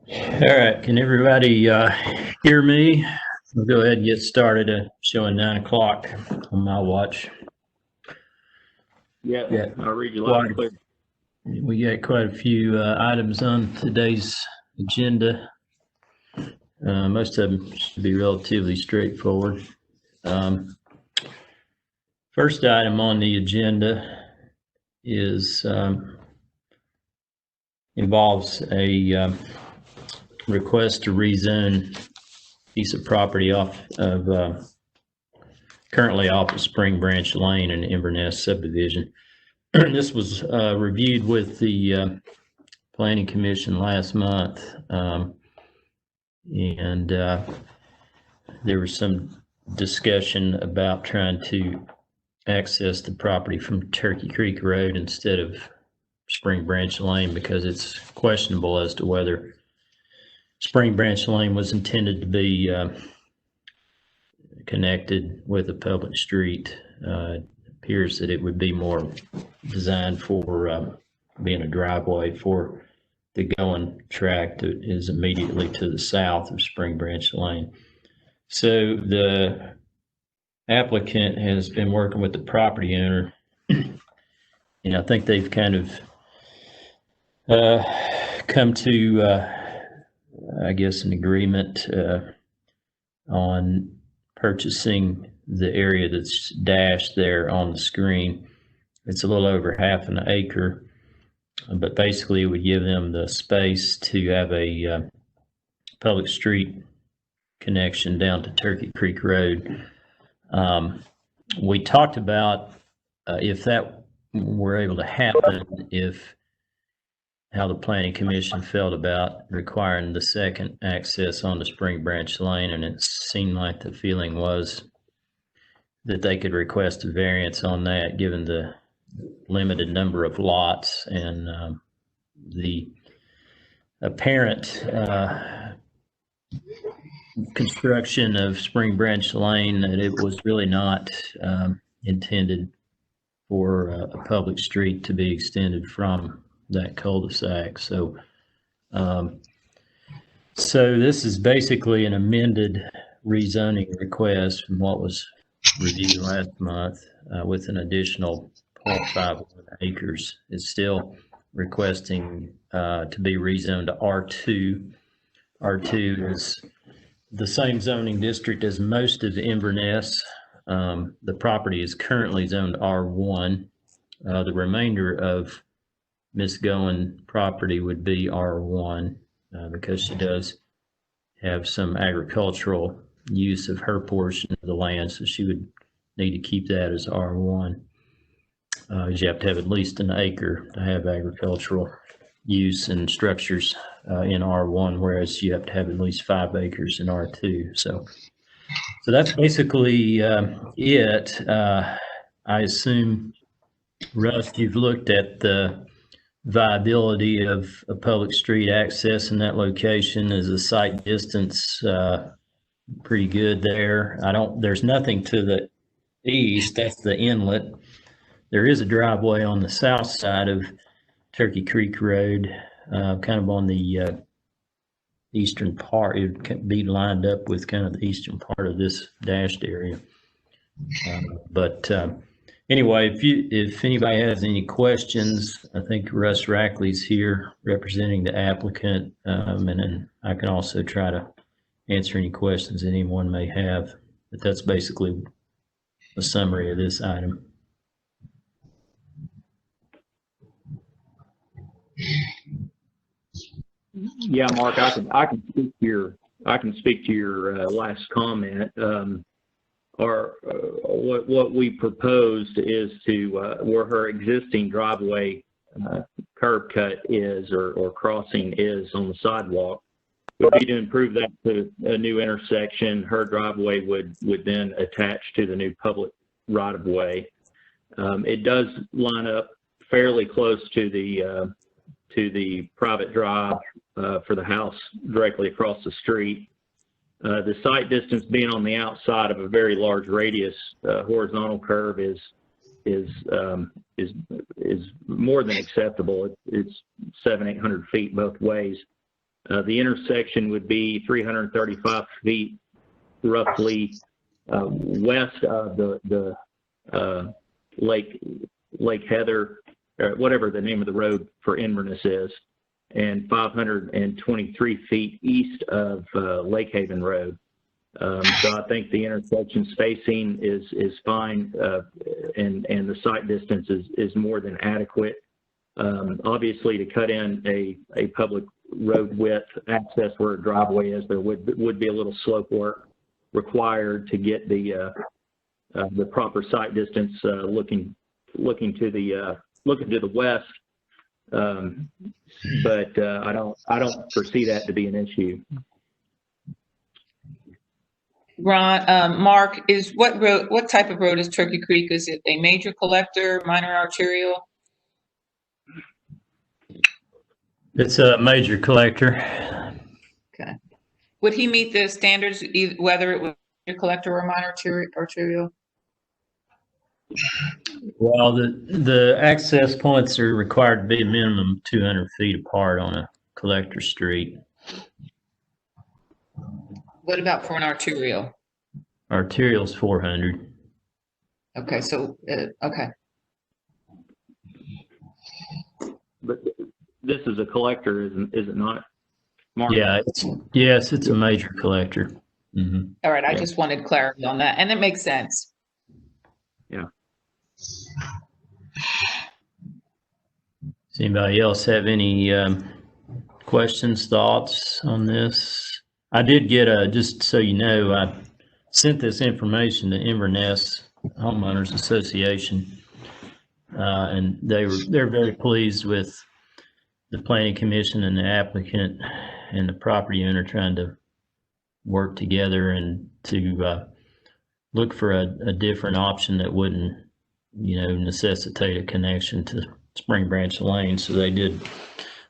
All right, can everybody hear me? We'll go ahead and get started. Showing 9 o'clock on my watch. Yeah, I'll read you loud and clear. We got quite a few items on today's agenda. Most of them should be relatively straightforward. First item on the agenda is involves a request to rezone piece of property off of currently off of Spring Branch Lane in Inverness subdivision. This was reviewed with the Planning Commission last month, and there was some discussion about trying to access the property from Turkey Creek Road instead of Spring Branch Lane because it's questionable as to whether Spring Branch Lane was intended to be connected with a public street. It appears that it would be more designed for being a driveway for the going tract that is immediately to the south of Spring Branch Lane. So the applicant has been working with the property owner, and I think they've kind of come to I guess an agreement on purchasing the area that's dashed there on the screen. It's a little over half an acre, but basically it would give them the space to have a public street connection down to Turkey Creek Road. We talked about if that were able to happen, how the Planning Commission felt about requiring the second access onto Spring Branch Lane, and it seemed like the feeling was that they could request a variance on that given the limited number of lots and the apparent construction of Spring Branch Lane, that it was really not intended for a public street to be extended from that cul-de-sac. So this is basically an amended rezoning request from what was reviewed last month with an additional 0.5 acres. It's still requesting to be rezoned to R2. R2 is the same zoning district as most of Inverness. The property is currently zoned R1. The remainder of Miss Goen property would be R1 because she does have some agricultural use of her portion of the land, so she would need to keep that as R1. You have to have at least an acre to have agricultural use and structures in R1, whereas you have to have at least 5 acres in R2. So that's basically it. I assume, Russ, you've looked at the viability of a public street access in that location. Is the site distance pretty good there? There's nothing to the east, that's the inlet. There is a driveway on the south side of Turkey Creek Road, kind of on the eastern part. It would be lined up with kind of the eastern part of this dashed area. Anyway, if anybody has any questions, I think Russ Rackley's here representing the applicant, and then I can also try to answer any questions anyone may have. But that's basically a summary of this item. Yeah, Mark, I can speak to your last comment. What we proposed is to where her existing driveway curb cut is or crossing is on the sidewalk, would be to improve that to a new intersection. Her driveway would then attach to the new public right of way. It does line up fairly close to the private drive for the house directly across the street. The site distance being on the outside of a very large radius horizontal curve is more than acceptable. It's 700-800 feet both ways. The intersection would be 335 feet roughly west of the Lake Heather, whatever the name of the road for Inverness is, and 523 feet east of Lake Haven Road. So I think the intersection spacing is fine, and the site distance is more than adequate. Obviously, to cut in a public road width access where a driveway is, there would be a little slope work required to get the proper site distance looking to the west. But I don't foresee that to be an issue. Ron, Mark, what type of road is Turkey Creek? Is it a major collector, minor arterial? It's a major collector. Okay. Would he meet the standards, whether it was a collector or minor arterial? Well, the access points are required to be a minimum 200 feet apart on a collector street. What about for an arterial? Arterial's 400. Okay, so, okay. But this is a collector, is it not, Mark? Yeah, yes, it's a major collector. Mm-hmm. All right, I just wanted clarity on that, and it makes sense. Yeah. Does anybody else have any questions, thoughts on this? I did get just so you know, I sent this information to Inverness Homeowners Association, and they're very pleased with the Planning Commission and the applicant and the property owner trying to work together and to look for a different option that wouldn't, necessitate a connection to Spring Branch Lane. So they did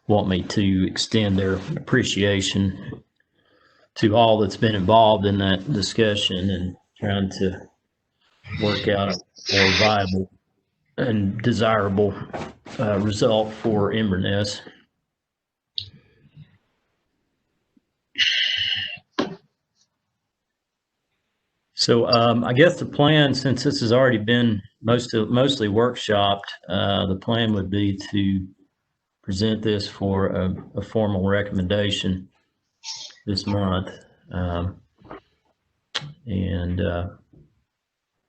want me to extend their appreciation to all that's been involved in that discussion and trying to work out a more viable and desirable result for Inverness. So I guess the plan, since this has already been mostly workshopped, the plan would be to present this for a formal recommendation this month, and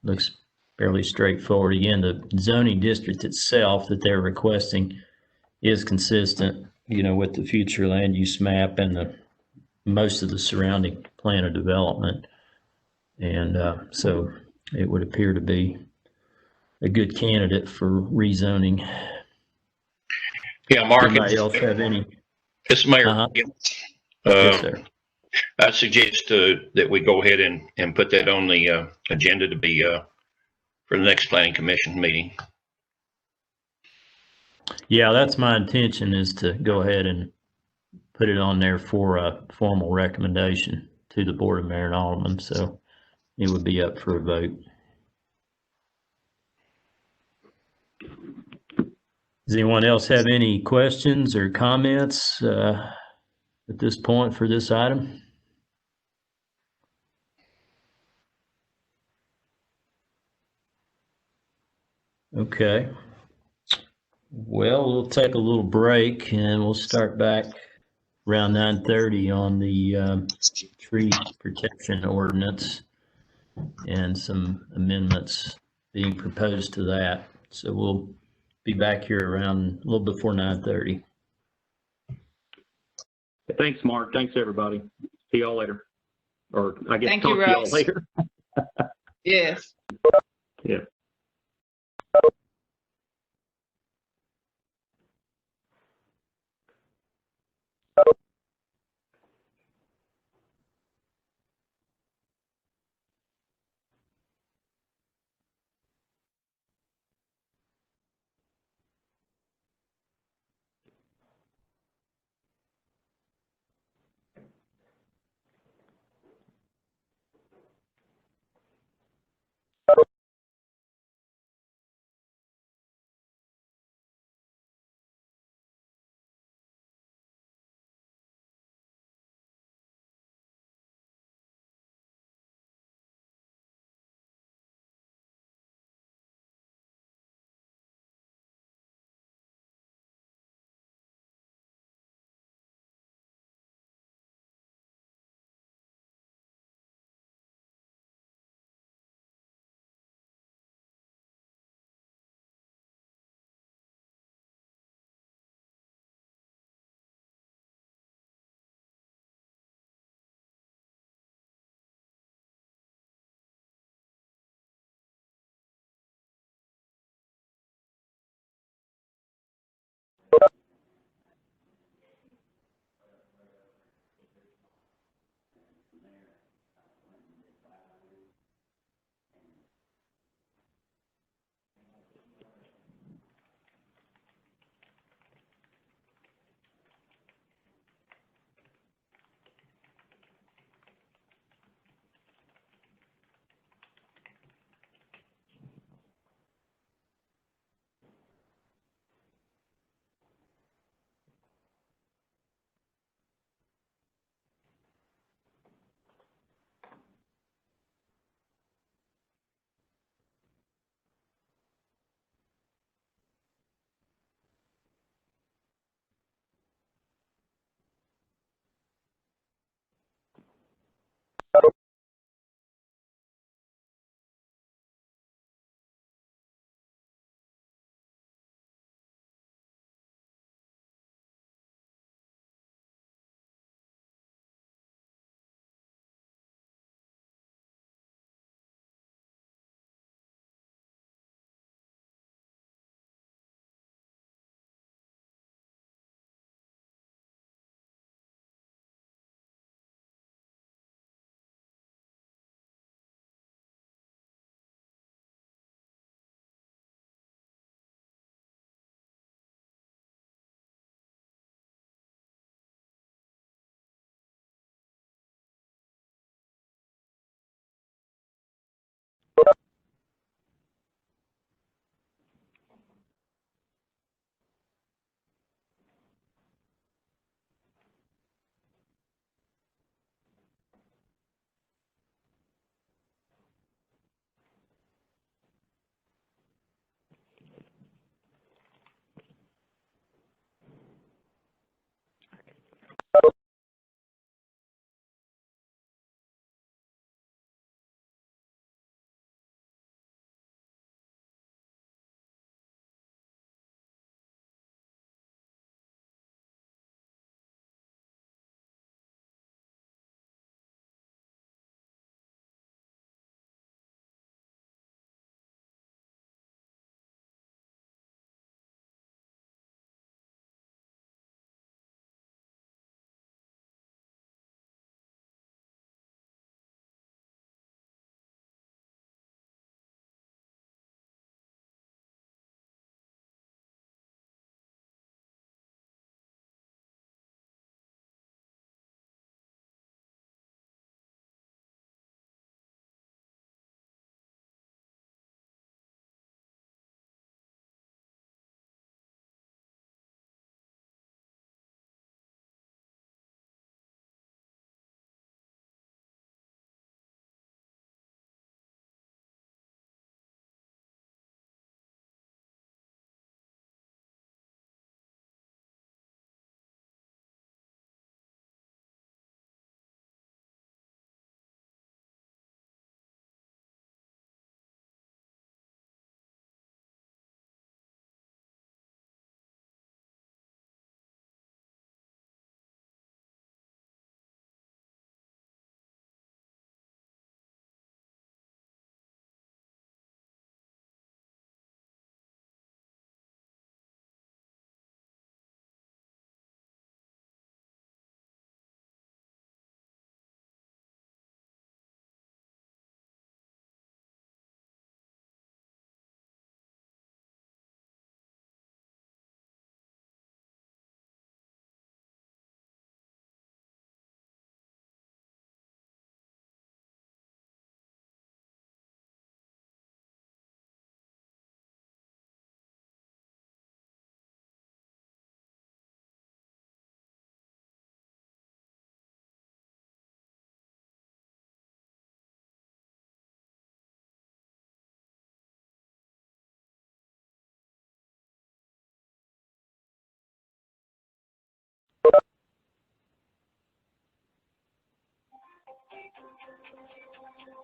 looks fairly straightforward. Again, the zoning district itself that they're requesting is consistent, with the future land use map and most of the surrounding plan of development. And so it would appear to be a good candidate for rezoning. Yeah, Mark. Anybody else have any? It's Mayor. Yes, sir. I suggest that we go ahead and put that on the agenda to be for the next Planning Commission meeting. Yeah, that's my intention, is to go ahead and put it on there for a formal recommendation to the Board of Mayor and Aldermen. So it would be up for a vote. Does anyone else have any questions or comments at this point for this item? Okay. Well, we'll take a little break and we'll start back around 9:30 on the tree protection ordinance and some amendments being proposed to that. So we'll be back here around a little before 9:30. Thanks, Mark. Thanks, everybody. See y'all later. Or I guess Thank talk you, to y'all Russ. later. Yes. Yeah.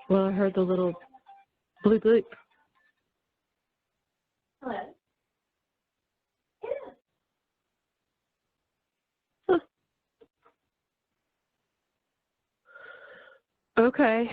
Well, I heard the little bloop bloop. Hello. Okay.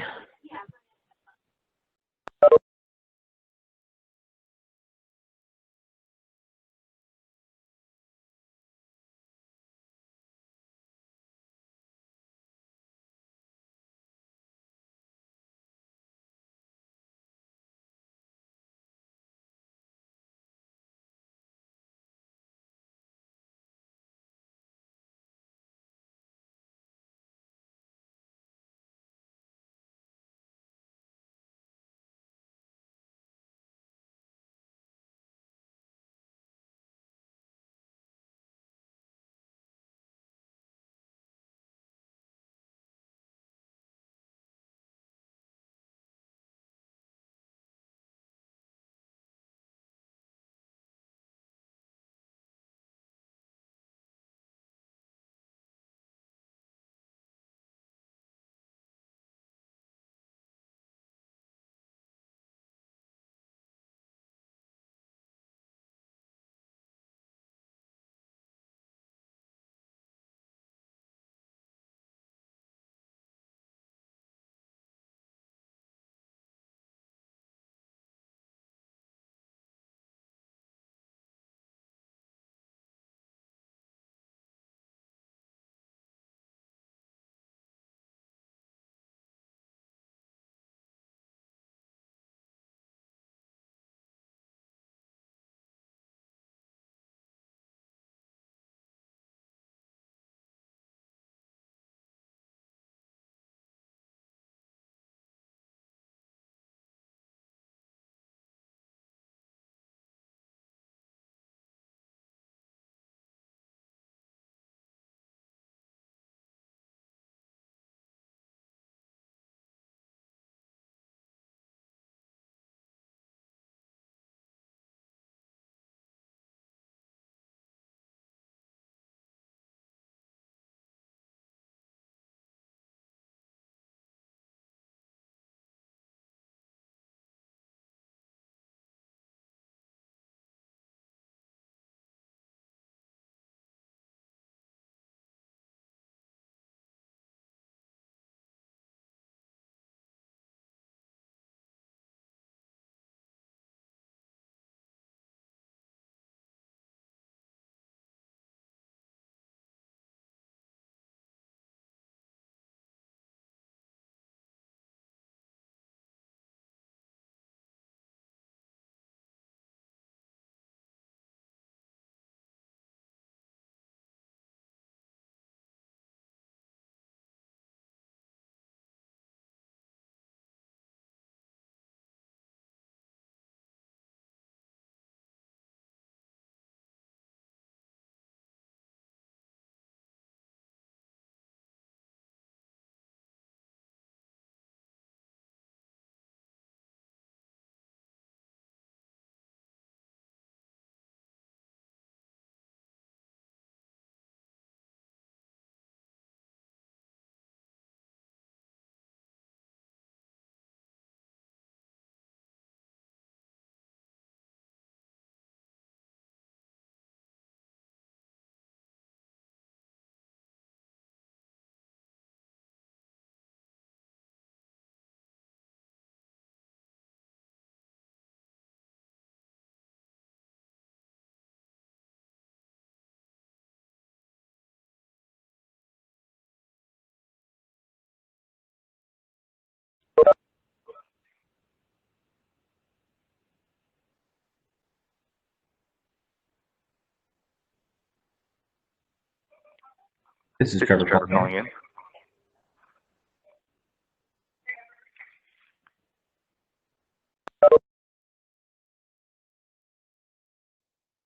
This is Trevor calling in.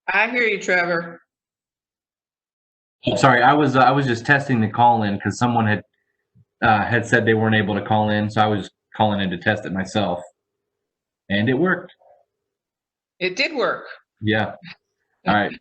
I hear you, Trevor. Oh, sorry, I was just testing the call in because someone had said they weren't able to call in, so I was calling in to test it myself, and it worked. It did work. Yeah. All right.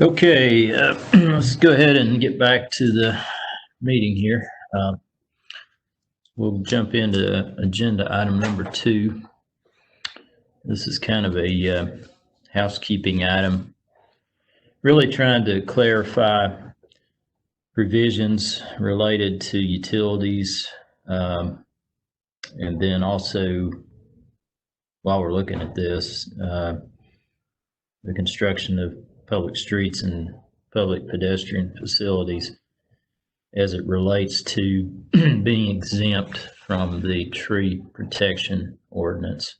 Okay, let's go ahead and get back to the meeting here. We'll jump into agenda item number 2. This is kind of a housekeeping item, really trying to clarify provisions related to utilities, and then also, while we're looking at this, the construction of public streets and public pedestrian facilities as it relates to being exempt from the tree protection ordinance.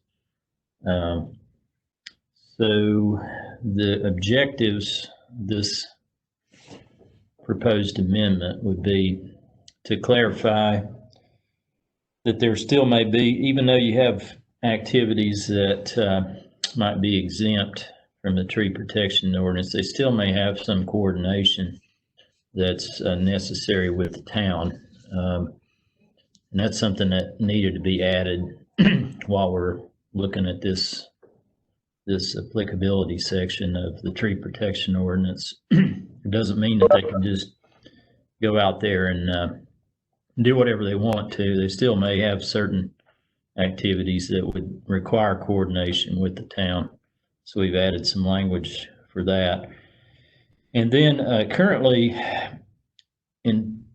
So the objectives of this proposed amendment would be to clarify that there still may be, even though you have activities that might be exempt from the tree protection ordinance, they still may have some coordination that's necessary with the town. And that's something that needed to be added while we're looking at this applicability section of the tree protection ordinance. It doesn't mean that they can just go out there and do whatever they want to. They still may have certain activities that would require coordination with the town. So we've added some language for that. And then currently,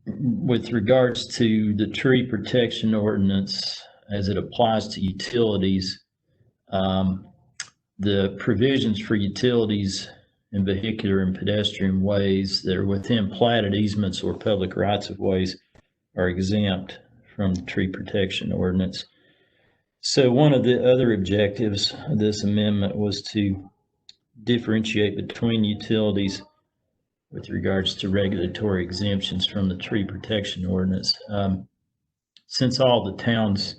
with regards to the tree protection ordinance as it applies to utilities, the provisions for utilities in vehicular and pedestrian ways that are within platted easements or public rights of ways are exempt from the tree protection ordinance. So one of the other objectives of this amendment was to differentiate between utilities with regards to regulatory exemptions from the tree protection ordinance. Since all the town's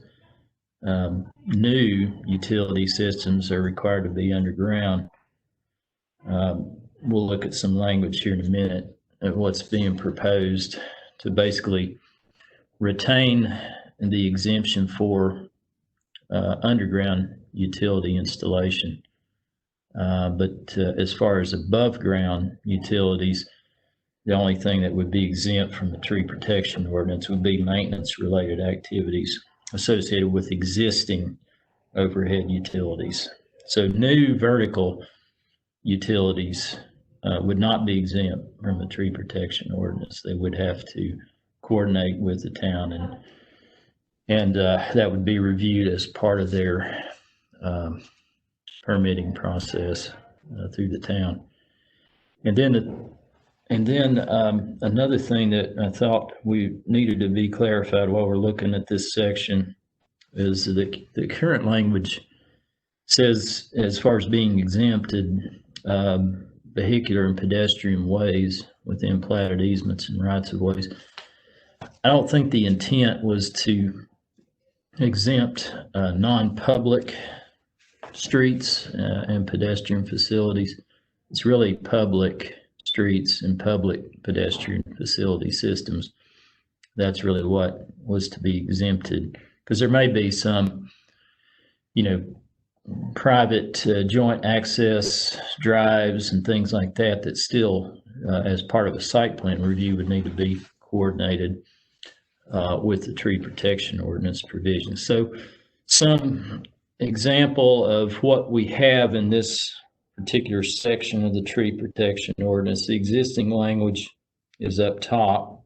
new utility systems are required to be underground, we'll look at some language here in a minute of what's being proposed to basically retain the exemption for underground utility installation. But as far as above ground utilities, the only thing that would be exempt from the tree protection ordinance would be maintenance related activities associated with existing overhead utilities. So new vertical utilities would not be exempt from the tree protection ordinance. They would have to coordinate with the town, and that would be reviewed as part of their permitting process through the town. And then another thing that I thought we needed to be clarified while we're looking at this section is that the current language says, as far as being exempted, vehicular and pedestrian ways within platted easements and rights of ways. I don't think the intent was to exempt non-public streets and pedestrian facilities. It's really public streets and public pedestrian facility systems. That's really what was to be exempted, because there may be some, private joint access drives and things like that that still, as part of a site plan review, would need to be coordinated with the tree protection ordinance provisions. So some example of what we have in this particular section of the tree protection ordinance. The existing language is up top,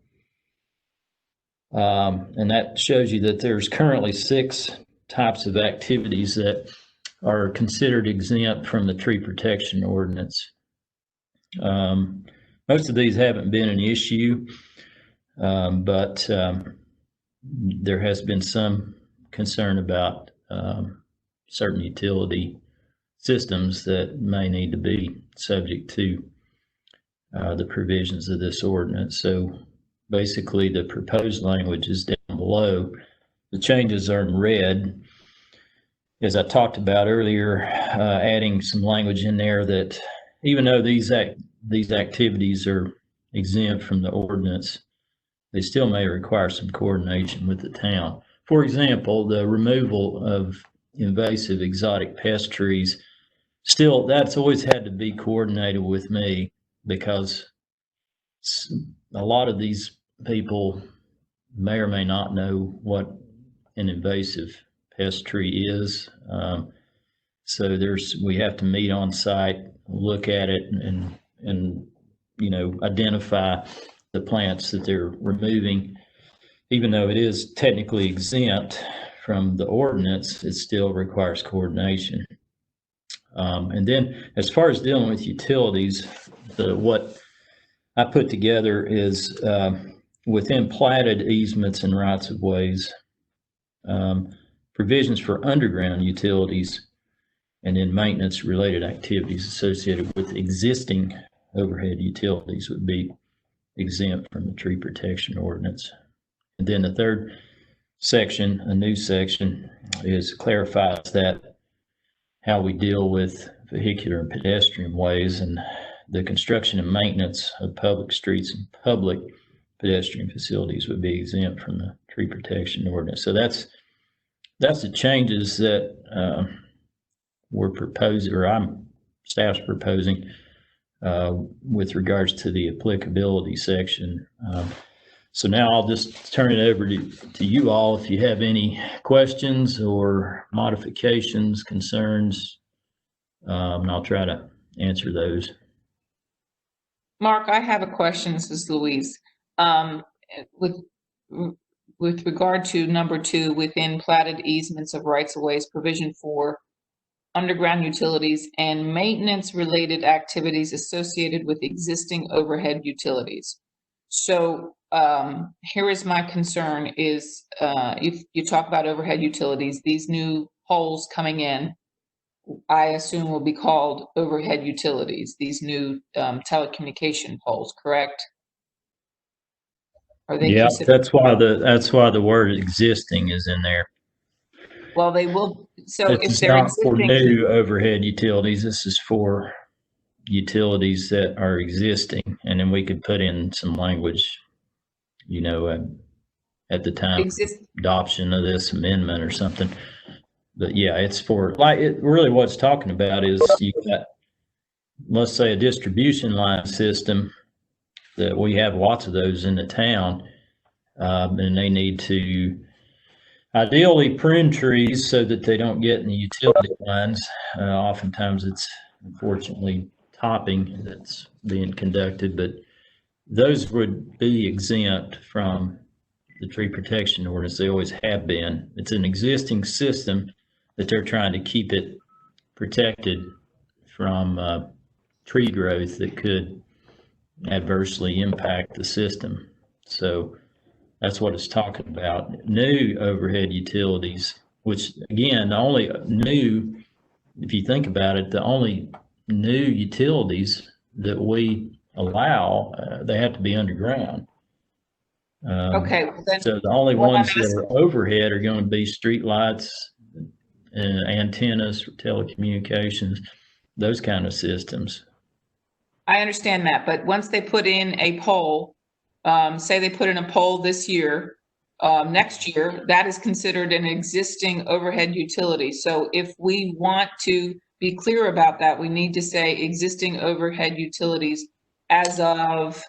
and that shows you that there's currently 6 types of activities that are considered exempt from the tree protection ordinance. Most of these haven't been an issue, but there has been some concern about certain utility systems that may need to be subject to the provisions of this ordinance. So basically the proposed language is down below. The changes are in red. As I talked about earlier, adding some language in there that even though these activities are exempt from the ordinance, they still may require some coordination with the town. For example, the removal of invasive exotic pest trees still, that's always had to be coordinated with me because a lot of these people may or may not know what an invasive pest tree is. So we have to meet on site, look at it and, identify the plants that they're removing. Even though it is technically exempt from the ordinance, it still requires coordination. And then as far as dealing with utilities, what I put together is within platted easements and rights of ways, provisions for underground utilities and then maintenance related activities associated with existing overhead utilities would be exempt from the tree protection ordinance. And then the third section, a new section, clarifies that how we deal with vehicular and pedestrian ways and the construction and maintenance of public streets and public pedestrian facilities would be exempt from the tree protection ordinance. So that's the changes that we're proposing, or staff's proposing with regards to the applicability section. So now I'll just turn it over to you all if you have any questions or modifications, concerns, and I'll try to answer those. Mark, I have a question. This is Louise. With regard to number 2, within platted easements of rights of ways, provision for underground utilities and maintenance related activities associated with existing overhead utilities. So here is my concern is if you talk about overhead utilities, these new poles coming in, I assume will be called overhead utilities, these new telecommunication poles, correct? Are they considered? That's why the word existing is in there. Well, they will. So It's if they're not existing, for new overhead utilities. This is for utilities that are existing, and then we could put in some language, at the time of adoption of this amendment or something. But yeah, it's for really what it's talking about is you got, let's say, a distribution line system that we have lots of those in the town, and they need to ideally prune trees so that they don't get in the utility lines. Oftentimes it's unfortunately topping that's being conducted, but those would be exempt from the tree protection ordinance. They always have been. It's an existing system that they're trying to keep it protected from tree growth that could adversely impact the system. So that's what it's talking about. New overhead utilities, which again, the only new, if you think about it, the only new utilities that we allow, they have to be underground. okay. Well, then, So the only ones that are overhead are going to be street lights, antennas for telecommunications, those kind of systems. I understand that, but once they put in a pole, say they put in a pole this year, next year, that is considered an existing overhead utility. So if we want to be clear about that, we need to say existing overhead utilities as of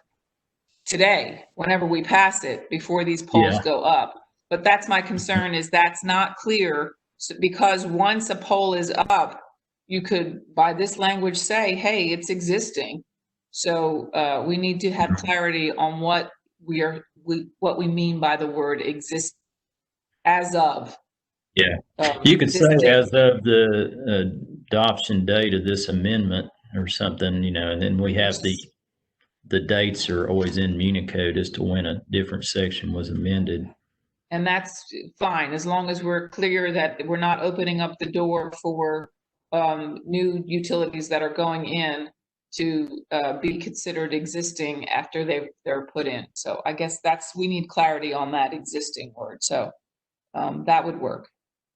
today, whenever we pass it, before these poles go up. But that's my concern, is that's not clear, because once a pole is up, you could, by this language, say, hey, it's existing. So we need to have clarity on what we mean by the word exist as of. Yeah, you could say as of the adoption date of this amendment or something, and then we have the dates are always in Municode as to when a different section was amended. And that's fine, as long as we're clear that we're not opening up the door for new utilities that are going in to be considered existing after they're put in. So I guess we need clarity on that existing word. So that would work.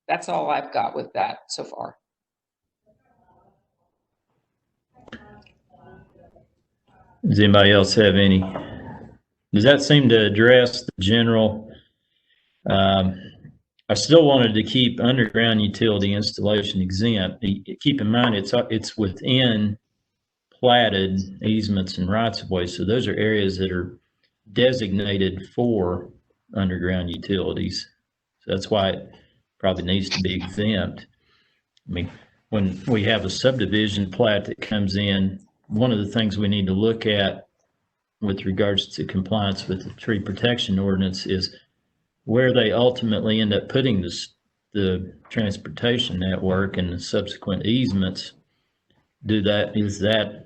That's all I've got with that so far. Does anybody else have any? Does that seem to address the general I still wanted to keep underground utility installation exempt. Keep in mind, it's within platted easements and rights of way. So those are areas that are designated for underground utilities. So that's why it probably needs to be exempt. I mean, when we have a subdivision plat that comes in, one of the things we need to look at with regards to compliance with the tree protection ordinance is where they ultimately end up putting the transportation network and the subsequent easements. Is that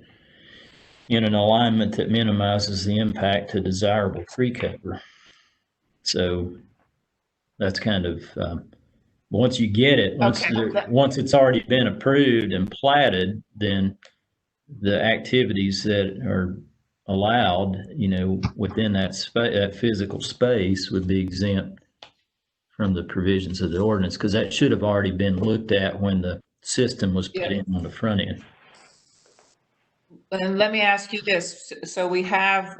in an alignment that minimizes the impact to desirable tree cover? So that's kind of, once you get it, once it's already been approved and platted, then the activities that are allowed, within that physical space would be exempt from the provisions of the ordinance, because that should have already been looked at when the system was put in on the front end. And let me ask you this. So we have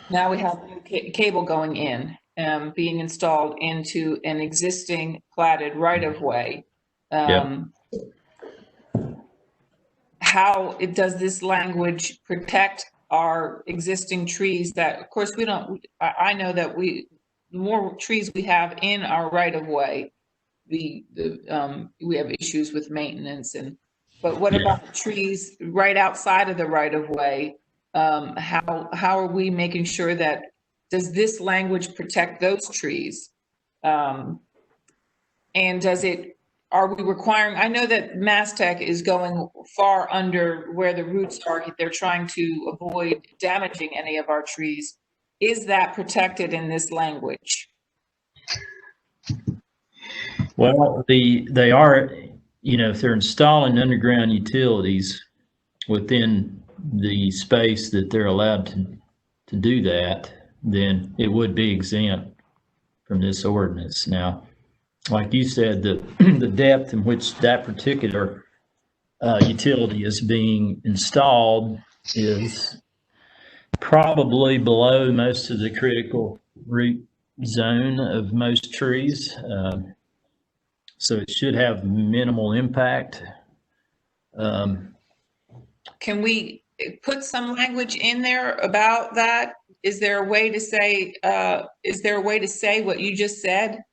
now we have new cable going in, being installed into an existing platted right-of-way. How does this language protect our existing trees that, of course, I know that the more trees we have in our right-of-way, we have issues with maintenance, but what about trees right outside of the are we making sure that, does this language protect those trees? And are we requiring, I know that MassTech is going far under where the roots are. They're trying to avoid damaging any of our trees. Is that protected in this language? Well, they are, if they're installing underground utilities within the space that they're allowed to do that, then it would be exempt from this ordinance. Now, like you said, the depth in which that particular utility is being installed is probably below most of the critical root zone of most trees. So it should have minimal impact. Can we put some language in there about that? Is there a way to say what you just said?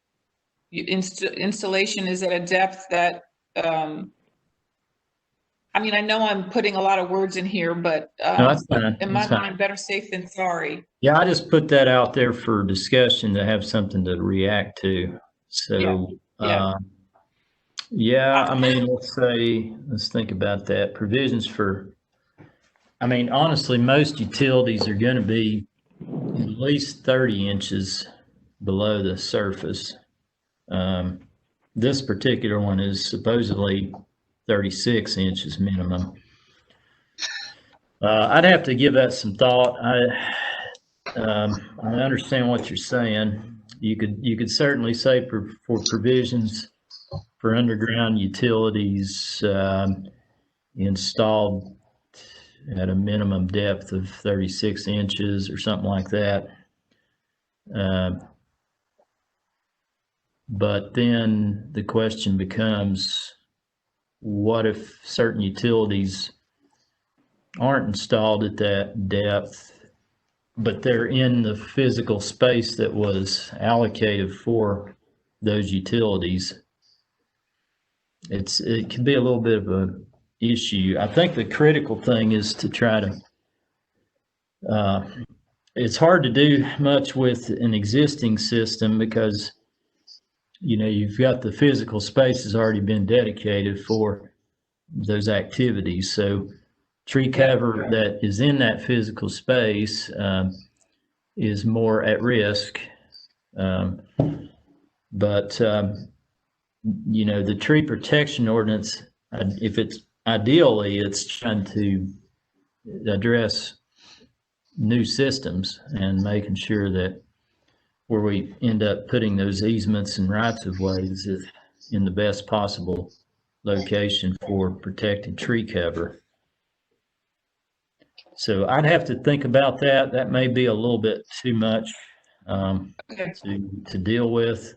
Installation is at a depth that, I know I'm putting a lot of words in here, but No, that's fine. in my mind, better safe than sorry. Yeah, I just put that out there for discussion to have something to react to. So, let's think about that. Provisions for, honestly, most utilities are going to be at least 30 inches below the surface. This particular one is supposedly 36 inches minimum. I'd have to give that some thought. I understand what you're saying. You could certainly say for provisions for underground utilities installed at a minimum depth of 36 inches or something like that. But then the question becomes, what if certain utilities aren't installed at that depth, but they're in the physical space that was allocated for those utilities? It can be a little bit of an issue. I think the critical thing is to try to, it's hard to do much with an existing system because you've got the physical space has already been dedicated for those activities. So tree cover that is in that physical space is more at risk. But the tree protection ordinance, if it's ideally, it's trying to address new systems and making sure that where we end up putting those easements and rights of ways is in the best possible location for protected tree cover. So I'd have to think about that. That may be a little bit too much Okay. to deal with.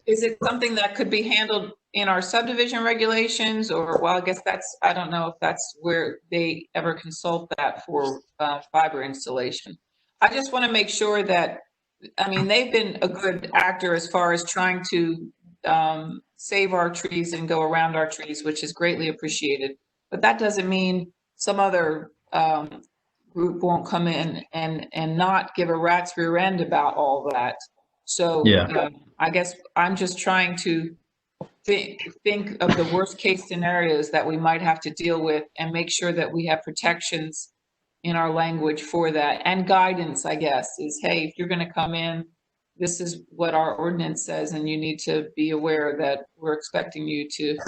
Is it something that could be handled in our subdivision regulations, or, well, I guess I don't know if that's where they ever consult that for fiber installation. I just want to make sure that, I mean, they've been a good actor as far as trying to save our trees and go around our trees, which is greatly appreciated. But that doesn't mean some other group won't come in and not give a rat's rear end about all that. So Yeah. I guess I'm just trying to think of the worst case scenarios that we might have to deal with and make sure that we have protections in our language for that, and guidance, I guess, is, hey, if you're going to come in, this is what our ordinance says, and you need to be aware that we're expecting you to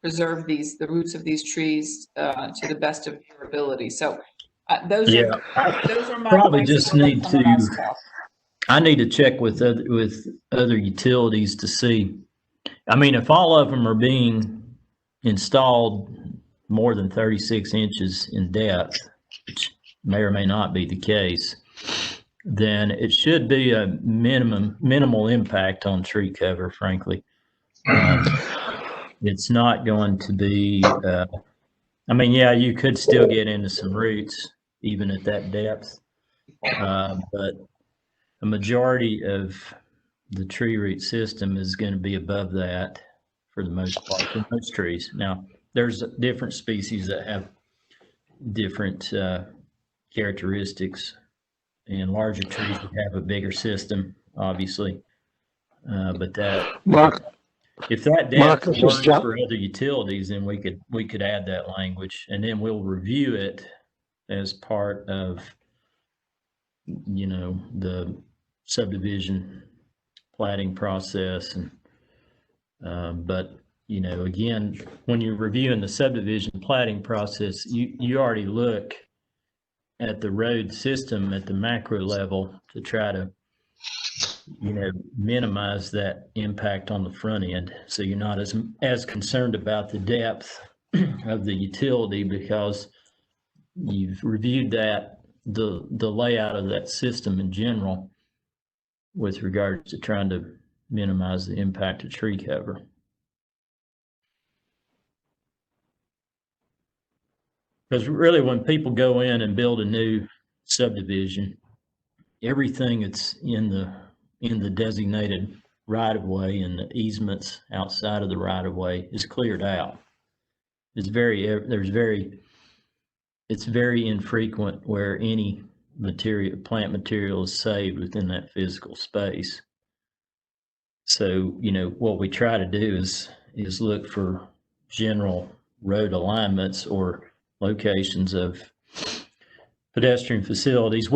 preserve the roots of these trees to the best of your ability. So those are my Probably points. just I'll let need someone else talk. I need to check with other utilities to see. I mean, if all of them are being installed more than 36 inches in depth, which may or may not be the case, then it should be a minimal impact on tree cover, frankly. It's not going to be, I mean, yeah, you could still get into some roots even at that depth, but a majority of the tree root system is going to be above that for the most part, for most trees. Now, there's different species that have different characteristics, and larger trees would have a bigger system, obviously. But if that depth works for other utilities, then we could add that language, and then we'll review it as part of, you know, the subdivision plating process. And but you know, again, when you're reviewing the subdivision plating process, you already look at the road system at the macro level to try to, you know, minimize that impact on the front end. So you're not as concerned about the depth of the utility, because you've reviewed the layout of that system in general with regards to trying to minimize the impact of tree cover. Because really, when people go in and build a new subdivision, everything that's in the designated right-of-way and the easements outside of the right-of-way is cleared out. It's very infrequent where any plant material is saved within that physical space. So, you know, what we try to do is look for general road alignments or locations of pedestrian facilities.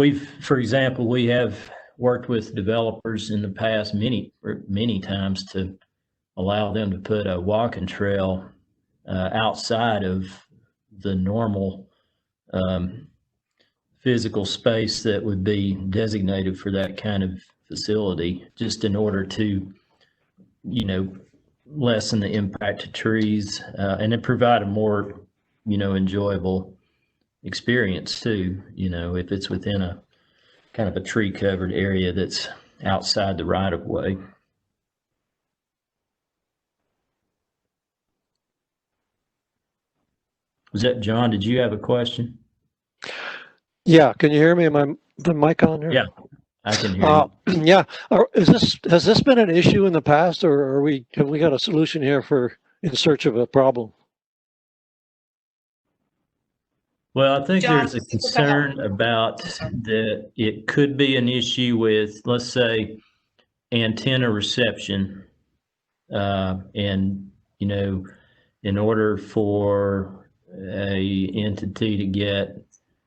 For example, we have worked with developers in the past many times to allow them to put a walking trail outside of the normal physical space that would be designated for that kind of facility, just in order to, you know, lessen the impact to trees and then provide a more, you know, enjoyable experience too, you know, if it's within a kind of a tree covered area that's outside the right of way. Was that John? Did you have a question? Yeah, can you hear me? Am the mic on here? Yeah, I can hear you. Yeah, has this been an issue in the past, or have we got a solution here for in search of a problem? Well, I think John, there's a concern about that it could be an issue with, let's say, antenna reception, and, you know, in order for a entity to get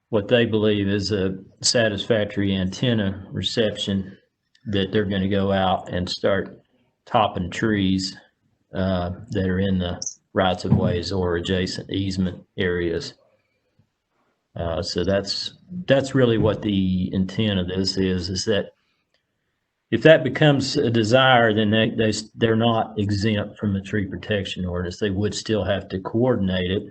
what they believe is a satisfactory antenna reception, that they're going to go out and start topping trees that are in the rights of ways or adjacent easement areas. So that's really what the intent of this is that if that becomes a desire, then they're not exempt from the tree protection ordinance. They would still have to coordinate it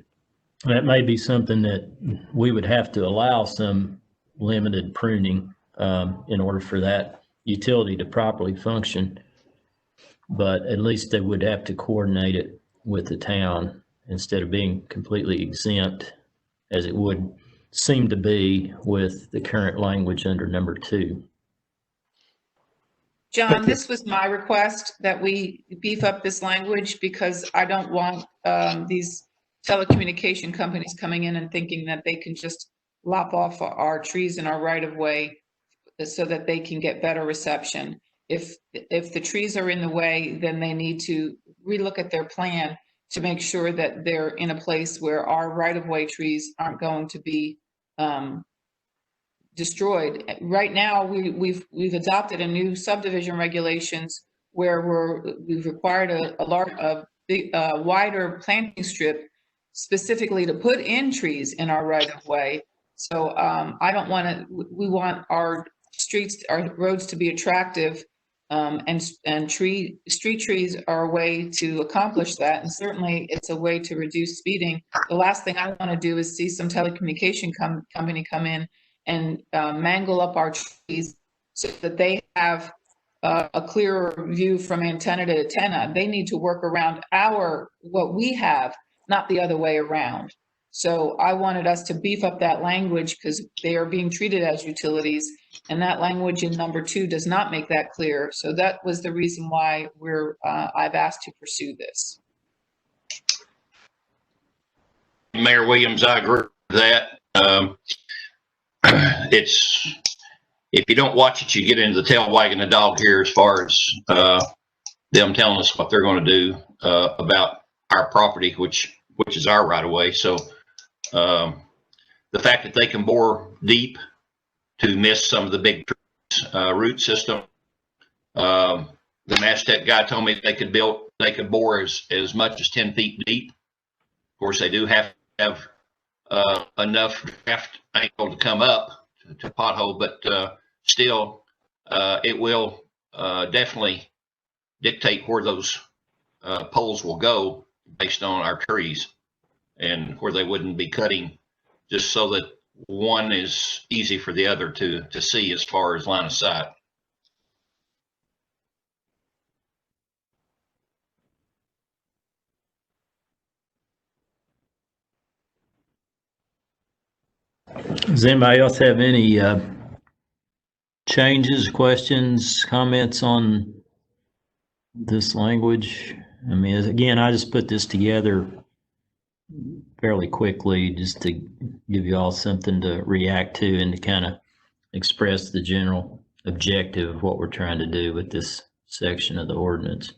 That may be something that we would have to allow some limited pruning in order for that utility to properly function. But at least they would have to coordinate it with the town instead of being completely exempt, as it would seem to be with the current language under number 2. John, this was my request that we beef up this language because I don't want these telecommunication companies coming in and thinking that they can just lop off our trees in our right of way so that they can get better reception. If the trees are in the way, then they need to relook at their plan to make sure that they're in a place where our right of way trees aren't going to be destroyed. Right now, we've adopted a new subdivision regulations where we've required a wider planting strip specifically to put in trees in our right of way. So I don't want to. We want our streets, our roads to be attractive, and street trees are a way to accomplish that. And certainly, it's a way to reduce speeding. The last thing I want to do is see some telecommunication company come in and mangle up our trees so that they have a clearer view from antenna to antenna. They need to work around what we have, not the other way around. So I wanted us to beef up that language because they are being treated as utilities, and that language in number 2 does not make that clear. So that was the reason why I've asked to pursue this. Mayor Williams, I agree with that. It's, if you don't watch it, you get into the tail wagging the dog here as far as them telling us what they're going to do about our property, which is our right of way. So the fact that they can bore deep to miss some of the big trees, root system. The Mastec guy told me they could bore as much as 10 feet deep. Of course, they do have to have enough draft angle to come up to pothole, but still, it will definitely dictate where those poles will go based on our trees, and where they wouldn't be cutting, just so that one is easy for the other to see as far as line of sight. Does anybody else have any changes, questions, comments on this language? I mean, again, I just put this together fairly quickly just to give you all something to react to and to kind of express the general objective of what we're trying to do with this section of the ordinance.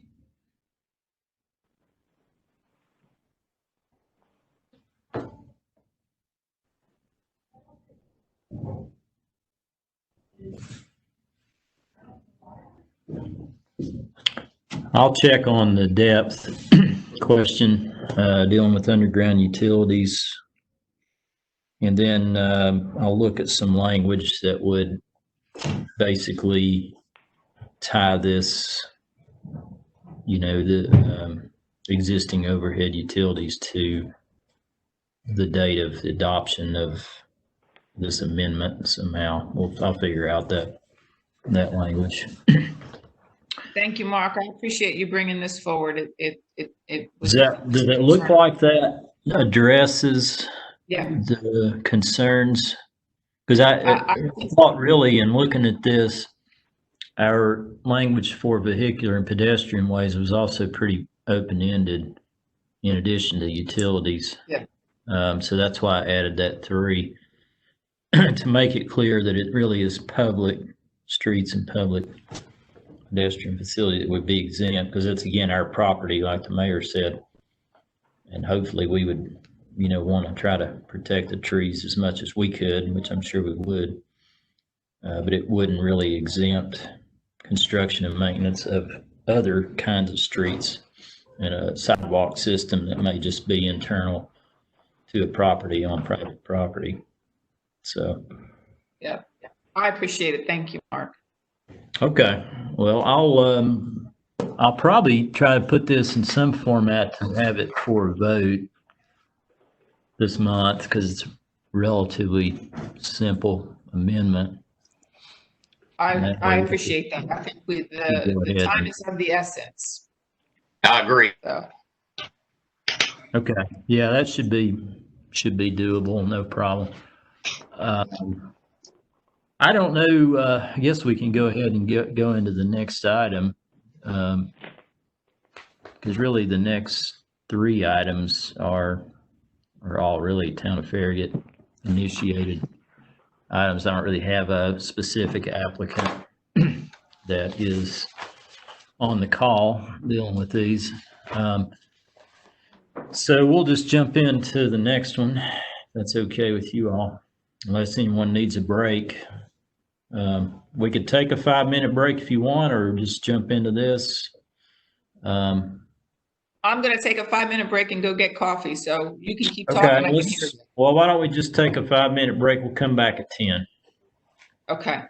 I'll check on the depth question dealing with underground utilities, and then I'll look at some language that would basically tie this, the existing overhead utilities to the date of the adoption of this amendment somehow. I'll figure out that language. Thank you, Mark. I appreciate you bringing this forward. Does it look like that addresses the concerns? Because I thought really in looking at this, our language for vehicular and pedestrian ways was also pretty open-ended in addition to utilities. Yeah. So that's why I added that 3 to make it clear that it really is public streets and public pedestrian facility that would be exempt, because it's again our property, like the mayor said, and hopefully we would want to try to protect the trees as much as we could, which I'm sure we would, but it wouldn't really exempt construction and maintenance of other kinds of streets and a sidewalk system that may just be internal to a property on private property. So yeah, I appreciate it. Thank you, Mark. Okay, well, I'll probably try to put this in some format to have it for a vote. this month because it's relatively simple amendment. I appreciate that. I think with the time is of the essence. I agree. So, Okay, yeah, that should be doable, no problem. I don't know, I guess we can go ahead and go into the next item. Because really the next three items are all really Town of Farragut initiated items. I don't really have a specific applicant that is on the call dealing with these. So we'll just jump into the next one. If that's okay with you all, unless anyone needs a break. We could take a 5-minute break if you want, or just jump into this. I'm going to take a 5-minute break and go get coffee. So you can keep talking. I can hear you. Well, why don't we just take a 5-minute break? We'll come back at 10. Okay.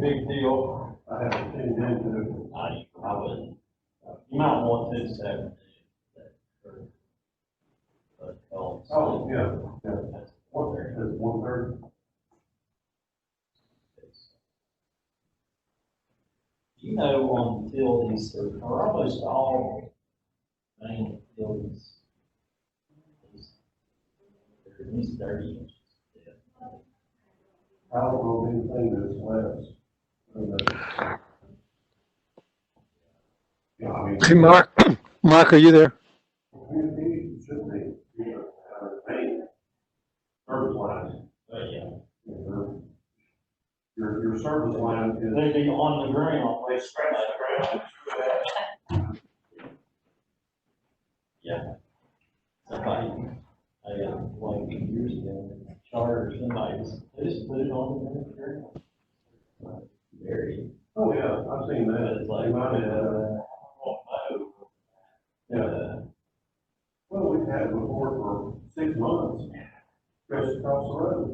Big deal. I haven't tuned into it. I wouldn't. You might want to say. Oh, yeah. What there? That's 1:30. You know, on utilities, are almost all main utilities, they're at least 30 inches. I don't know anything that's less. Yeah, I mean, Hey, Mark. Mark, are you there? it should be, main service lines. Yeah. Your service line is. They'd be on the ground, they scratch the ground. Yeah. Somebody, like years ago, charter, somebody just put it on the ground. Very. Oh, yeah, I've seen that. It's like, yeah. Well, we've had it before for 6 months, just across the road.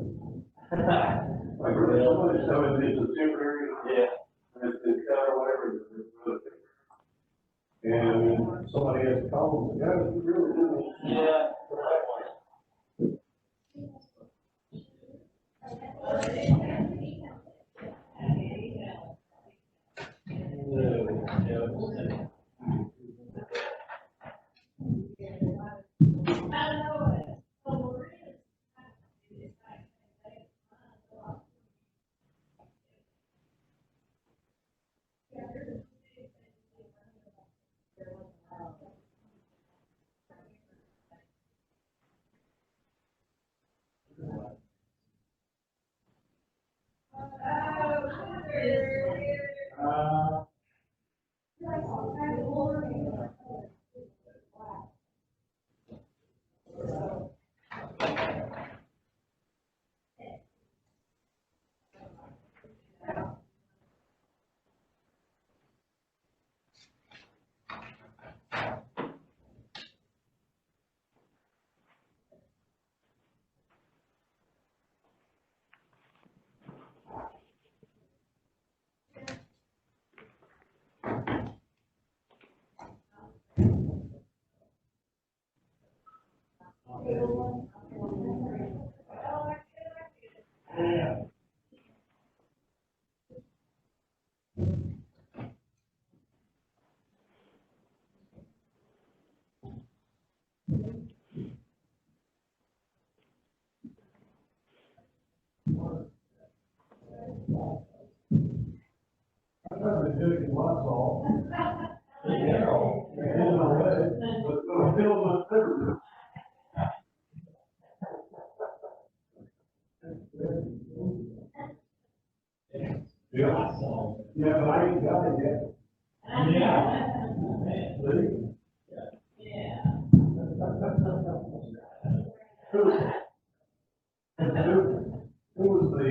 Like, really, somebody's telling me it's a temporary. Yeah. And it's been cut or whatever. And somebody has to call them, guys, we really do. Yeah. Yeah, but I ain't got it yet. Yeah. Who was the,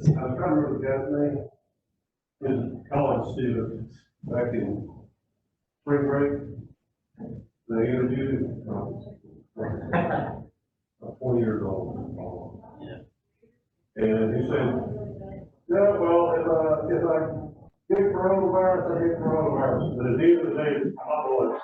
I'm trying to remember the guy's name, his college student back in spring break. They interviewed him, 20 years old. And he said, yeah, well, if I get coronavirus, I get coronavirus. But at the end of the day, I'm not going to.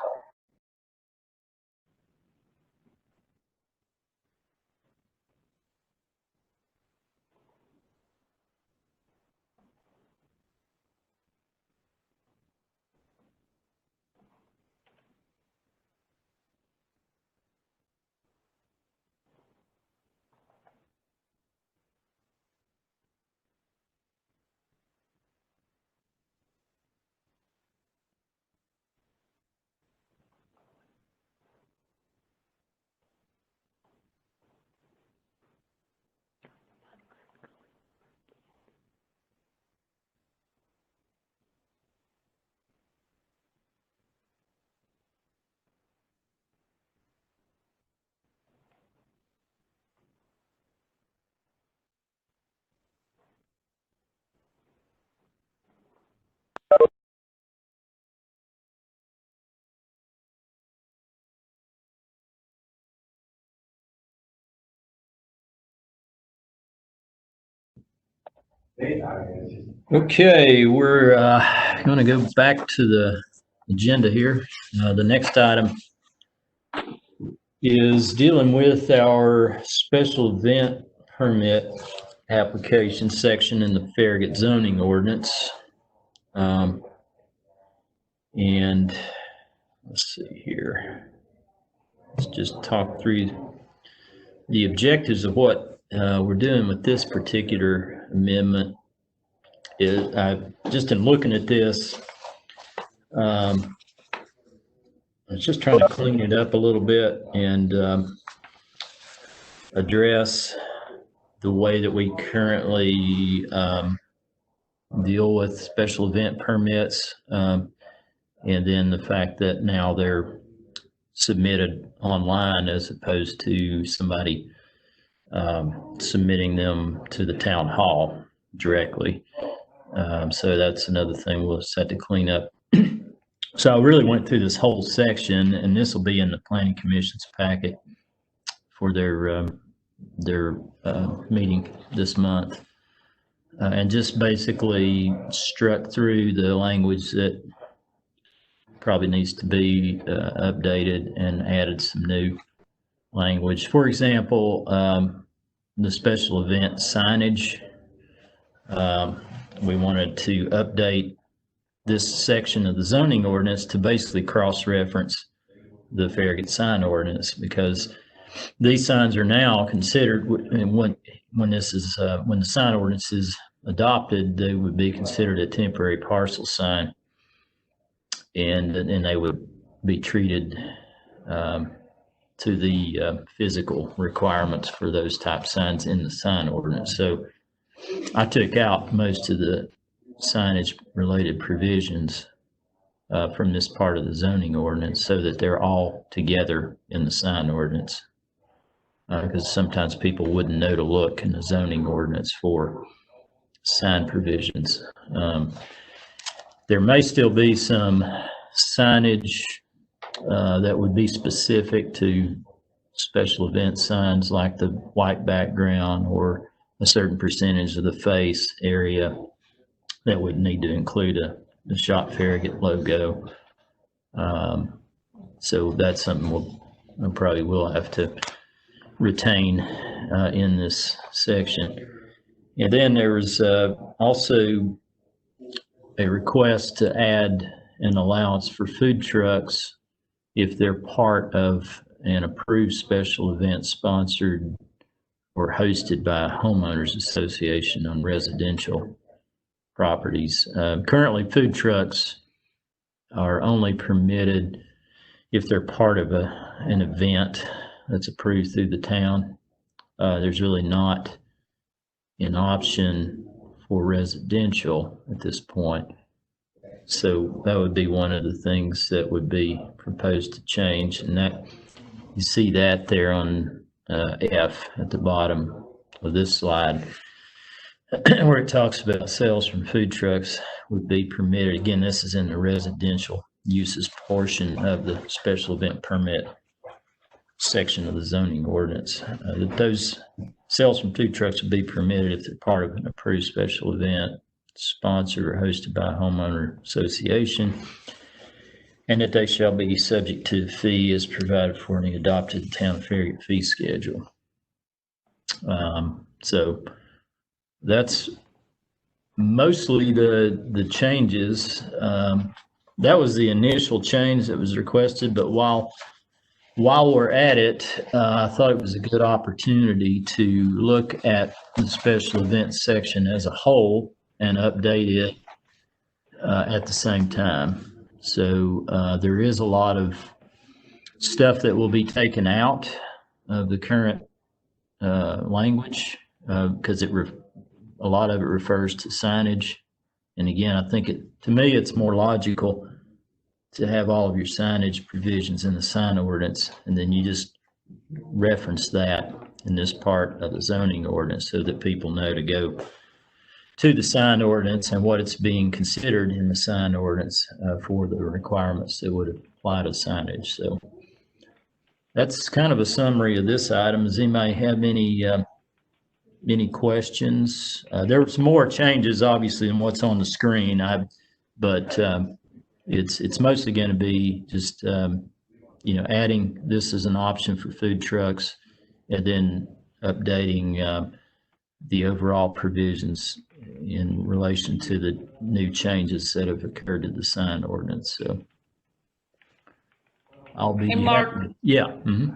Okay, we're going to go back to the agenda here. The next item is dealing with our special event permit application section in the Farragut zoning ordinance. And let's see here. Let's just talk through the objectives of what we're doing with this particular amendment. Is just in looking at this, I was just trying to clean it up a little bit and address the way that we currently deal with special event permits, and then the fact that now they're submitted online as opposed to somebody submitting them to the town hall directly. So that's another thing we'll just have to clean up. So I really went through this whole section, and this will be in the Planning Commission's packet for their meeting this month, and just basically struck through the language that probably needs to be updated and added some new language. For example, the special event signage. We wanted to update this section of the zoning ordinance to basically cross-reference the Farragut sign ordinance, because these signs are now considered, and when the sign ordinance is adopted, they would be considered a temporary parcel sign, and they would be treated to the physical requirements for those type signs in the sign ordinance. So I took out most of the signage related provisions from this part of the zoning ordinance so that they're all together in the sign ordinance, because sometimes people wouldn't know to look in the zoning ordinance for sign provisions. There may still be some signage that would be specific to special event signs, like the white background or a certain percentage of the face area that would need to include the Shop Farragut logo. So that's something we'll probably will have to retain in this section. And then there was also a request to add an allowance for food trucks if they're part of an approved special event sponsored or hosted by a homeowners association on residential properties. Currently, food trucks are only permitted if they're part of an event that's approved through the town. There's really not an option for residential at this point. So that would be one of the things that would be proposed to change, and that you see that there on F at the bottom of this slide. where it talks about sales from food trucks would be permitted. Again, this is in the residential uses portion of the special event permit section of the zoning ordinance. That those sales from food trucks would be permitted if they're part of an approved special event sponsored or hosted by a homeowner association, and that they shall be subject to the fee as provided for in the adopted town of Farragut fee schedule. So that's mostly the changes. That was the initial change that was requested, but while we're at it, I thought it was a good opportunity to look at the special events section as a whole and update it at the same time. So there is a lot of stuff that will be taken out of the current language because a lot of it refers to signage. And again, I think to me, it's more logical to have all of your signage provisions in the sign ordinance, and then you just reference that in this part of the zoning ordinance so that people know to go to the sign ordinance and what it's being considered in the sign ordinance for the requirements that would apply to signage. So that's kind of a summary of this item. Does anybody have any questions? There were some more changes, obviously, than what's on the screen. But it's mostly going to be just adding this as an option for food trucks, and then updating the overall provisions in relation to the new changes that have occurred to the sign ordinance. So I'll be. Hey, Mark. Yeah. Mm-hmm.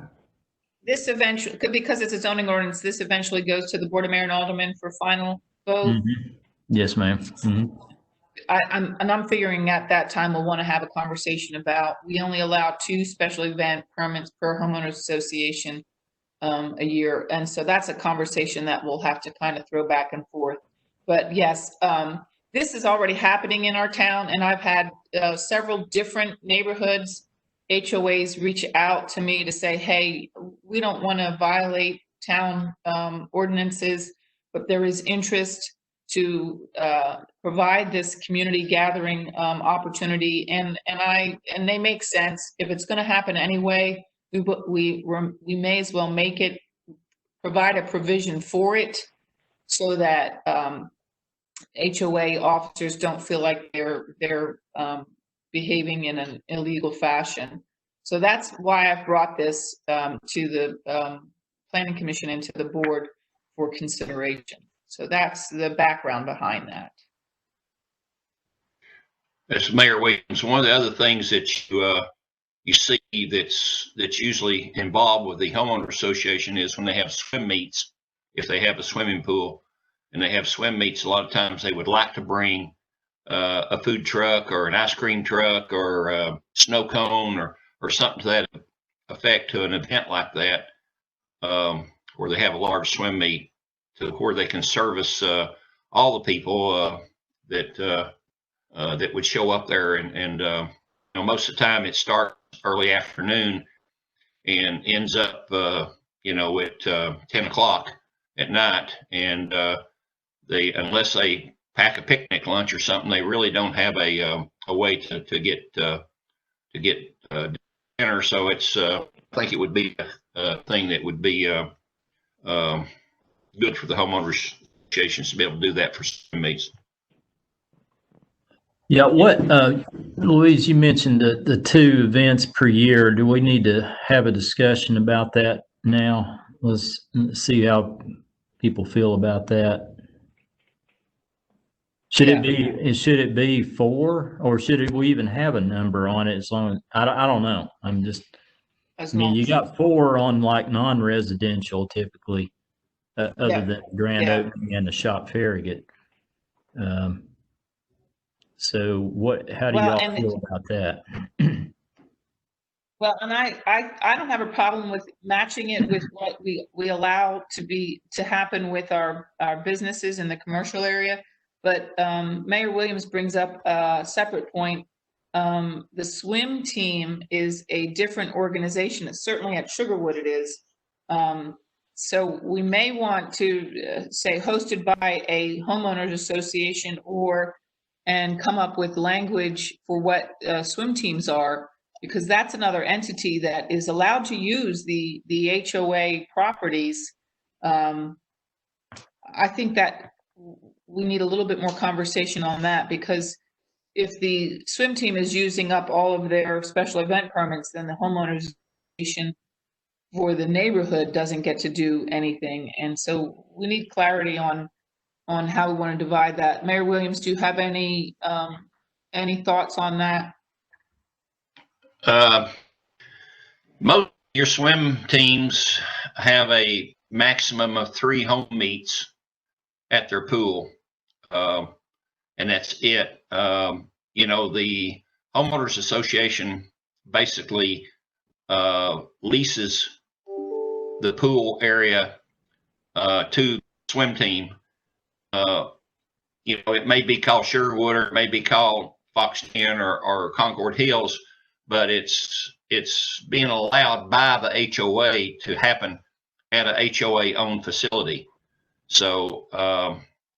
This eventually, because it's a zoning ordinance, this eventually goes to the Board of Mayor and Aldermen for final vote. Mm-hmm. Yes, ma'am. Mm-hmm. I'm figuring at that time we'll want to have a conversation about, we only allow 2 special event permits per homeowners association a year. And so that's a conversation that we'll have to kind of throw back and forth. But yes, this is already happening in our town, and I've had several different neighborhoods HOAs reach out to me to say, hey, we don't want to violate town ordinances, but there is interest to provide this community gathering opportunity, and they make sense. If it's going to happen anyway, we may as well make it, provide a provision for it, so that HOA officers don't feel like they're behaving in an illegal fashion. So that's why I've brought this to the Planning Commission and to the board for consideration. So that's the background behind that. As Mayor Williams, one of the other things that you see that's usually involved with the homeowner association is when they have swim meets. If they have a swimming pool and they have swim meets, a lot of times they would like to bring a food truck or an ice cream truck or a snow cone or something to that effect to an event like that, where they have a large swim meet, to where they can service all the people that would show up there. And most of the time it starts early afternoon and ends up at 10 o'clock at night. And unless they pack a picnic lunch or something, they really don't have a way to get dinner. So it's I think it would be a thing that would be good for the homeowners associations to be able to do that for swim meets. Yeah, Louise, you mentioned the 2 events per year. Do we need to have a discussion about that now? Let's see how people feel about that. Should it be 4, or should we even have a number on it? As long as I don't know. You got 4 on like non-residential typically, other than grand opening and the shop Farragut. So how do y'all feel about that? Well, and I don't have a problem with matching it with what we allow to happen with our businesses in the commercial area. But Mayor Williams brings up a separate point. The swim team is a different organization. It's certainly at Sugarwood it is. So we may want to say hosted by a homeowners association and come up with language for what swim teams are, because that's another entity that is allowed to use the HOA properties. I think that we need a little bit more conversation on that, because if the swim team is using up all of their special event permits, then the homeowners association for the neighborhood doesn't get to do anything. And so we need clarity on how we want to divide that. Mayor Williams, do you have any thoughts on that? Most of your swim teams have a maximum of 3 home meets at their pool, and that's it. You know, the homeowners association basically leases the pool area to swim team. You know, it may be called Sugarwood, or it may be called Fox 10 or Concord Hills, but it's being allowed by the HOA to happen at a HOA-owned facility. So,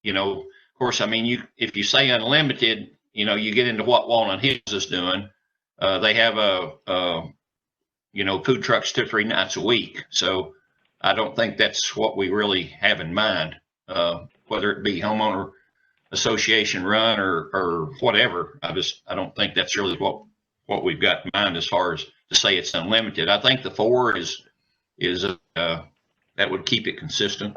you know, of course, I mean, if you say unlimited, you know, you get into what Walnut Hills is doing. They have you know, food trucks 2 or 3 nights a week. So I don't think that's what we really have in mind, whether it be homeowner association run or whatever. I don't think that's really what we've got in mind as far as to say it's unlimited. I think the 4 is that would keep it consistent.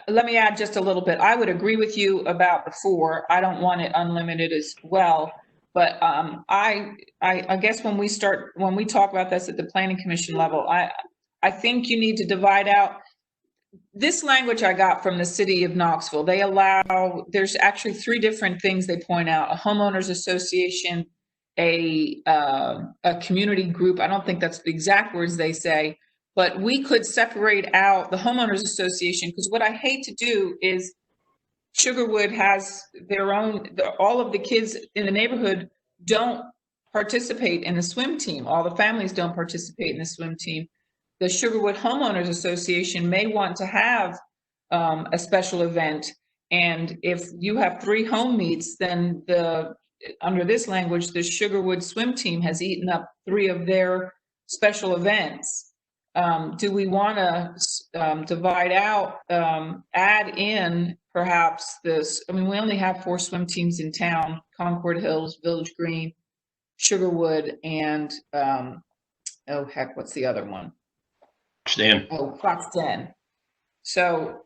Let me add just a little bit. I would agree with you about the 4. I don't want it unlimited as well. But I guess when we talk about this at the planning commission level, I think you need to divide out this language I got from the city of Knoxville. There's actually 3 different things they point out: a homeowners association, a community group. I don't think that's the exact words they say, but we could separate out the homeowners association, because what I hate to do is Sugarwood has their own, all of the kids in the neighborhood don't participate in the swim team. All the families don't participate in the swim team. The Sugarwood Homeowners Association may want to have a special event. And if you have 3 home meets, then under this language, the Sugarwood swim team has eaten up 3 of their special events. Do we want to divide out, add in perhaps this? I mean, we only have 4 swim teams in town: Concord Hills, Village Green, Sugarwood, and oh heck, what's the other one? Fox 10. Oh, Fox 10. So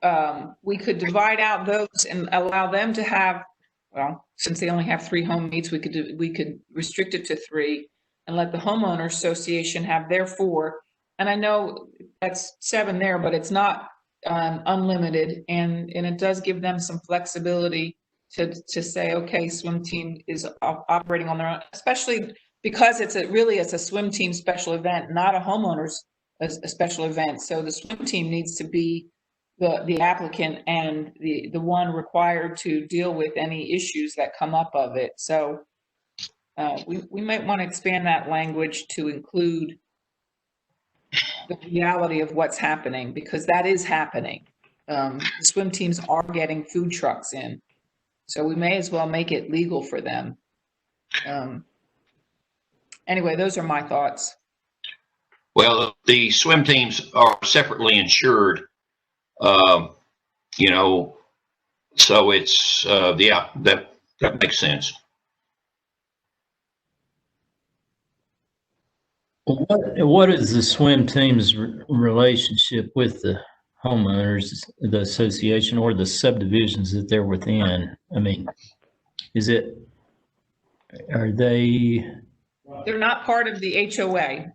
we could divide out those and allow them to have, well, since they only have 3 home meets, we could restrict it to 3 and let the homeowner association have their 4. And I know that's 7 there, but it's not unlimited, and it does give them some flexibility to say, okay, swim team is operating on their own, especially because it's a swim team special event, not a homeowner's a special event. So the swim team needs to be the applicant and the one required to deal with any issues that come up of it. So we might want to expand that language to include the reality of what's happening, because that is happening. The swim teams are getting food trucks in, so we may as well make it legal for them. Anyway, those are my thoughts. Well, the swim teams are separately insured, you know, so it's, yeah, that makes sense. What is the swim team's relationship with the homeowners, the association, or the subdivisions that they're within? I mean, are they? They're not part of the HOA.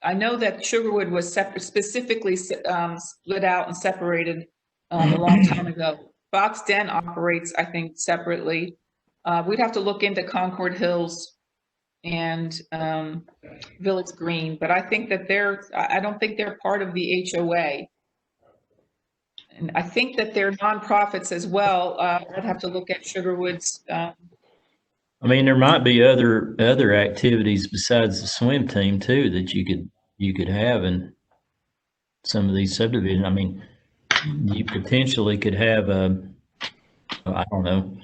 I know that Sugarwood was specifically split out and separated a long time ago. Fox Den operates, I think, separately. We'd have to look into Concord Hills and Village Green, but I think that I don't think they're part of the HOA. And I think that they're nonprofits as well. I'd have to look at Sugarwood's. I mean, there might be other activities besides the swim team too that you could you could have in some of these subdivisions. I mean, you potentially could have I don't know,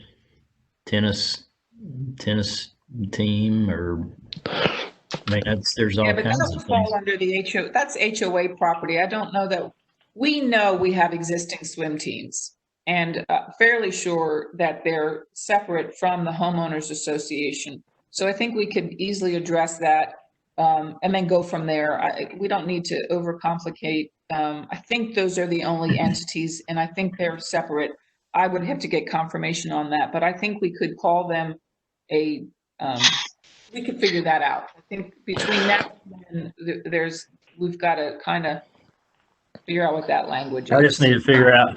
tennis team, or I mean, there's all Yeah, but that kinds would of things. fall under the that's HOA property. I don't know that, we know we have existing swim teams, and fairly sure that they're separate from the homeowners association. So I think we could easily address that, and then go from there. We don't need to overcomplicate. I think those are the only entities, and I think they're separate. I would have to get confirmation on that, but I think we could call them a, we could figure that out. I think between now and then, we've got to kind of figure out what that language I just is. need to figure out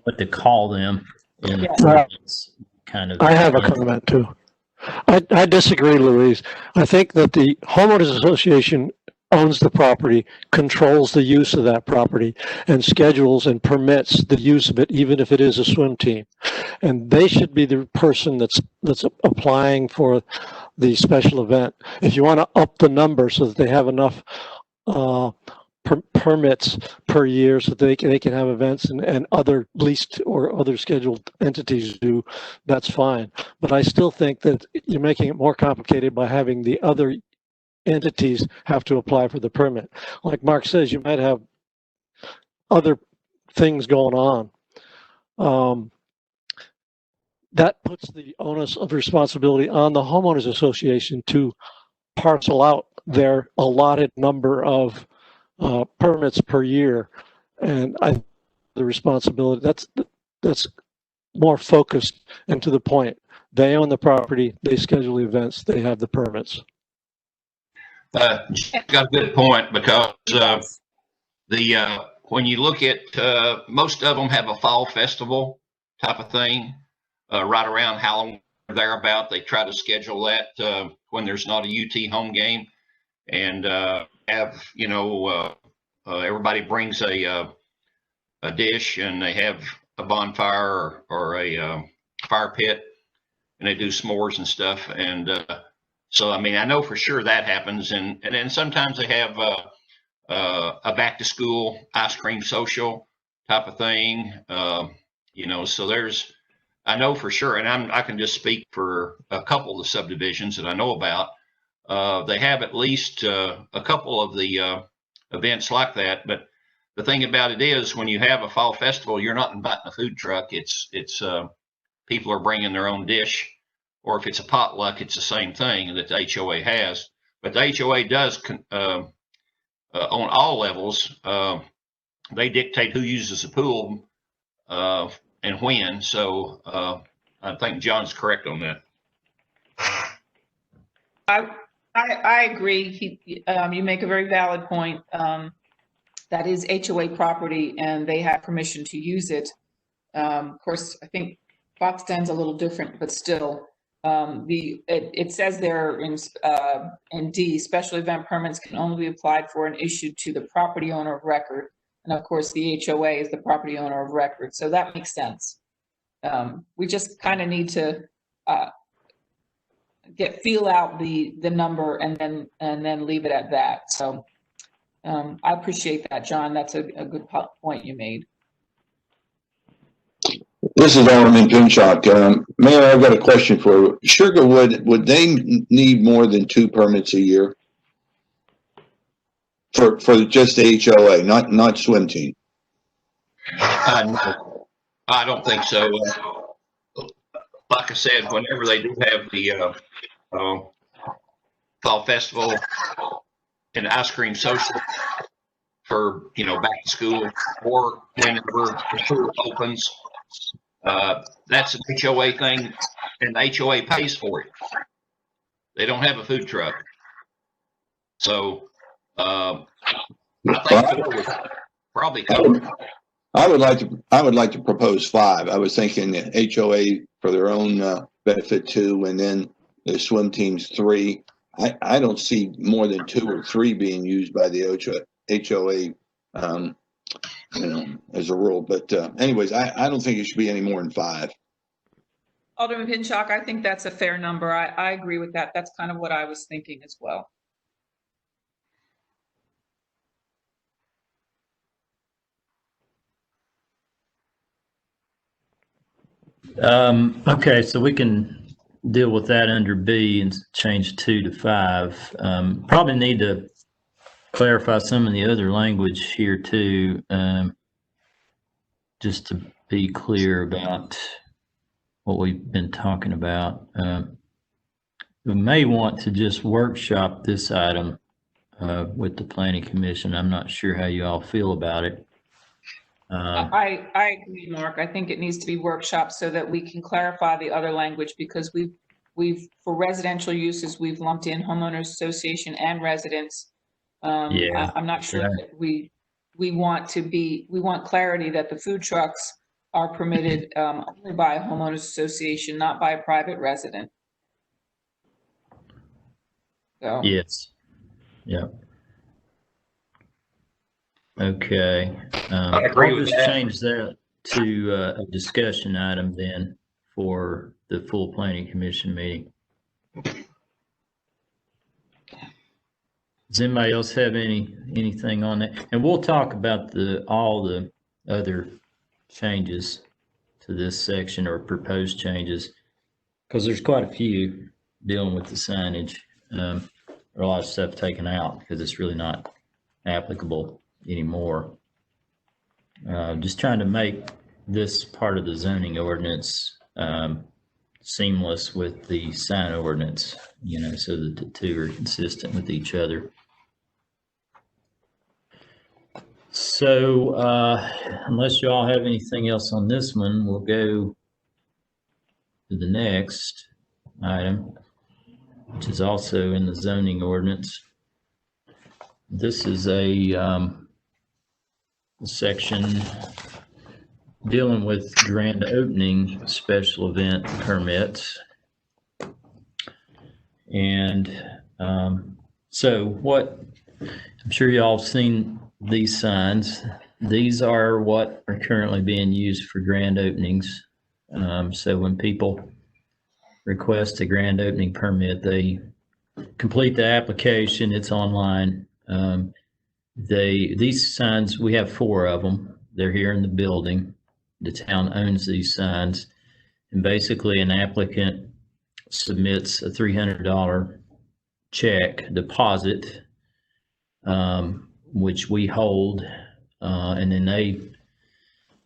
what to call them in Yeah. ordinance, kind of. I have a comment too. I disagree, Louise. I think that the homeowners association owns the property, controls the use of that property, and schedules and permits the use of it, even if it is a swim team. And they should be the person that's applying for the special event. If you want to up the number so that they have enough permits per year so they can have events and other leased or other scheduled entities do, that's fine. But I still think that you're making it more complicated by having the other entities have to apply for the permit. Like Mark says, you might have other things going on. That puts the onus of responsibility on the homeowners association to parcel out their allotted number of permits per year, and the responsibility that's more focused and to the point. They own the property, they schedule events, they have the permits. Got a good point, because when you look at most of them have a fall festival type of thing right around Halloween or thereabout. They try to schedule that when there's not a UT home game, and have everybody brings a dish, and they have a bonfire or a fire pit, and they do s'mores and stuff. And so, I mean, I know for sure that happens. And then sometimes they have a back to school ice cream social type of thing. So I know for sure, and I can just speak for a couple of the subdivisions that I know about. They have at least a couple of the events like that. But the thing about it is, when you have a fall festival, you're not inviting a food truck. It's people are bringing their own dish, or if it's a potluck, it's the same thing that the HOA has. But the HOA does, on all levels, they dictate who uses the pool and when. So I think John's correct on that. I agree. You make a very valid point. That is HOA property, and they have permission to use it. Of course, I think Foxton's a little different, but still, it says there in D, special event permits can only be applied for and issued to the property owner of record. And of course, the HOA is the property owner of record. So that makes sense. We just kind of need to feel out the number and then leave it at that. So I appreciate that, John. That's a good point you made. This is Alderman Pinchot. Mayor, I've got a question for you. Sugarwood, would they need more than 2 permits a year for just the HOA, not swim team? No, I don't think so. Like I said, whenever they do have the fall festival and ice cream social for back to school, or whenever the pool opens, that's an HOA thing, and the HOA pays for it. They don't have a food truck, so I think it was probably covered. I would like to propose 5. I was thinking that HOA for their own benefit 2, and then the swim teams 3. I don't see more than 2 or 3 being used by the HOA, as a rule. But anyways, I don't think it should be any more than 5. Alderman Pinchot, I think that's a fair number. I agree with that. That's kind of what I was thinking as well. Okay, so we can deal with that under B and change 2 to 5. Probably need to clarify some of the other language here too, just to be clear about what we've been talking about. We may want to just workshop this item with the Planning Commission. I'm not sure how you all feel about it. I agree, Mark. I think it needs to be workshopped so that we can clarify the other language, because we've for residential uses, we've lumped in homeowners association and residents. Yeah, I'm not sure right. that we want clarity that the food trucks are permitted only by a homeowners association, not by a private resident. So. Yes. Yeah. Okay. I agree I'll with just that. change that to a discussion item then for the full Planning Commission meeting. Does anybody else have anything on that? And we'll talk about all the other changes to this section, or proposed changes, because there's quite a few dealing with the signage. There are a lot of stuff taken out because it's really not applicable anymore. Just trying to make this part of the zoning ordinance seamless with the sign ordinance, so that the two are consistent with each other. So unless you all have anything else on this one, we'll go to the next item, which is also in the zoning ordinance. This is a section dealing with grand opening special event permits. And so what, I'm sure you all have seen these signs. These are what are currently being used for grand openings. So when people request a grand opening permit, they complete the application. It's online. These signs, we have 4 of them. They're here in the building. The town owns these signs, and basically an applicant submits a $300 check deposit, which we hold, and then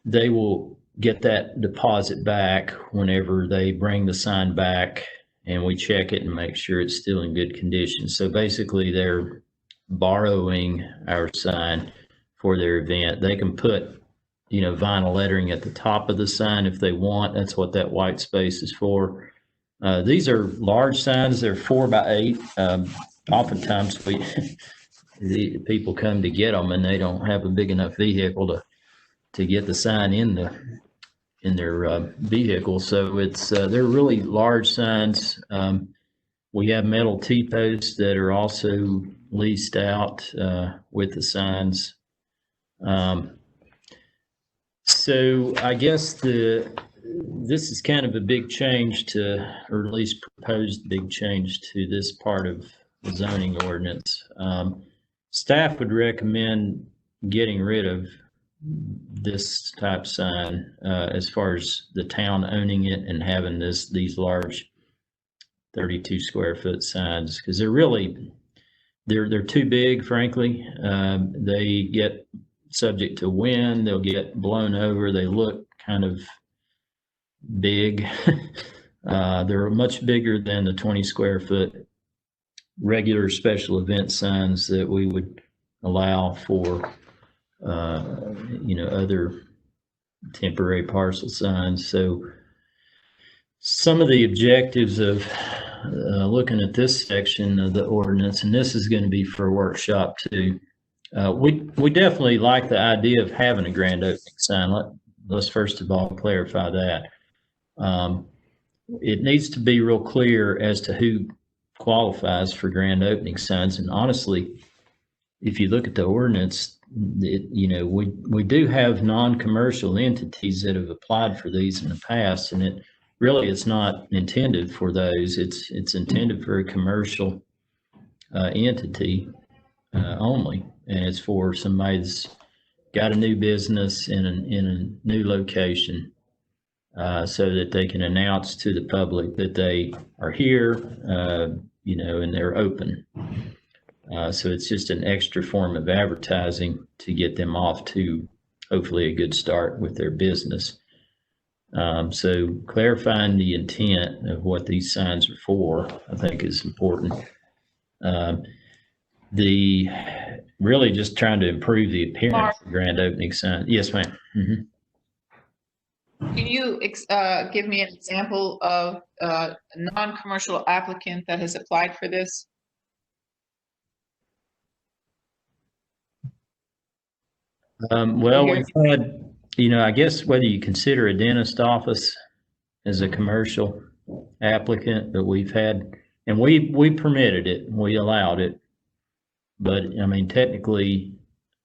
they will get that deposit back whenever they bring the sign back, and we check it and make sure it's still in good condition. So basically they're borrowing our sign for their event. They can put, vinyl lettering at the top of the sign if they want. That's what that white space is for. These are large signs. They're 4 by 8. Oftentimes the people come to get them and they don't have a big enough vehicle to get the sign in their vehicle. So it's they're really large signs. We have metal T-posts that are also leased out with the signs. So I guess this is kind of a big change or at least proposed big change to this part of the zoning ordinance. Staff would recommend getting rid of this type sign as far as the town owning it and having these large 32 square foot signs, because they're too big, frankly. They get subject to wind, they'll get blown over, they look kind of big. They're much bigger than the 20 square foot regular special event signs that we would allow for other temporary parcel signs. So some of the objectives of looking at this section of the ordinance, and this is going to be for a workshop too. We definitely like the idea of having a grand opening sign. Let's first of all clarify that. It needs to be real clear as to who qualifies for grand opening signs. And honestly, if you look at the ordinance, we do have non-commercial entities that have applied for these in the past, and it's not intended for those. It's intended for a commercial entity only, and it's for somebody that's got a new business in a new location. so that they can announce to the public that they are here, and they're open. So it's just an extra form of advertising to get them off to hopefully a good start with their business. So clarifying the intent of what these signs are for, I think, is important. The really just trying to improve the appearance of grand opening sign. Yes, ma'am. Mm-hmm. Can you give me an example of a non-commercial applicant that has applied for this? Well, we've had, I guess whether you consider a dentist office as a commercial applicant, but we've had, and we permitted it, we allowed it. But I mean, technically,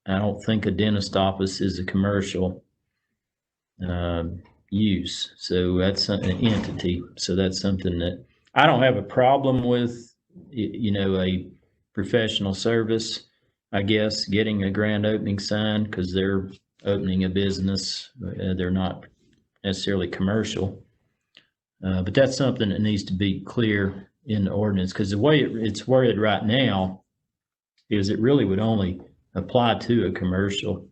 I don't think a dentist office is a commercial use. So that's an entity. So that's something that I don't have a problem with, a professional service, I guess, getting a grand opening sign because they're opening a business. They're not necessarily commercial. But that's something that needs to be clear in the ordinance, because the way it's worded right now is it really would only apply to a commercial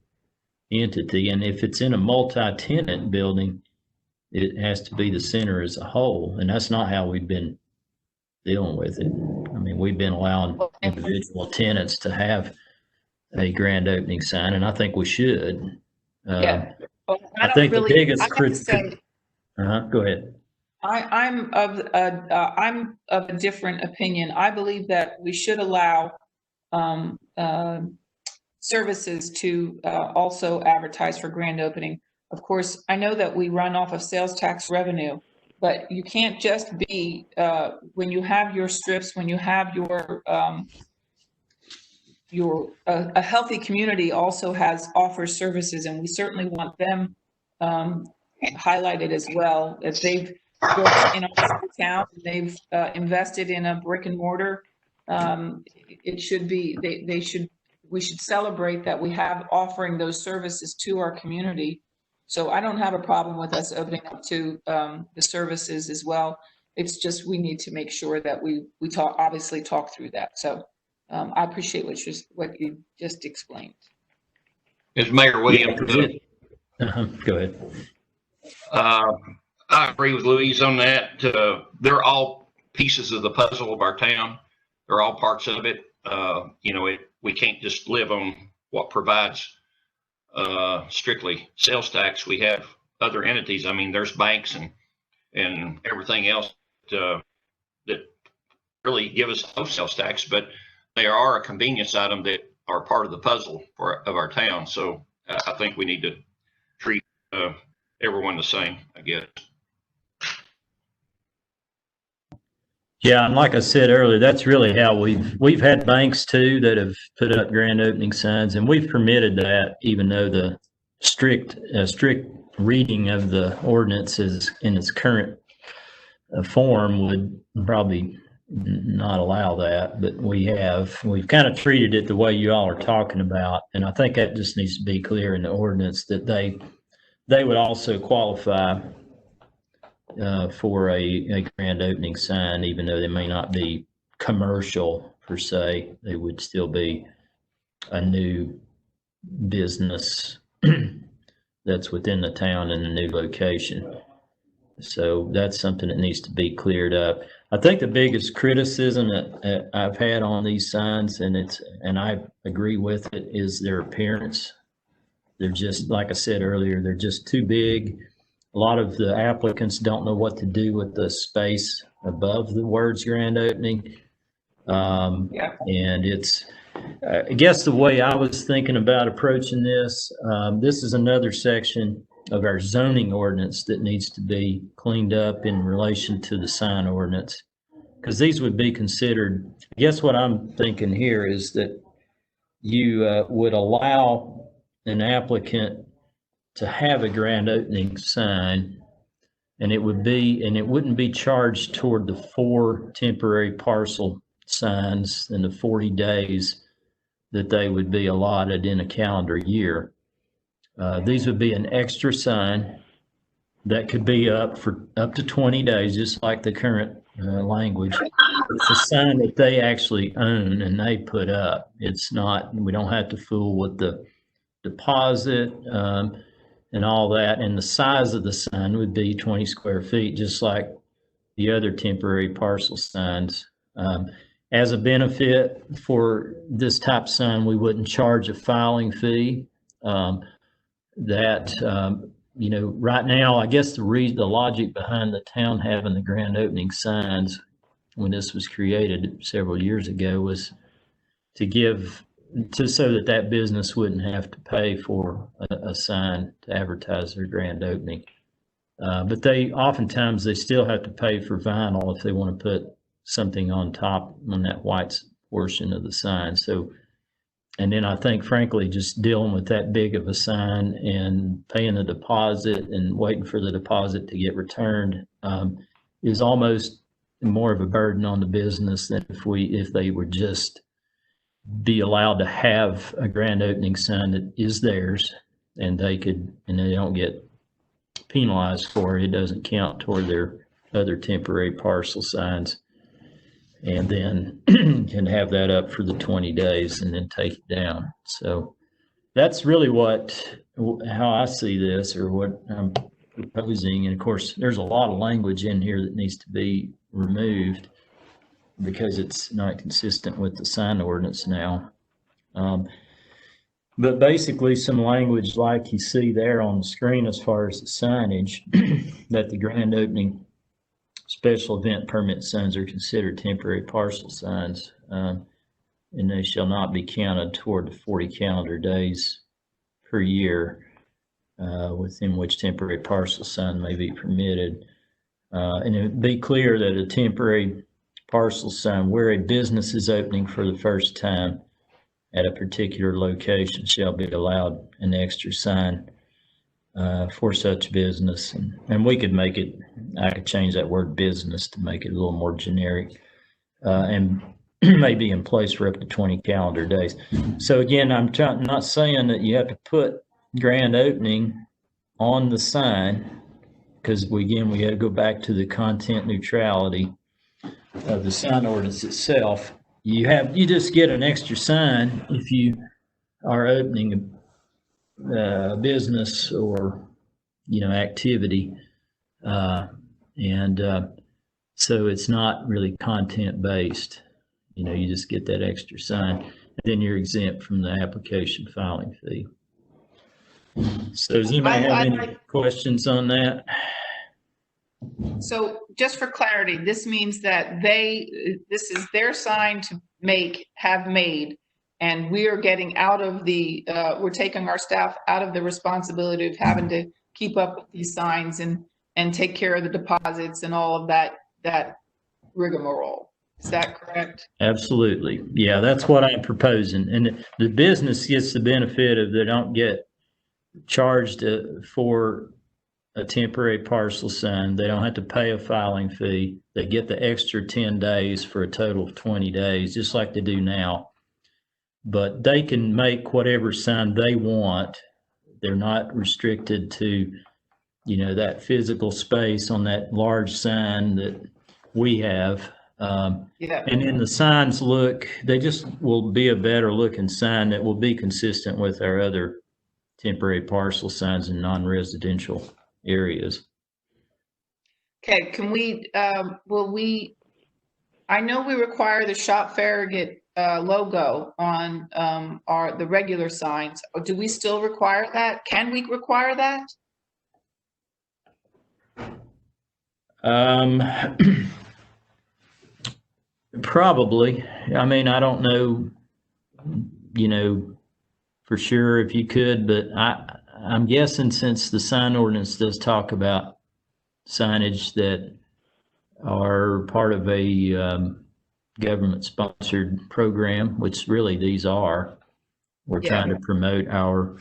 entity. And if it's in a multi-tenant building, it has to be the center as a whole. And that's not how we've been dealing with it. I mean, we've been allowing individual tenants to have a grand opening sign, and I think we should. Yeah. Well, I think the biggest go ahead. I'm of a different opinion. I believe that we should allow services to also advertise for grand opening. Of course, I know that we run off of sales tax revenue, but you can't just be, when you have your strips, when you have a healthy community also offers services, and we certainly want them highlighted as well. If they've worked in our town, they've invested in a brick and mortar, it should be, we should celebrate that we have offering those services to our community. So I don't have a problem with us opening up to the services as well. It's just we need to make sure that we obviously talk through that. So I appreciate what you just explained. As Mayor Williams, go ahead. I agree with Louise on that. They're all pieces of the puzzle of our town. They're all parts of it. We can't just live on what provides strictly sales tax. We have other entities. I mean, there's banks and everything else that really give us no sales tax, but they are a convenience item that are part of the puzzle of our town. So I think we need to treat everyone the same, I guess. Yeah, and like I said earlier, that's really how we've had banks too that have put up grand opening signs, and we've permitted that, even though the strict reading of the ordinance is in its current form would probably not allow that. But we've kind of treated it the way you all are talking about, and I think that just needs to be clear in the ordinance that they would also qualify for a grand opening sign, even though they may not be commercial per se. They would still be a new business that's within the town in a new location. So that's something that needs to be cleared up. I think the biggest criticism that I've had on these signs, and I agree with it, is their appearance. They're just, like I said earlier, they're just too big. A lot of the applicants don't know what to do with the space above the words grand opening. And it's, I guess the way I was thinking about approaching this, this is another section of our zoning ordinance that needs to be cleaned up in relation to the sign ordinance, because these would be considered, I guess what I'm thinking here is that you would allow an applicant to have a grand opening sign, and it wouldn't be charged toward the 4 temporary parcel signs in the 40 days that they would be allotted in a calendar year. These would be an extra sign that could be up for up to 20 days, just like the current language. It's a sign that they actually own and they put up. It's not, we don't have to fool with the deposit and all that. And the size of the sign would be 20 square feet, just like the other temporary parcel signs. As a benefit for this type sign, we wouldn't charge a filing fee. You know, right now, I guess the logic behind the town having the grand opening signs when this was created several years ago was so that business wouldn't have to pay for a sign to advertise their grand opening. But oftentimes they still have to pay for vinyl if they want to put something on top on that white portion of the sign. So, and then I think, frankly, just dealing with that big of a sign and paying the deposit and waiting for the deposit to get returned is almost more of a burden on the business than if they would just be allowed to have a grand opening sign that is theirs, and they don't get penalized for it. It doesn't count toward their other temporary parcel signs. And then can have that up for the 20 days and then take it down. So that's really how I see this, or what I'm proposing. And of course, there's a lot of language in here that needs to be removed because it's not consistent with the sign ordinance now. But basically some language like you see there on the screen as far as the signage, that the grand opening special event permit signs are considered temporary parcel signs, and they shall not be counted toward the 40 calendar days per year within which temporary parcel sign may be permitted. And it would be clear that a temporary parcel sign where a business is opening for the first time at a particular location shall be allowed an extra sign for such business. And we could I could change that word business to make it a little more generic, and may be in place for up to 20 calendar days. So again, I'm not saying that you have to put grand opening on the sign, because we got to go back to the content neutrality of the sign ordinance itself. You just get an extra sign if you are opening business or activity, and so it's not really content based. You just get that extra sign, and then you're exempt from the application filing fee. So does anybody have any questions on that? So just for clarity, this means that this is their sign to have made, and we are getting out of we're taking our staff out of the responsibility of having to keep up with these signs and take care of the deposits and all of that rigmarole. Is that correct? Absolutely. Yeah, that's what I'm proposing. And the business gets the benefit of they don't get charged for a temporary parcel sign. They don't have to pay a filing fee. They get the extra 10 days for a total of 20 days, just like they do now. But they can make whatever sign they want. They're not restricted to, that physical space on that large sign that we have. And then the signs they just will be a better looking sign that will be consistent with our other temporary parcel signs in non-residential areas. Okay, can we, I know we require the Shop Farragut logo on the regular signs. Do we still require that? Can we require that? Probably. I mean, I don't know, for sure if you could, but I'm guessing since the sign ordinance does talk about signage that are part of a government-sponsored program, which really these are. We're trying to promote our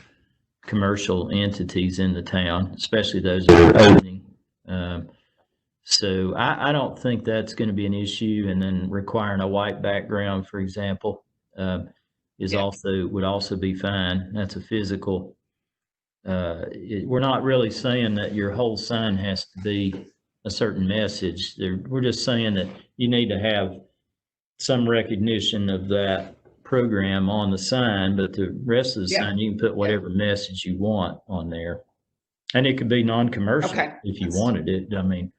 commercial entities in the town, especially those that are opening. So I don't think that's going to be an issue. And then requiring a white background, for example, would also be fine. That's a physical we're not really saying that your whole sign has to be a certain message. We're just saying that you need to have some recognition of that program on the sign, but the rest of the Yeah. sign, you can put whatever message you want on there. And it could be non-commercial Okay. if you wanted it. I mean,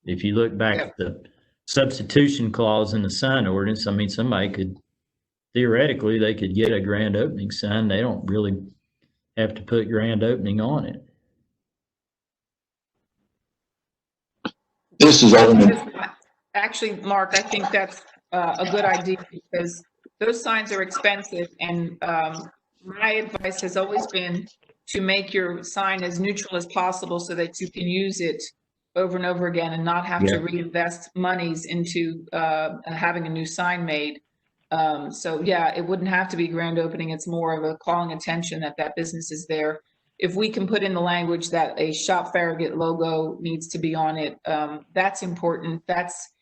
if you look back Yeah. at the substitution clause in the sign ordinance, I mean, somebody could, theoretically, they could get a grand opening sign. They don't really have to put grand opening on it. This is Alderman. Actually, Mark, I think that's a good idea because those signs are expensive. And my advice has always been to make your sign as neutral as possible so that you can use it over and over again and not have to reinvest monies into having a new sign made. So yeah, it wouldn't have to be grand opening. It's more of a calling attention that that business is there. If we can put in the language that a Shop Farragut logo needs to be on it, that's important. That's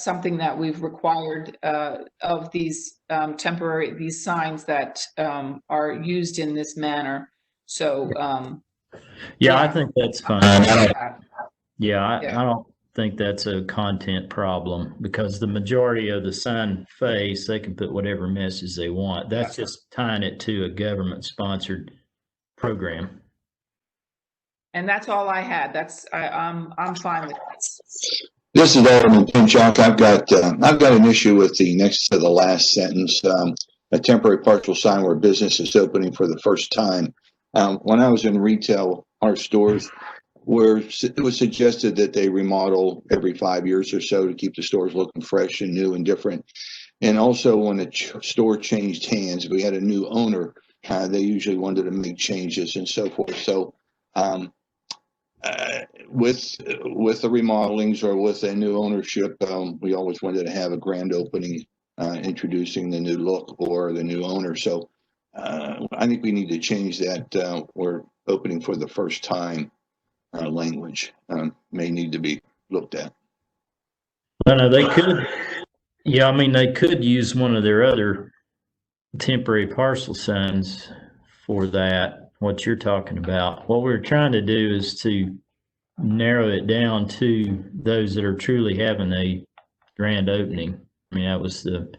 something that we've required of these these signs that are used in this manner. So yeah, I think that's fine. I don't think that's a content problem because the majority of the sign face, they can put whatever message they want. That's just tying it to a government-sponsored program. And that's all I had. I'm fine with that. This is Alderman Pinchuk. I've got an issue with the next to the last sentence. A temporary partial sign where business is opening for the first time. When I was in retail, our stores it was suggested that they remodel every 5 years or so to keep the stores looking fresh and new and different. And also when the store changed hands, we had a new owner. They usually wanted to make changes and so forth. So with the remodelings or with a new ownership, we always wanted to have a grand opening, introducing the new look or the new owner. So I think we need to change that. We're opening for the first time language. May need to be looked at. Well, no, they could. Yeah, I mean, they could use one of their other temporary parcel signs for that, what you're talking about. What we're trying to do is to narrow it down to those that are truly having a grand opening. I mean, that was the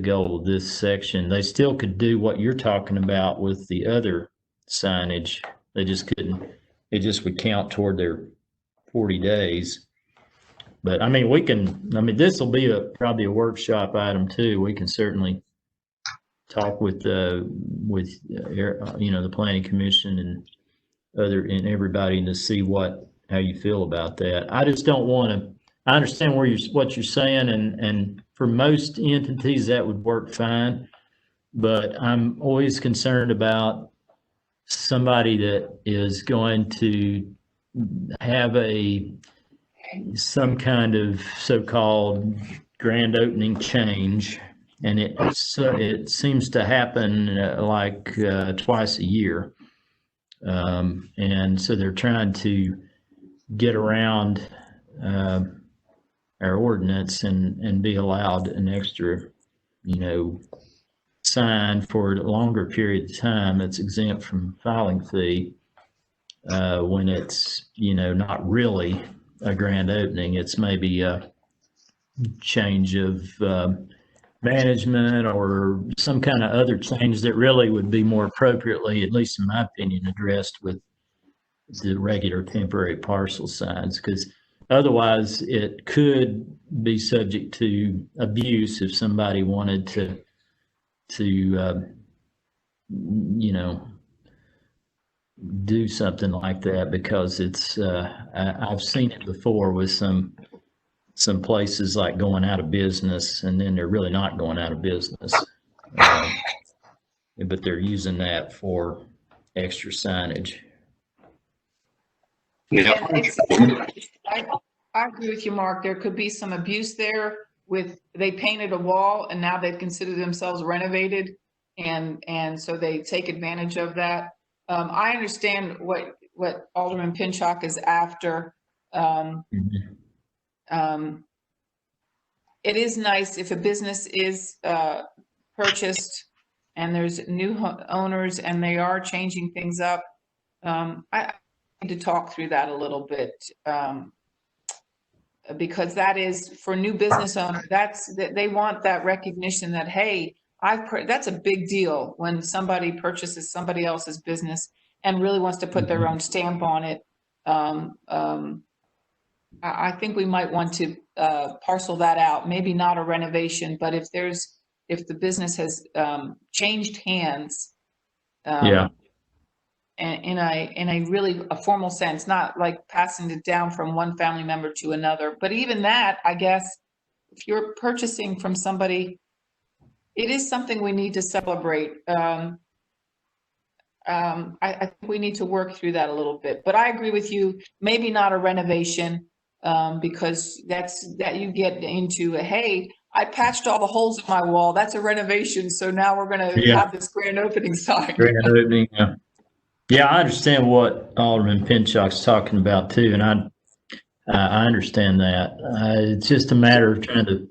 goal of this section. They still could do what you're talking about with the other signage. They just couldn't. It just would count toward their 40 days. But I mean, this will be probably a workshop item too. We can certainly talk with the planning commission and everybody to see how you feel about that. I just don't want to. I understand what you're saying, and for most entities that would work fine. But I'm always concerned about somebody that is going to have some kind of so-called grand opening change, and it seems to happen like twice a year, and so they're trying to get around our ordinance and be allowed an extra, sign for a longer period of time that's exempt from filing fee when it's, not really a grand opening. It's maybe a change of management or some kind of other change that really would be more appropriately, at least in my opinion, addressed with the regular temporary parcel signs, because otherwise it could be subject to abuse if somebody wanted to do something like that, because it's I've seen it before with some places like going out of business, and then they're really not going out of business, but they're using that for extra signage. Yeah. I agree with you, Mark. There could be some abuse there they painted a wall and now they've considered themselves renovated, and so they take advantage of that. I understand what Alderman Pinchuk is after. It is nice if a business is purchased and there's new owners and they are changing things up. I need to talk through that a little bit, because that is for new business owners. They want that recognition that, hey, that's a big deal when somebody purchases somebody else's business and really wants to put their own stamp on it. I think we might want to parcel that out. Maybe not a renovation, but if the business has changed hands, Yeah. in a really a formal sense, not like passing it down from one family member to another. But even that, I guess, if you're purchasing from somebody, it is something we need to celebrate. I think we need to work through that a little bit. But I agree with you. Maybe not a renovation, because that you get into hey, I patched all the holes in my wall. That's a renovation. So now we're going to have this grand opening sign. Grand opening. Yeah. Yeah, I understand what Alderman Pinchuk's talking about too, and I understand that. It's just a matter of trying to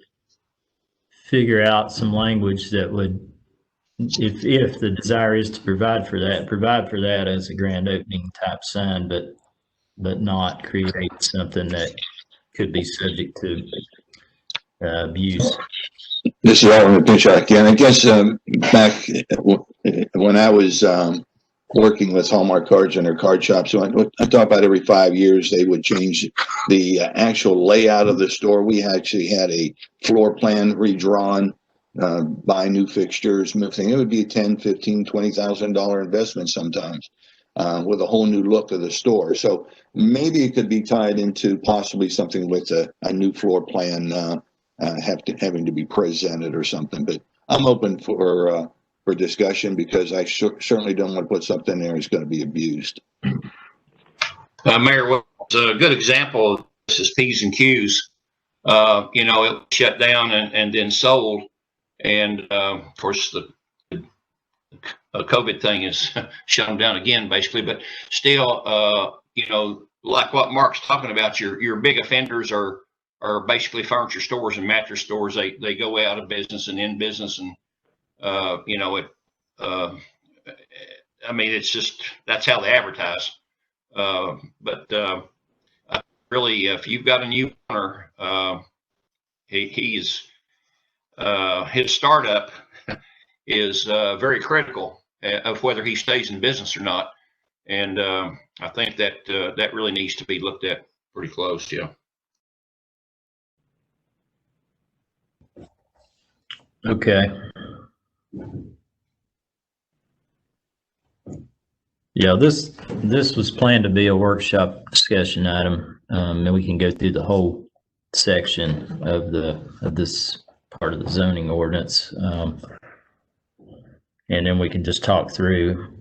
figure out some language that would, if the desire is to provide for that as a grand opening type sign, but not create something that could be subject to abuse. This is Alderman Pinchuk again. I guess back when I was working with Hallmark Cards in their card shops, so I thought about every 5 years they would change the actual layout of the store. We actually had a floor plan redrawn, buy new fixtures, move things. It would be a $10,000, $15,000, $20,000 investment sometimes, with a whole new look of the store. So maybe it could be tied into possibly something with a new floor plan having to be presented or something. But I'm open for discussion, because I certainly don't want to put something there that's going to be abused. Mayor, what's a good example of this is P's and Q's. It was shut down and then sold. And of course, the COVID thing has shut them down again, basically. But still, like what Mark's talking about, your big offenders are basically furniture stores and mattress stores. They go out of business and in business, and it's just, that's how they advertise. But really, if you've got a new owner, his startup is very critical of whether he stays in business or not. And I think that really needs to be looked at pretty close. Yeah. Okay. Yeah, this was planned to be a workshop discussion item, and we can go through the whole section of this part of the zoning ordinance, and then we can just talk through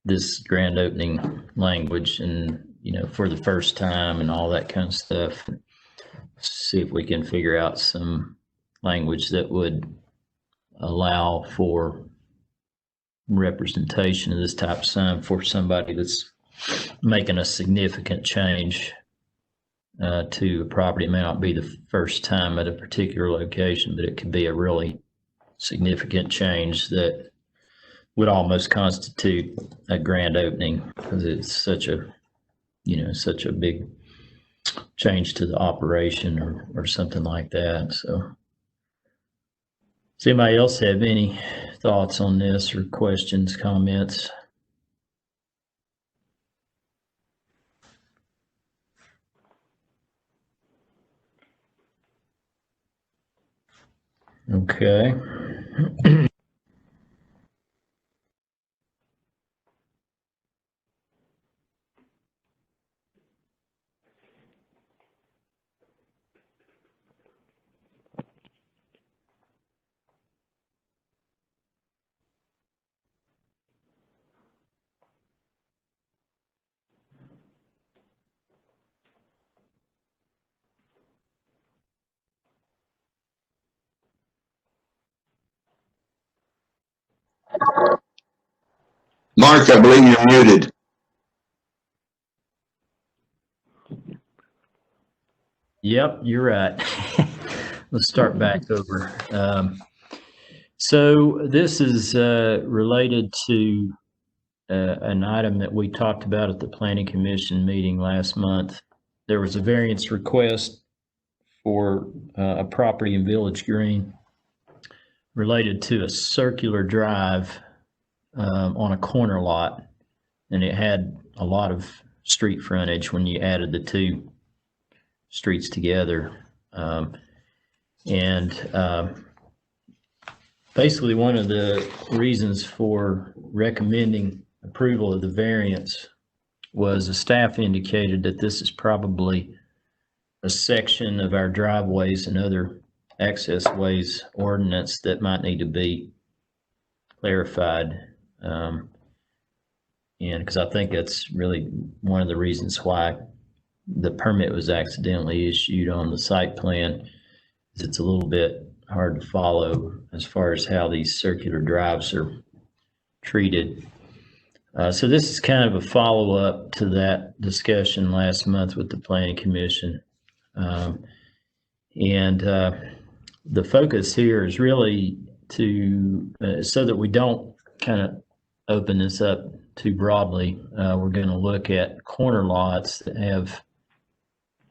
this grand opening language, and for the first time and all that kind of stuff. See if we can figure out some language that would allow for representation of this type of sign for somebody that's making a significant change to a property. It may not be the first time at a particular location, but it could be a really significant change that would almost constitute a grand opening, because it's such a big change to the operation or something like that. So does anybody else have any thoughts on this, or questions, comments? Okay. Mark, I believe you're muted. Yep, you're right. Let's start back over. So this is related to an item that we talked about at the Planning Commission meeting last month. There was a variance request for a property in Village Green related to a circular drive on a corner lot, and it had a lot of street frontage when you added the two streets together. Basically, one of the reasons for recommending approval of the variance was the staff indicated that this is probably a section of our driveways and other access ways ordinance that might need to be clarified. And because I think that's really one of the reasons why the permit was accidentally issued on the site plan, is it's a little bit hard to follow as far as how these circular drives are treated. So this is kind of a follow-up to that discussion last month with the Planning Commission. The focus here is really to, so that we don't kind of open this up too broadly, we're going to look at corner lots that have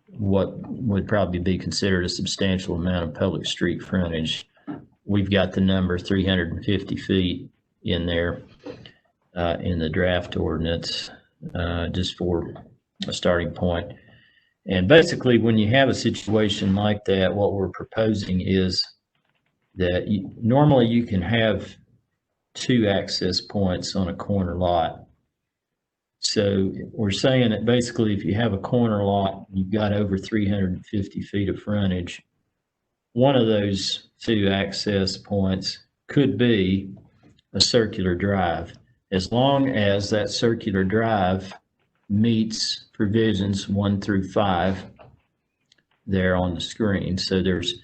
what would probably be considered a substantial amount of public street frontage. We've got the number 350 feet in there in the draft ordinance, just for a starting point. And basically, when you have a situation like that, what we're proposing is that normally you can have two access points on a corner lot. So we're saying that basically if you have a corner lot, you've got over 350 feet of frontage, one of those two access points could be a circular drive, as long as that circular drive meets provisions 1 through 5 there on the screen. So there's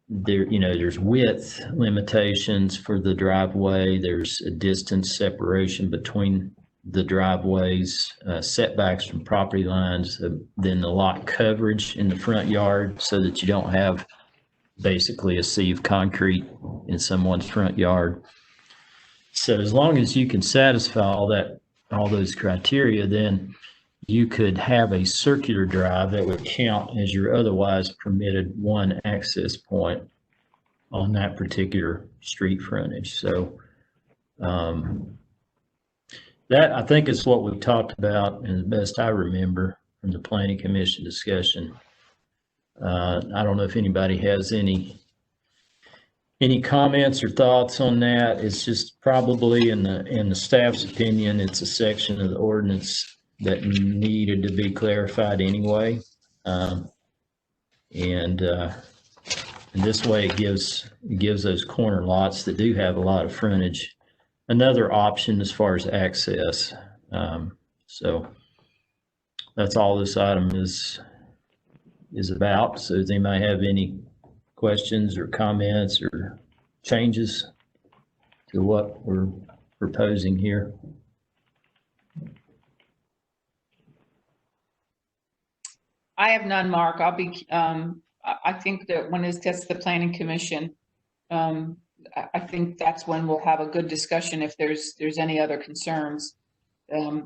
width limitations for the driveway. There's a distance separation between the driveways, setbacks from property lines, then the lot coverage in the front yard so that you don't have basically a sea of concrete in someone's front yard. So as long as you can satisfy all those criteria, then you could have a circular drive that would count as your otherwise permitted one access point on that particular street frontage. So that, I think, is what we talked about, and the best I remember from the Planning Commission discussion. I don't know if anybody has any comments or thoughts on that. It's just probably in the staff's opinion, it's a section of the ordinance that needed to be clarified anyway. And this way it gives those corner lots that do have a lot of frontage another option as far as access. So that's all this item is about. So does anybody have any questions or comments or changes to what we're proposing here? I have none, Mark. I'll be, I think that when it gets to the Planning Commission, I think that's when we'll have a good discussion if there's any other concerns.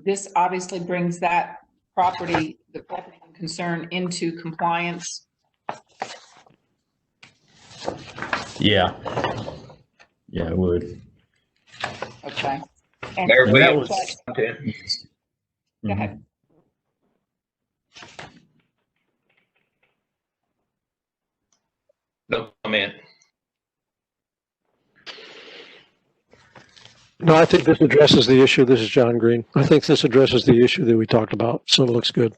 This obviously brings that property, the property in concern, into compliance. Yeah, it would. Okay. And Everybody that else was- content. go ahead. No comment. No, I think this addresses the issue. This is John Green. I think this addresses the issue that we talked about, so it looks good.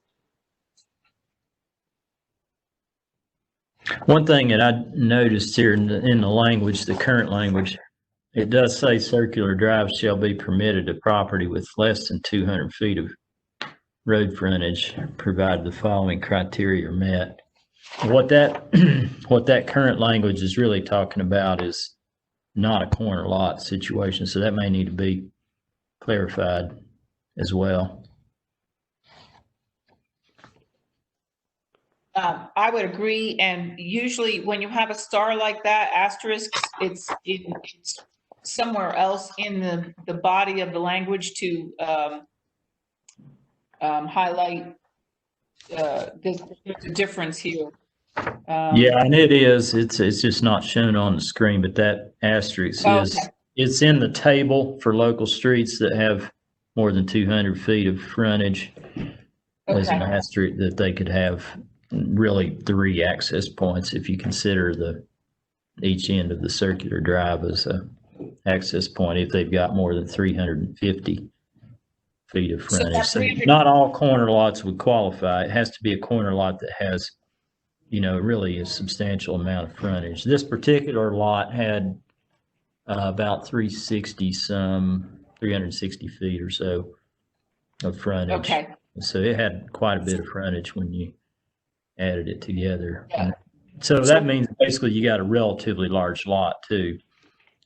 One thing that I noticed here in the language, the current language, it does say circular drives shall be permitted to property with less than 200 feet of road frontage, provided the following criteria are met. What that current language is really talking about is not a corner lot situation, so that may need to be clarified as well. I would agree, and usually when you have a star like that, asterisks, it's somewhere else in the body of the language to highlight, there's a difference here. Yeah, and it is, it's just not shown on the screen, but that asterisk is, Okay. it's in the table for local streets that have more than 200 feet of frontage. As an Okay. asterisk that they could have really 3 access points if you consider each end of the circular drive as a access point if they've got more than 350 feet of So frontage. that So 300 not all corner lots would qualify. It has to be a corner lot that has, really a substantial amount of frontage. This particular lot had about 360 feet or so of frontage. Okay. So it had quite a bit of frontage when you added it together. Yeah. So that means basically you got a relatively large lot too.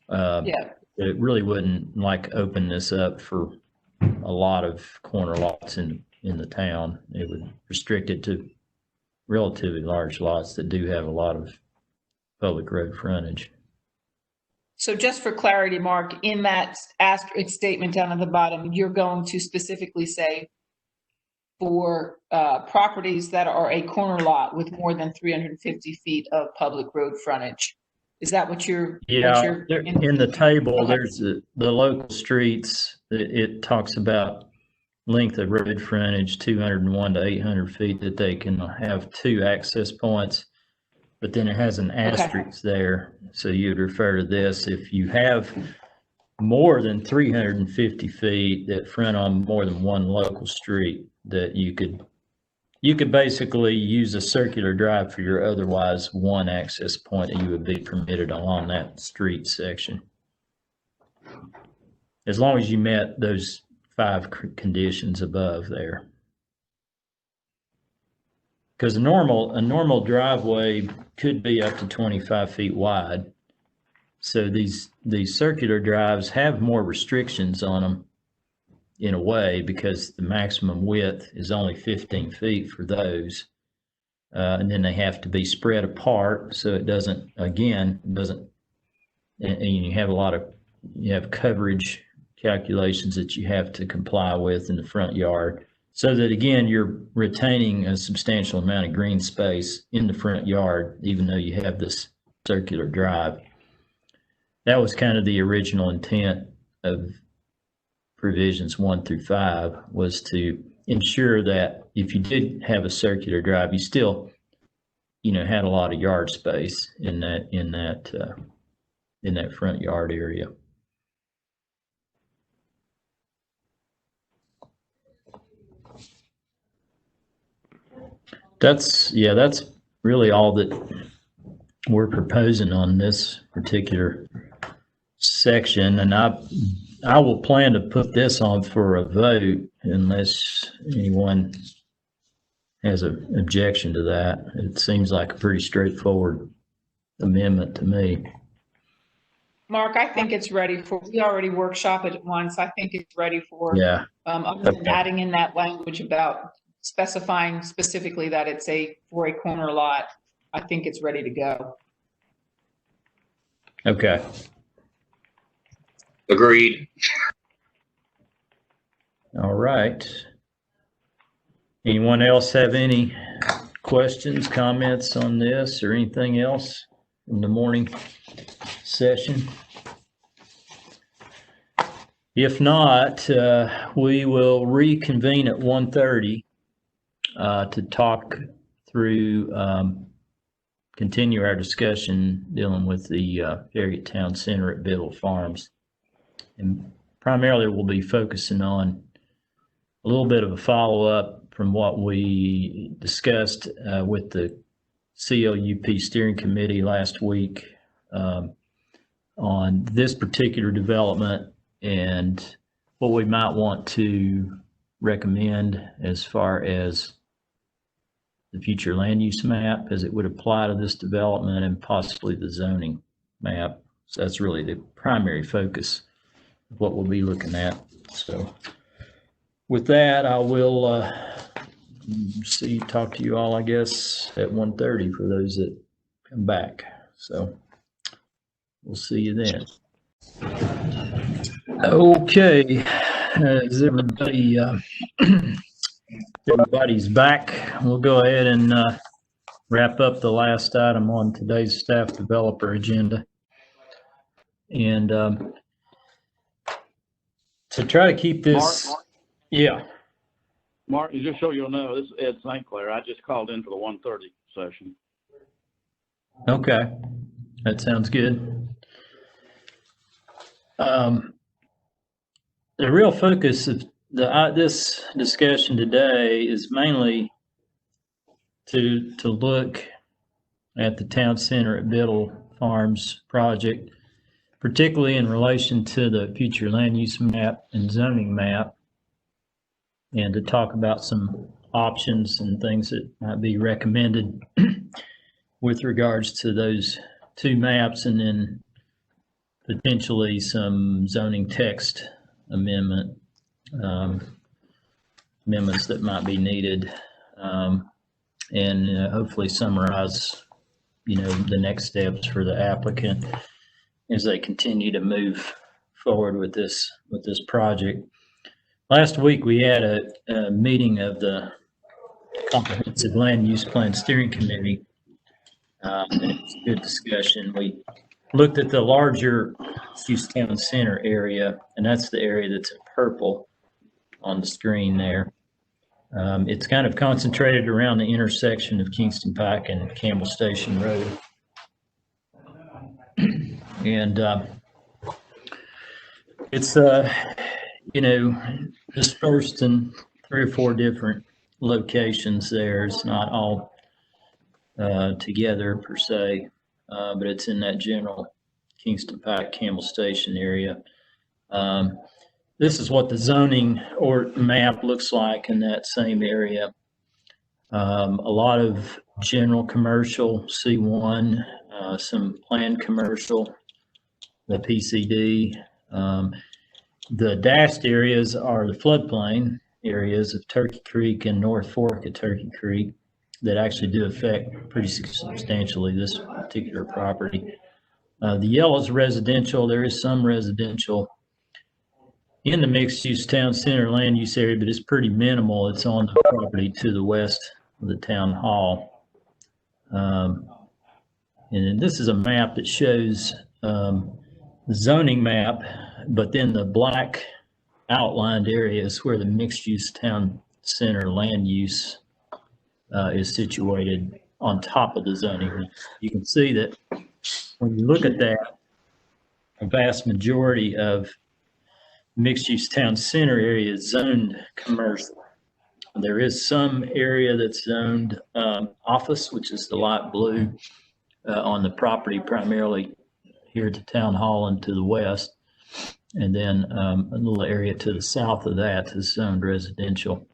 Yeah. It really wouldn't like open this up for a lot of corner lots in the town. It would restrict it to relatively large lots that do have a lot of public road frontage. So just for clarity, Mark, in that asterisk statement down at the bottom, you're going to specifically say for properties that are a corner lot with more than 350 feet of public road frontage. Is that what you're? Yeah, in the table, Okay. there's the local streets. It talks about length of road frontage, 201 to 800 feet, that they can have 2 access points. But then it has an asterisk there. So you'd refer to this if you have more than 350 feet that front on more than one local street, that you could basically use a circular drive for your otherwise one access point that you would be permitted along that street section. As long as you met those 5 conditions above there. Because a normal driveway could be up to 25 feet wide. So these circular drives have more restrictions on them in a way, because the maximum width is only 15 feet for those. And then they have to be spread apart, so it doesn't, and you have coverage calculations that you have to comply with in the front yard. So that again, you're retaining a substantial amount of green space in the front yard, even though you have this circular drive. That was kind of the original intent of provisions 1 through 5, was to ensure that if you did have a circular drive, you still, had a lot of yard space in that front yard area. That's really all that we're proposing on this particular section, and I will plan to put this on for a vote unless anyone has an objection to that. It seems like a pretty straightforward amendment to me. Mark, I think it's ready we already workshopped it once. I think it's ready for, Yeah. other than adding in that language about specifying specifically that it's for a corner lot, I think it's ready to go. Okay. Agreed. All right. Anyone else have any questions, comments on this, or anything else from the morning session? If not, we will reconvene at 1:30 to talk through, continue our discussion dealing with the Farragut Town Center at Biddle Farms. And primarily we'll be focusing on a little bit of a follow-up from what we discussed with the CLUP Steering Committee last week on this particular development and what we might want to recommend as far as the future land use map as it would apply to this development, and possibly the zoning map. So that's really the primary focus of what we'll be looking at. So with that, I will talk to you all, I guess, at 1:30 for those that come back. So we'll see you then. Okay, is everybody, everybody's back. We'll go ahead and wrap up the last item on today's staff developer agenda. And to try to keep this, yeah. Mark, just so you'll know, this is Ed St. Clair. I just called in for the 1:30 session. Okay, that sounds good. The real focus of this discussion today is mainly to look at the town center at Biddle Farms project, particularly in relation to the future land use map and zoning map, and to talk about some options and things that might be recommended with regards to those two maps, and then potentially some zoning text amendments that might be needed, and hopefully summarize, the next steps for the applicant as they continue to move forward with this project. Last week we had a meeting of the Comprehensive Land Use Plan Steering Committee, and it was a good discussion. We looked at the larger Houston Center area, and that's the area that's in purple on the screen there. It's kind of concentrated around the intersection of Kingston Pike and Campbell Station Road. And it's, dispersed in 3 or 4 different locations there. It's not all together per se, but it's in that general Kingston Pike, Campbell Station area. This is what the zoning or map looks like in that same area. A lot of general commercial, C1, some planned commercial, the PCD. The dashed areas are the floodplain areas of Turkey Creek and North Fork of Turkey Creek that actually do affect pretty substantially this particular property. The yellow is residential. There is some residential in the mixed-use town center land use area, but it's pretty minimal. It's on the property to the west of the town hall. And this is a map that shows the zoning map, but then the black outlined areas where the mixed-use town center land use is situated on top of the zoning. You can see that when you look at that, a vast majority of mixed-use town center area is zoned commercial. There is some area that's zoned office, which is the light blue on the property, primarily here at the town hall and to the west. And then a little area to the south of that is zoned residential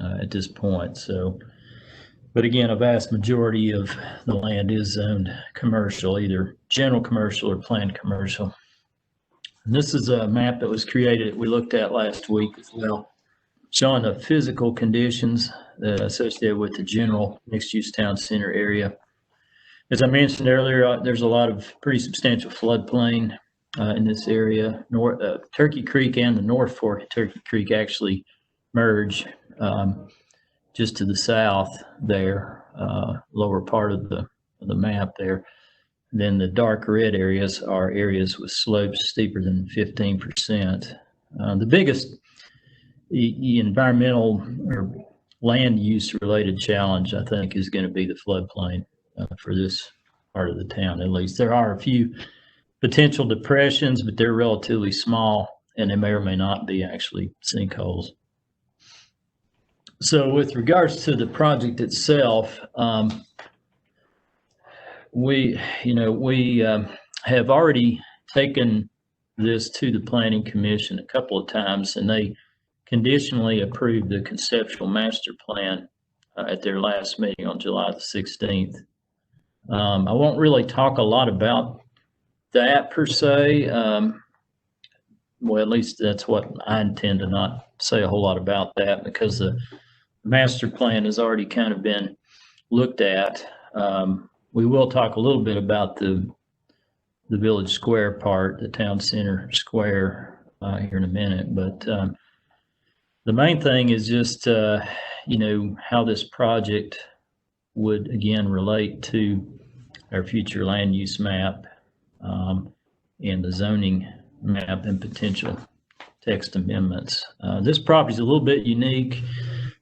at this point. So, but again, a vast majority of the land is zoned commercial, either general commercial or planned commercial. And this is a map that was created, we looked at last week as well, showing the physical conditions associated with the general mixed-use town center area. As I mentioned earlier, there's a lot of pretty substantial floodplain in this area. Turkey Creek and the North Fork of Turkey Creek actually merge just to the south there, lower part of the map there. Then the dark red areas are areas with slopes steeper than 15%. The biggest environmental or land use related challenge, I think, is going to be the floodplain for this part of the town. At least there are a few potential depressions, but they're relatively small, and they may or may not be actually sinkholes. So with regards to the project itself, we have already taken this to the Planning Commission a couple of times, and they conditionally approved the conceptual master plan at their last meeting on July the 16th. I won't really talk a lot about that per se. Well, at least that's what I intend to not say a whole lot about that, because the master plan has already kind of been looked at. We will talk a little bit about the village square part, the town center square here in a minute, but the main thing is just, how this project would again relate to our future land use map and the zoning map and potential text amendments. This property is a little bit unique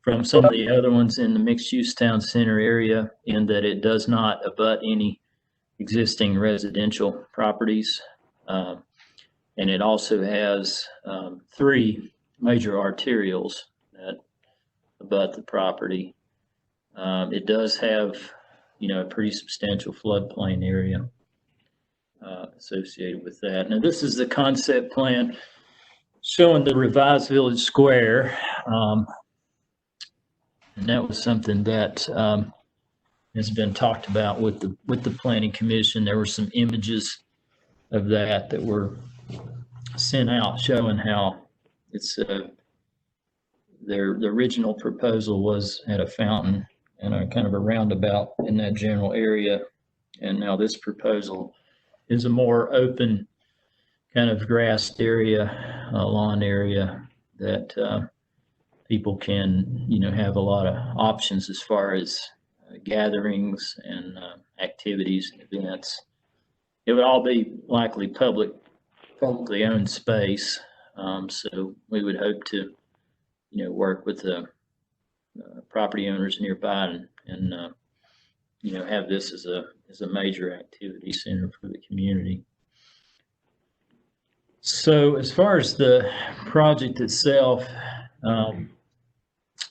from some of the other ones in the mixed-use town center area in that it does not abut any existing residential properties. And it also has 3 major arterials that abut the property. It does have, a pretty substantial floodplain area associated with that. Now, this is the concept plan showing the revised village square. And that was something that has been talked about with the planning commission. There were some images of that were sent out showing how it's the original proposal was at a fountain and a kind of a roundabout in that general area. And now this proposal is a more open kind of grassed area, lawn area that people can, have a lot of options as far as gatherings and activities and events. It would all be likely publicly owned space. So we would hope to, work with the property owners nearby and have this as a major activity center for the community. So as far as the project itself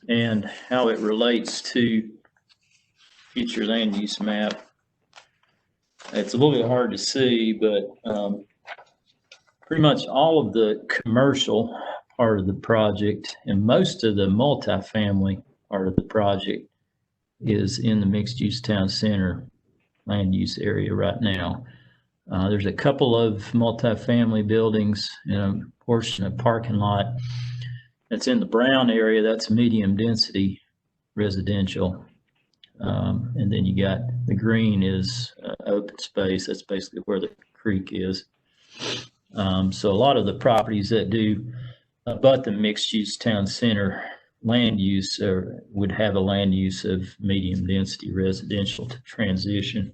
and how it relates to future land use map, it's a little bit hard to see, but pretty much all of the commercial part of the project and most of the multifamily part of the project is in the mixed use town center land use area right now. There's a couple of multifamily buildings and a portion of parking lot that's in the brown area. That's medium density residential. And then you got the green is open space. That's basically where the creek is. So a lot of the properties that do abut the mixed use town center land use would have a land use of medium density residential to transition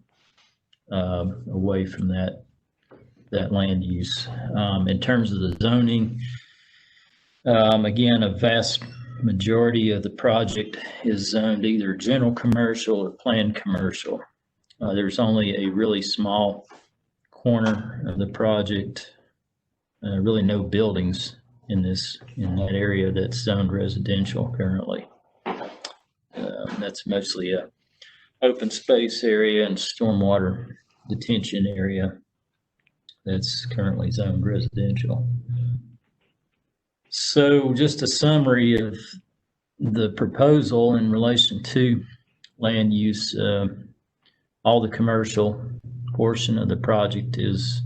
away from that land use. In terms of the zoning, again, a vast majority of the project is zoned either general commercial or planned commercial. There's only a really small corner of the project, really no buildings in that area that's zoned residential currently. That's mostly a open space area and stormwater detention area that's currently zoned residential. So just a summary of the proposal in relation to land use. All the commercial portion of the project is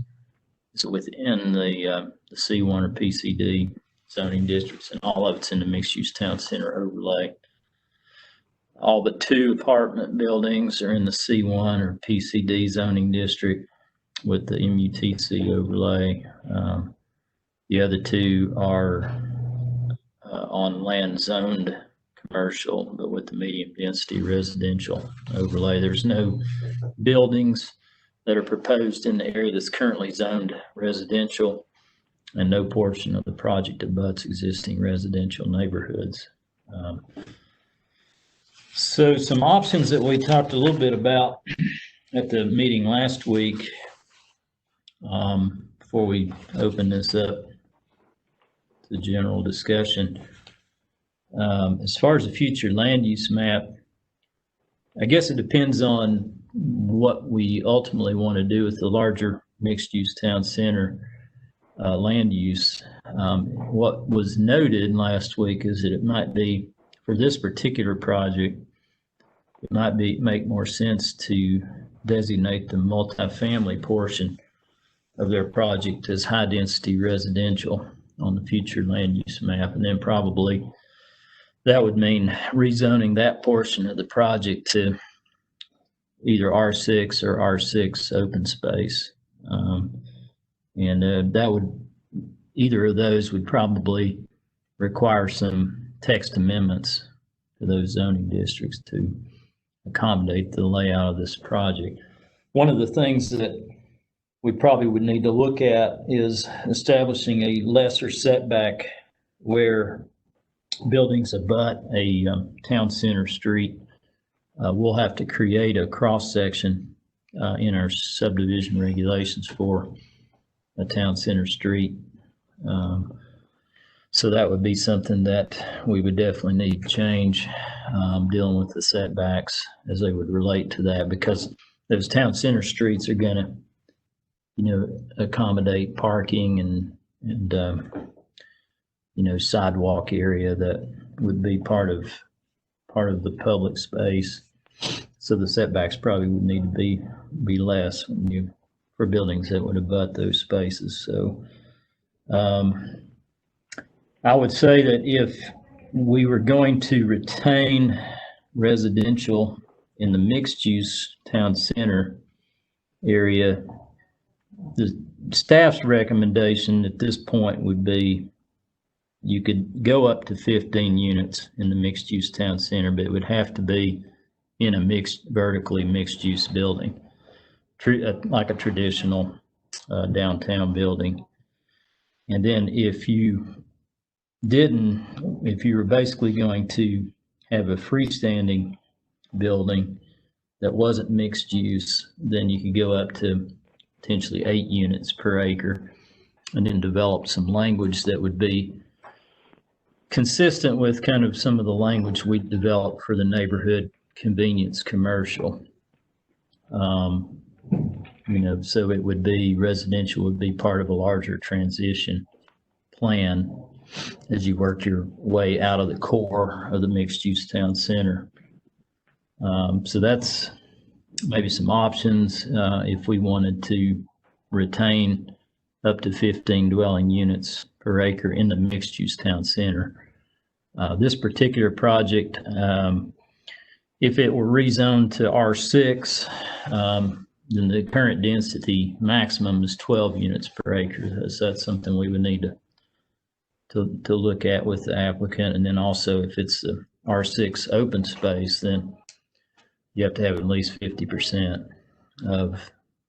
within the C1 or PCD zoning districts, and all of it's in the mixed use town center overlay. All but 2 apartment buildings are in the C1 or PCD zoning district with the MUTC overlay. The other 2 are on land zoned commercial, but with the medium density residential overlay. There's no buildings that are proposed in the area that's currently zoned residential, and no portion of the project abuts existing residential neighborhoods. So some options that we talked a little bit about at the meeting last week, before we open this up to general discussion. As far as the future land use map, I guess it depends on what we ultimately want to do with the larger mixed use town center land use. What was noted last week is that it might be, for this particular project, it might make more sense to designate the multifamily portion of their project as high density residential on the future land use map, and then probably that would mean rezoning that portion of the project to either R6 or R6 open space. And that would, either of those would probably require some text amendments to those zoning districts to accommodate the layout of this project. One of the things that we probably would need to look at is establishing a lesser setback where buildings abut a town center street. We'll have to create a cross section in our subdivision regulations for a town center street. So that would be something that we would definitely need to change, dealing with the setbacks as they would relate to that, because those town center streets are going to, accommodate parking and sidewalk area that would be part of the public space. So the setbacks probably would need to be less for buildings that would abut those spaces. So I would say that if we were going to retain residential in the mixed use town center area, the staff's recommendation at this point would be you could go up to 15 units in the mixed use town center, but it would have to be in a vertically mixed use building, like a traditional downtown building. And then if you were basically going to have a freestanding building that wasn't mixed use, then you could go up to potentially 8 units per acre, and then develop some language that would be consistent with kind of some of the language we developed for the neighborhood convenience commercial. So it would be residential would be part of a larger transition plan as you work your way out of the core of the mixed use town center. So that's maybe some options if we wanted to retain up to 15 dwelling units per acre in the mixed use town center. This particular project, if it were rezoned to R6, then the current density maximum is 12 units per acre. So that's something we would need to look at with the applicant. And then also if it's the R6 open space, then you have to have at least 50% of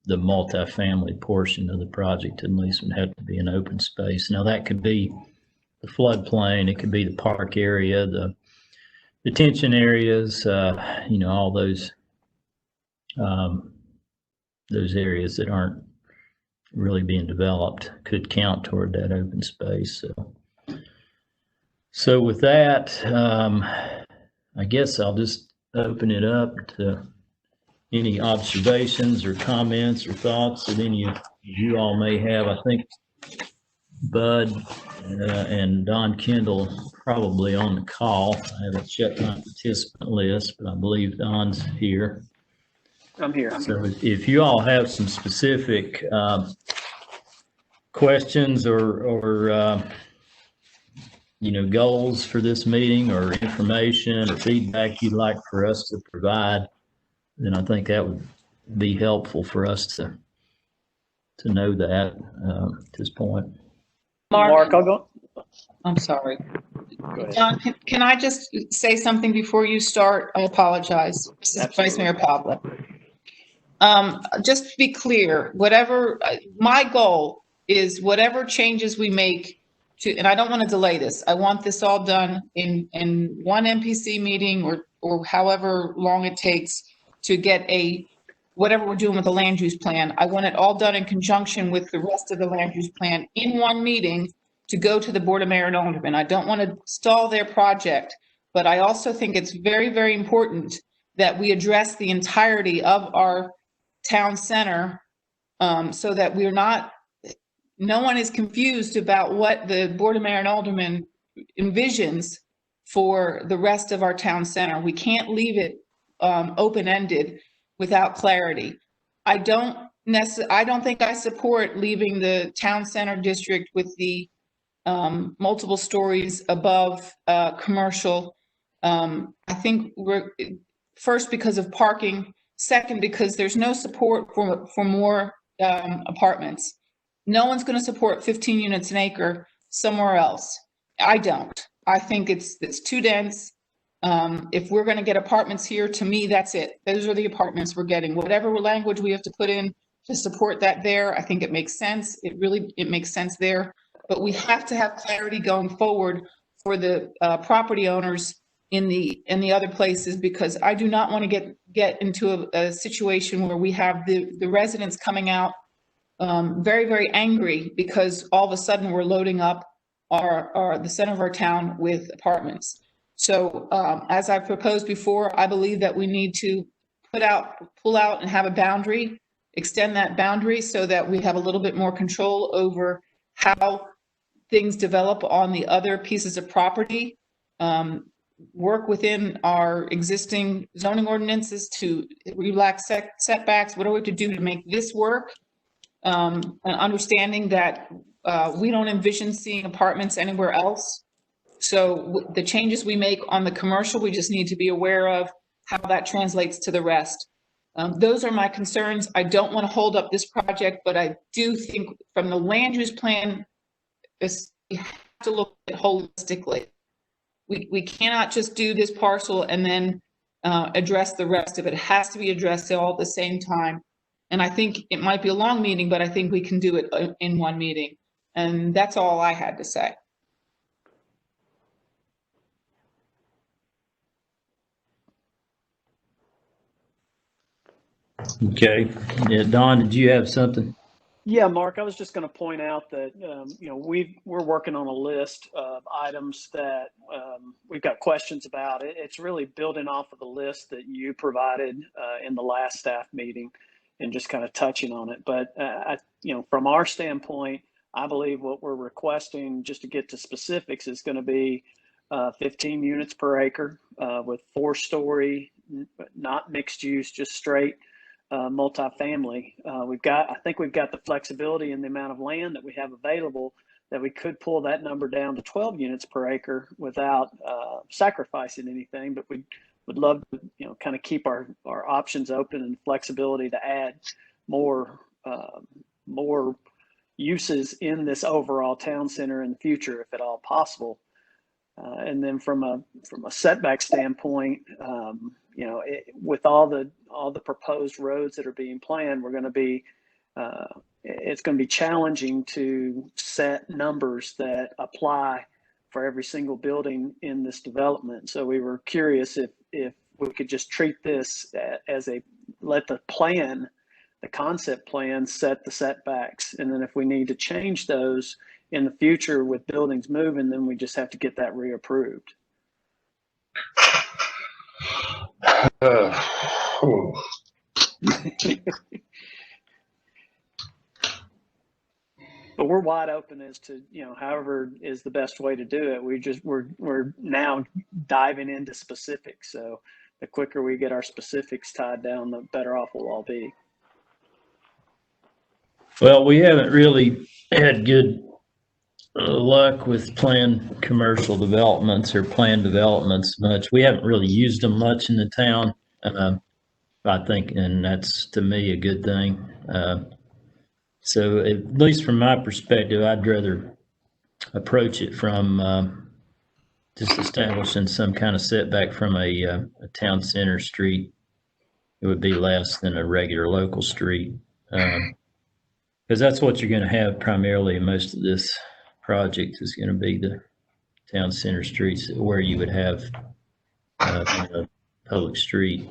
the multifamily portion of the project at least would have to be an open space. Now that could be the floodplain, it could be the park area, the detention areas, all those areas that aren't really being developed could count toward that open space. So with that, I guess I'll just open it up to any observations or comments or thoughts that any of you all may have. I think Bud and Don Kendall probably on the call. I haven't checked my participant list, but I believe Don's here. I'm here. So if you all have some specific questions or goals for this meeting or information or feedback you'd like for us to provide, then I think that would be helpful for us to know that at this point. Mark, I'll go. I'm sorry. Go ahead. John, can I just say something before you start? I apologize. This is Vice Mayor Pablo. Just to be clear, my goal is whatever changes we make and I don't want to delay this. I want this all done in one MPC meeting or however long it takes to get whatever we're doing with the land use plan. I want it all done in conjunction with the rest of the land use plan in one meeting to go to the Board of Mayor and Aldermen. I don't want to stall their project, but I also think it's very, very important that we address the entirety of our town center so that no one is confused about what the Board of Mayor and Aldermen envisions for the rest of our town center. We can't leave it open-ended without clarity. I don't think I support leaving the town center district with the multiple stories above commercial I think we're first because of parking, second because there's no support for more apartments. No one's going to support 15 units an acre somewhere else. I don't. I think it's too dense. If we're going to get apartments here, to me, that's it. Those are the apartments we're getting. Whatever language we have to put in to support that there, I think it makes sense. It makes sense there. But we have to have clarity going forward for the property owners in the other places, because I do not want to get into a situation where we have the residents coming out very, very angry because all of a sudden we're loading up the center of our town with apartments. So as I've proposed before, I believe that we need to pull out and have a boundary, extend that boundary so that we have a little bit more control over how things develop on the other pieces of property. Work within our existing zoning ordinances to relax setbacks. What do we have to do to make this work? And understanding that we don't envision seeing apartments anywhere else. So the changes we make on the commercial, we just need to be aware of how that translates to the rest. Those are my concerns. I don't want to hold up this project, but I do think from the land use plan, we have to look at it holistically. We cannot just do this parcel and then address the rest of it. It has to be addressed all at the same time. And I think it might be a long meeting, but I think we can do it in one meeting. And that's all I had to say. Okay. Yeah, Don, did you have something? Yeah, Mark, I was just going to point out that, we're working on a list of items that we've got questions about. It's really building off of the list that you provided in the last staff meeting and just kind of touching on it. But, from our standpoint, I believe what we're requesting, just to get to specifics, is going to be 15 units per acre with 4-story, not mixed use, just straight multifamily. I think we've got the flexibility in the amount of land that we have available that we could pull that number down to 12 units per acre without sacrificing anything, but we would love to, kind of keep our options open and flexibility to add more uses in this overall town center in the future, if at all possible. And then from a setback standpoint, with all the proposed roads that are being planned, we're going to be it's going to be challenging to set numbers that apply for every single building in this development. So we were curious if we could just treat this as let the concept plan set the setbacks, and then if we need to change those in the future with buildings moving, then we just have to get that reapproved. But we're wide open as to, however is the best way to do it. We're now diving into specifics. So the quicker we get our specifics tied down, the better off we'll all be. Well, we haven't really had good luck with planned commercial developments or planned developments much. We haven't really used them much in the town, I think, and that's, to me, a good thing. So at least from my perspective, I'd rather approach it from just establishing some kind of setback from a town center street. It would be less than a regular local street, because that's what you're going to have primarily in most of this project is going to be the town center streets where you would have a public street.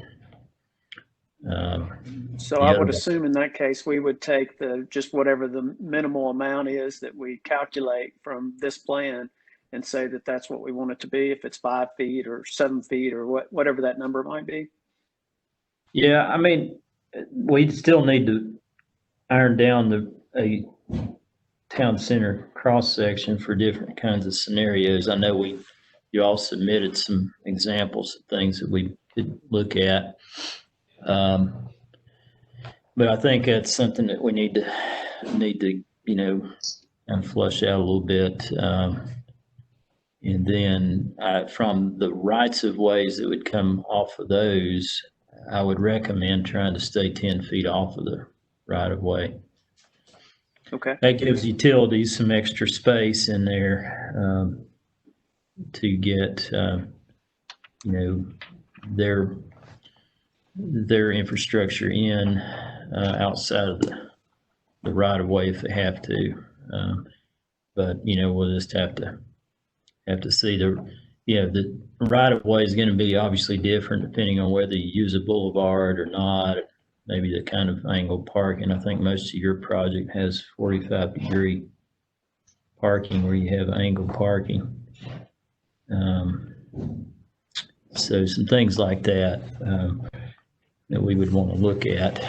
So I would assume in that case, we would take just whatever the minimal amount is that we calculate from this plan and say that that's what we want it to be, if it's 5 feet or 7 feet or whatever that number might be. Yeah, I mean, we still need to iron down a town center cross section for different kinds of scenarios. I know you all submitted some examples of things that we could look at. But I think that's something that we need to, kind of flush out a little bit. And then from the rights of ways that would come off of those, I would recommend trying to stay 10 feet off of the right of way. Okay. That gives utilities some extra space in there to get, you know, their infrastructure in outside of the right of way if they have to. But you know, we'll just have to see the right of way is going to be obviously different depending on whether you use a boulevard or not. Maybe the kind of angled parking. I think most of your project has 45-degree parking where you have angled parking. So some things like that that we would want to look at.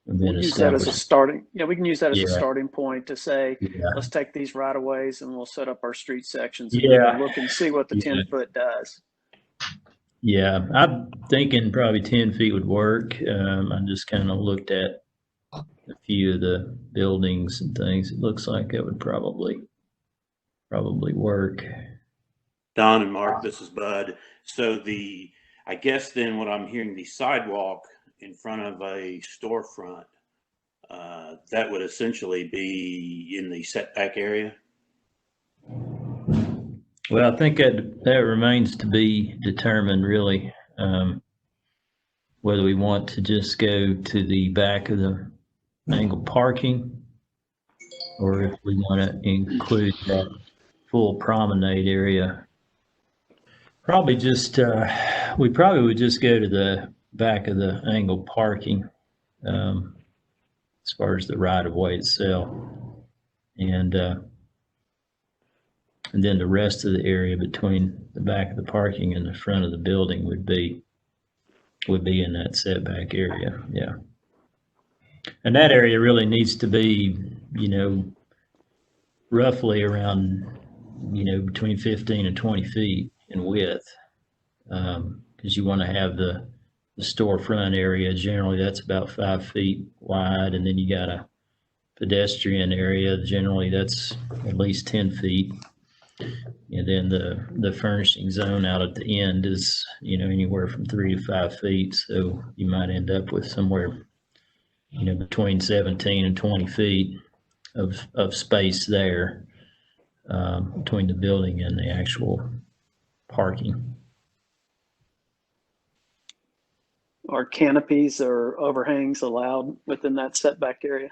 And then We'll use that as a starting. Yeah, we can use that as a Yeah. starting point to say, Yeah. let's take these right of ways and we'll set up our street sections. And Yeah. we'll look and see what the Yeah. 10-foot does. Yeah, I'm thinking probably 10 feet would work. I just kind of looked at a few of the buildings and things. It looks like it would probably work. Don and Mark, this is Bud. So I guess then what I'm hearing, the sidewalk in front of a storefront, that would essentially be in the setback area? Well, I think that remains to be determined really, whether we want to just go to the back of the angled parking or if we want to include that full promenade area. Probably just, we probably would just go to the back of the angled parking as far as the right of way itself. And then the rest of the area between the back of the parking and the front of the building would be in that setback area. Yeah. And that area really needs to be, you know, roughly around, you know, between 15 and 20 feet in width. Because you want to have the storefront area. Generally that's about 5 feet wide. And then you got a pedestrian area. Generally that's at least 10 feet. And then the furnishing zone out at the end is, you know, anywhere from 3 to 5 feet. So you might end up with somewhere, you know, between 17 and 20 feet of space there between the building and the actual parking. Are canopies or overhangs allowed within that setback area?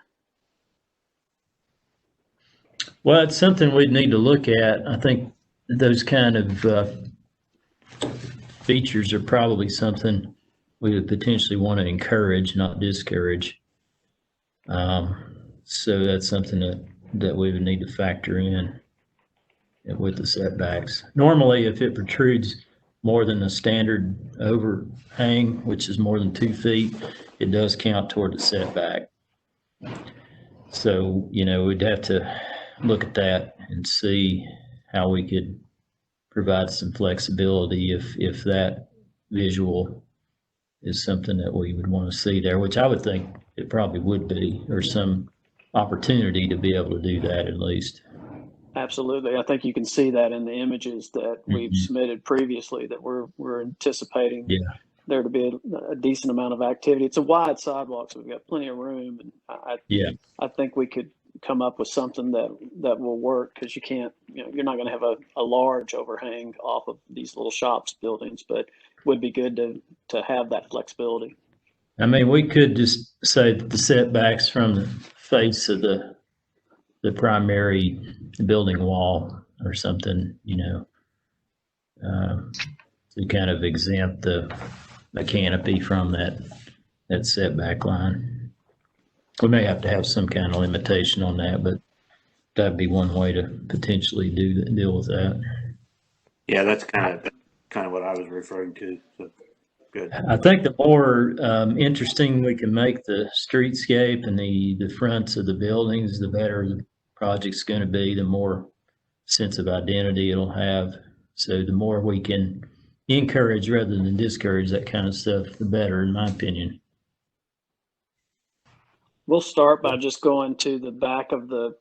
Well, it's something we'd need to look at. I think those kind of features are probably something we would potentially want to encourage, not discourage. So that's something that we would need to factor in with the setbacks. Normally, if it protrudes more than the standard overhang, which is more than 2 feet, it does count toward the setback. So, you know, we'd have to look at that and see how we could provide some flexibility if that visual is something that we would want to see there, which I would think it probably would be, or some opportunity to be able to do that at least. Absolutely. I think you can see that in the images that we've submitted previously that we're anticipating there to be a decent amount of activity. It's a wide sidewalk, so we've got plenty of room. And I think we could come up with something that will work, because you can't, you know, you're not going to have a large overhang off of these little shops buildings, but it would be good to have that flexibility. I mean, we could just say that the setbacks from the face of the primary building wall or something, you know, to kind of exempt the canopy from that setback line. We may have to have some kind of limitation on that, but that'd be one way to potentially deal with that. Yeah, that's kind of what I was referring to. So good. I think the more interesting we can make the streetscape and the fronts of the buildings, the better the project's going to be, the more sense of identity it'll have. So the more we can encourage rather than discourage that kind of stuff, the better, in my opinion. We'll start by just going to the back of the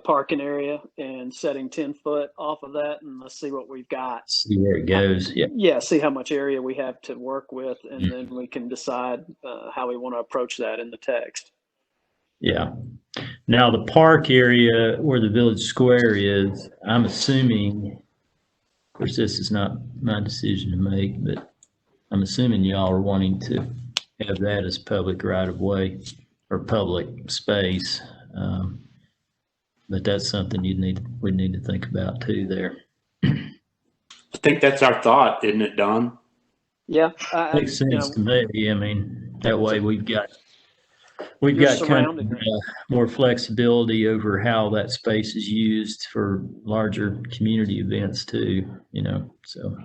parking area and setting 10 foot off of that, and let's see what we've got. See where it goes. Yeah. Yeah, see how much area we have to work with, and then we can decide how we want to approach that in the text. Yeah. Now the park area where the village square is, I'm assuming, of course, this is not my decision to make, but I'm assuming y'all are wanting to have that as public right of way or public space. But that's something we need to think about too there. I think that's our thought, isn't it, Don? Yeah. Makes sense to me. I mean, that way we've got kind of more flexibility over how that space is used for larger community events too, you know, so.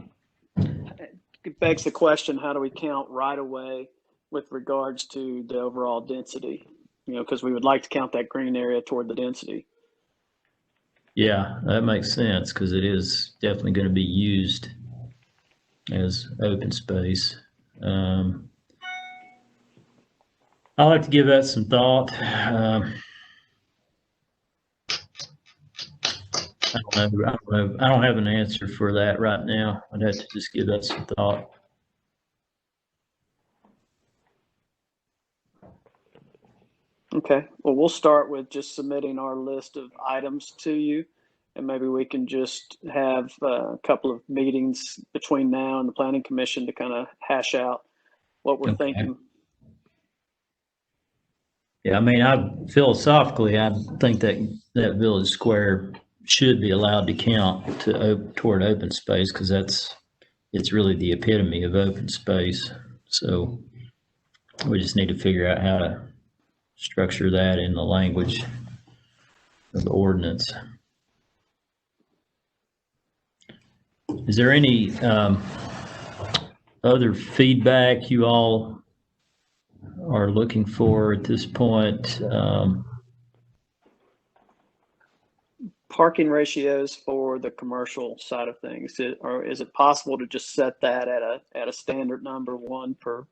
It begs the question, how do we count right away with regards to the overall density? You know, because we would like to count that green area toward the density. Yeah, that makes sense because it is definitely going to be used as open space. I'll have to give that some thought. I don't know. I don't have an answer for that right now. I'd have to just give that some thought. Okay, well, we'll start with just submitting our list of items to you, and maybe we can just have a couple of meetings between now and the Planning Commission to kind of hash out what we're thinking. Yeah, I mean, philosophically, I think that village square should be allowed to count toward open space because it's really the epitome of open space. So we just need to figure out how to structure that in the language of the ordinance. Is there any other feedback you all are looking for at this point? Parking ratios for the commercial side of things, or is it possible to just set that at a standard number, 1 per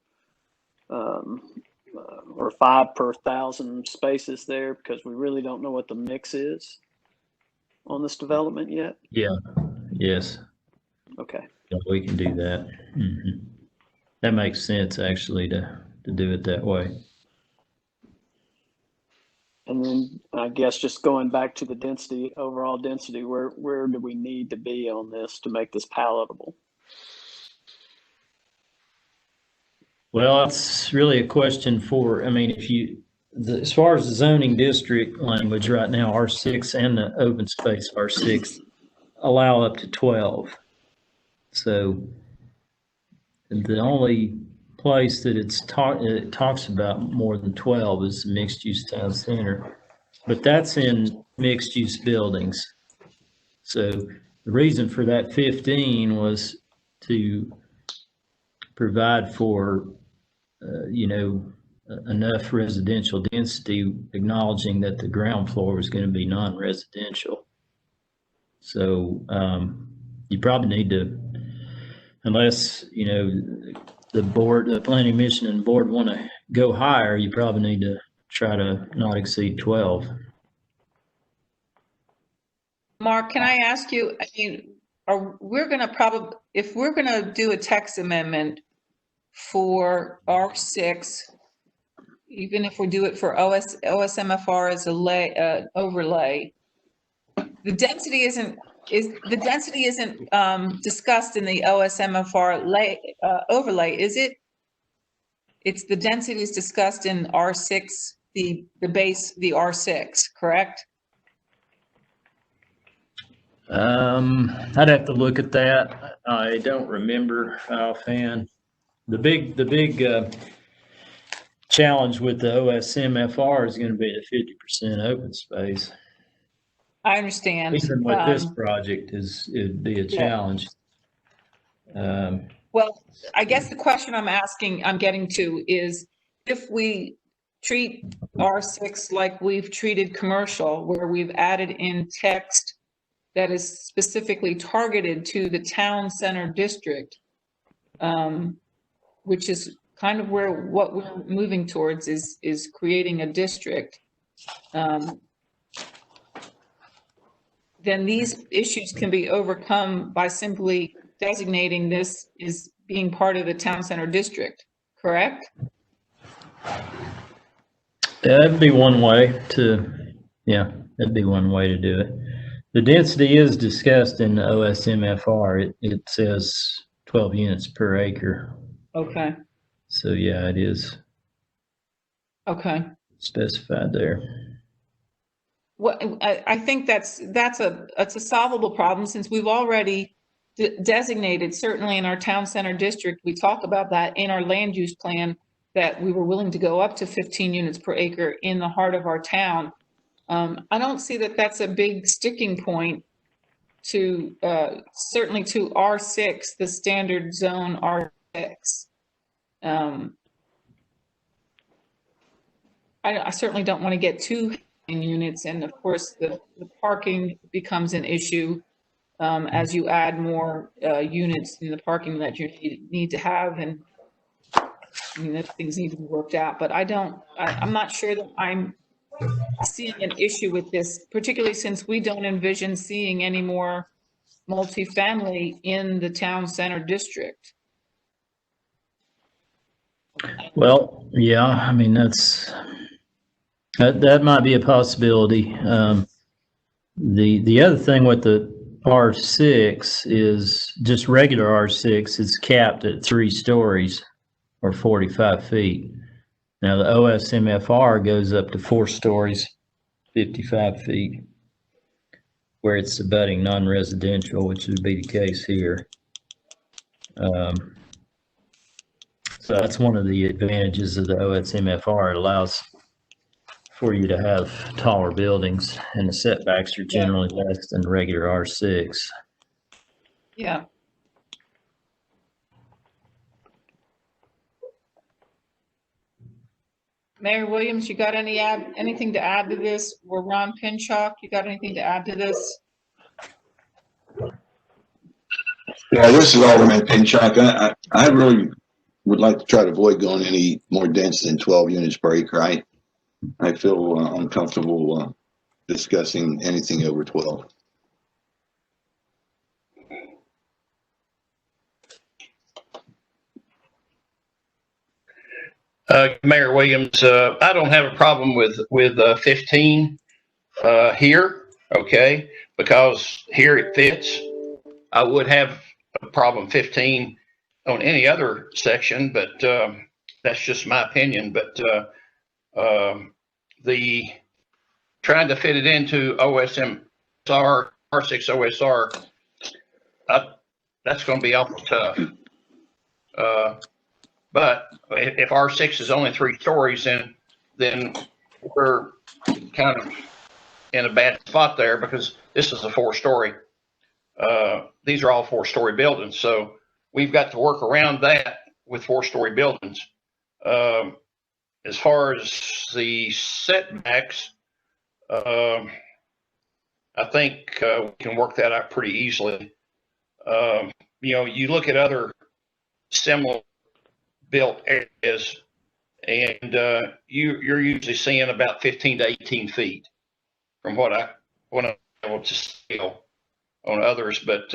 or 5 per 1,000 spaces there, because we really don't know what the mix is on this development yet? Yeah. Yes. Okay. Yeah, we can do that. Mm-hmm. That makes sense actually to do it that way. And then I guess just going back to the density, overall density, where do we need to be on this to make this palatable? Well, it's really a question for, I mean, as far as the zoning district language right now, R6 and the open space R6 allow up to 12. So the only place that it talks about more than 12 is the mixed use town center, but that's in mixed use buildings. So the reason for that 15 was to provide for enough residential density, acknowledging that the ground floor was going to be non-residential. So you probably need to, unless the planning mission and board want to go higher, you probably need to try to not exceed 12. Mark, can I ask you, I mean, if we're going to do a text amendment for R6, even if we do it for OSMFR as a overlay, the density isn't discussed in the OSMFR overlay, is it? It's the density is discussed in R6, the base, the R6, correct? I'd have to look at that. I don't remember offhand. The big challenge with the OSMFR is going to be the 50% open space. I understand. Even with this project, it'd be a challenge. Well, I guess the question I'm getting to is, if we treat R6 like we've treated commercial, where we've added in text that is specifically targeted to the town center district, which is kind of where what we're moving towards is creating a district, then these issues can be overcome by simply designating this as being part of the town center district, correct? That'd be one way to, yeah, that'd be one way to do it. The density is discussed in the OSMFR. It says 12 units per acre. Okay, So yeah, it is okay. specified there. What, I think that's a solvable problem, since we've already designated, certainly in our town center district, we talk about that in our land use plan, that we were willing to go up to 15 units per acre in the heart of our town. I don't see that that's a big sticking point to, certainly to R6, the standard zone R6. I certainly don't want to get too in units, and of course the parking becomes an issue as you add more units in the parking that you need to have, and I mean, those things need to be worked out. But I'm not sure that I'm seeing an issue with this, particularly since we don't envision seeing any more multifamily in the town center district. Well, yeah, I mean, that might be a possibility. The other thing with the R6 is just regular R6 is capped at 3 stories or 45 feet. Now the OSMFR goes up to 4 stories, 55 feet, where it's abutting non-residential, which would be the case here. So that's one of the advantages of the OSMFR. It allows for you to have taller buildings, and the setbacks are generally less than regular R6. Yeah. Mayor Williams, you got anything to add to this? Or Ron Pinchuk, you got anything to add to this? Yeah, this is Alderman Pinchuk. I really would like to try to avoid going any more dense than 12 units per acre. I feel uncomfortable discussing anything over 12. Mayor Williams, I don't have a problem with 15 here, okay, because here it fits. I would have a problem 15 on any other section, but that's just my opinion. But the trying to fit it into OSMR, R6 OSR, that's going to be awful tough. But if R6 is only 3 stories, then we're kind of in a bad spot there, because this is a 4-story. These are all 4-story buildings, so we've got to work around that with 4-story buildings. As far as the setbacks, I think we can work that out pretty easily. You know, you look at other similar built areas, and you're usually seeing about 15 to 18 feet from what I'm able to scale on others. But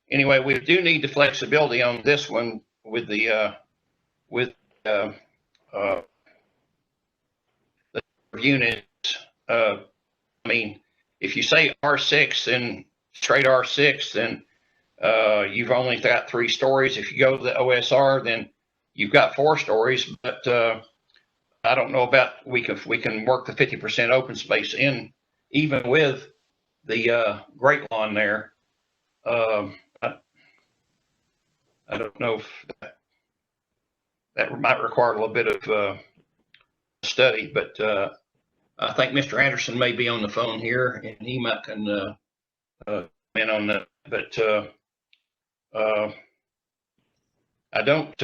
anyway, we do need the flexibility on this one with the units. I mean, if you say R6 and straight R6, then you've only got 3 stories. If you go to the OSR, then you've got 4 stories. But I don't know about we can work the 50% open space in, even with the Great Lawn there. I don't know if that might require a little bit of study, but I think Mr. Anderson may be on the phone here, and he might can comment on that. But I don't,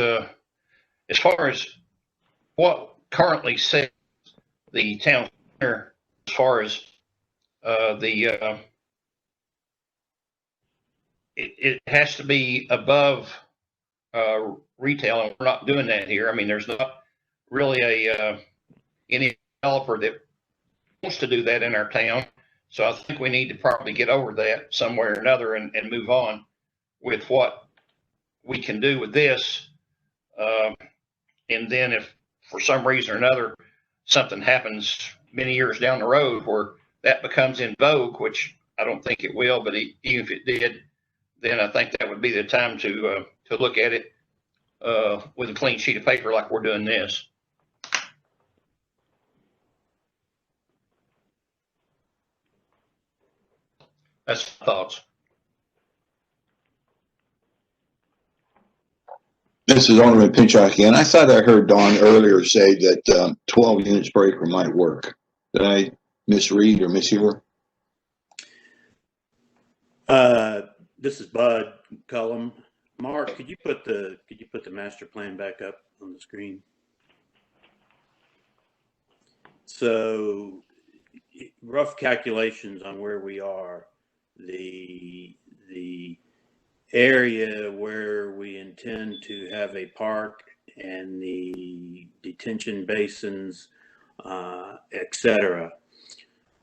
as far as what currently says the town center, as far as it has to be above retail, and we're not doing that here. I mean, there's not really any developer that wants to do that in our town. So I think we need to probably get over that somewhere or another and move on with what we can do with this. And then if for some reason or another something happens many years down the road where that becomes in vogue, which I don't think it will, but even if it did, then I think that would be the time to look at it with a clean sheet of paper like we're doing this. That's my thoughts. This is Alderman Pinchot again. I thought I heard Don earlier say that 12 units per acre might work. Did I misread or mishear? This is Bud Cullum. Mark, could you put the master plan back up on the screen? So, rough calculations on where we are. The area where we intend to have a park and the detention basins, etc.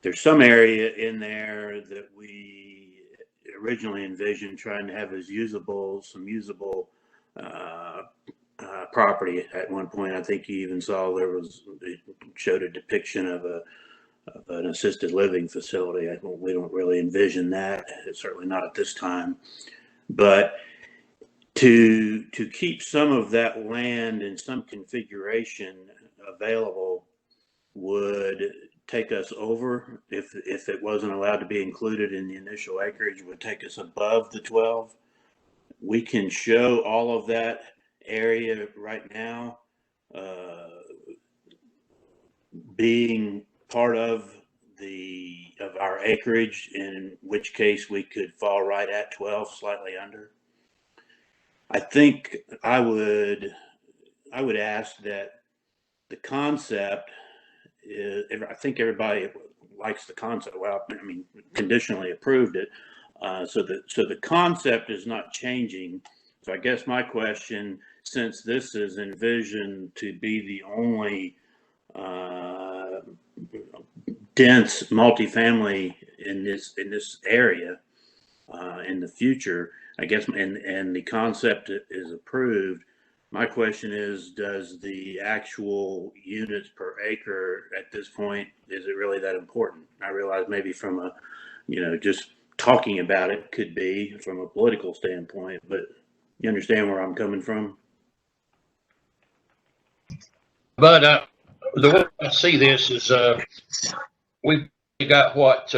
There's some area in there that we originally envisioned trying to have as some usable property at one point. I think you even saw it showed a depiction of an assisted living facility. We don't really envision that. It's certainly not at this time. But to keep some of that land in some configuration available would take us over, if it wasn't allowed to be included in the initial acreage, would take us above the 12. We can show all of that area right now being part of our acreage, in which case we could fall right at 12, slightly under. I think I would ask that the concept is, I think everybody likes the concept. Well, I mean, conditionally approved it. So the concept is not changing. So I guess my question, since this is envisioned to be the only dense multifamily in this area in the future, I guess, and the concept is approved. My question is, does the actual units per acre at this point, is it really that important? I realize maybe from a, just talking about it could be from a political standpoint, but you understand where I'm coming from? But the way I see this is we've got what,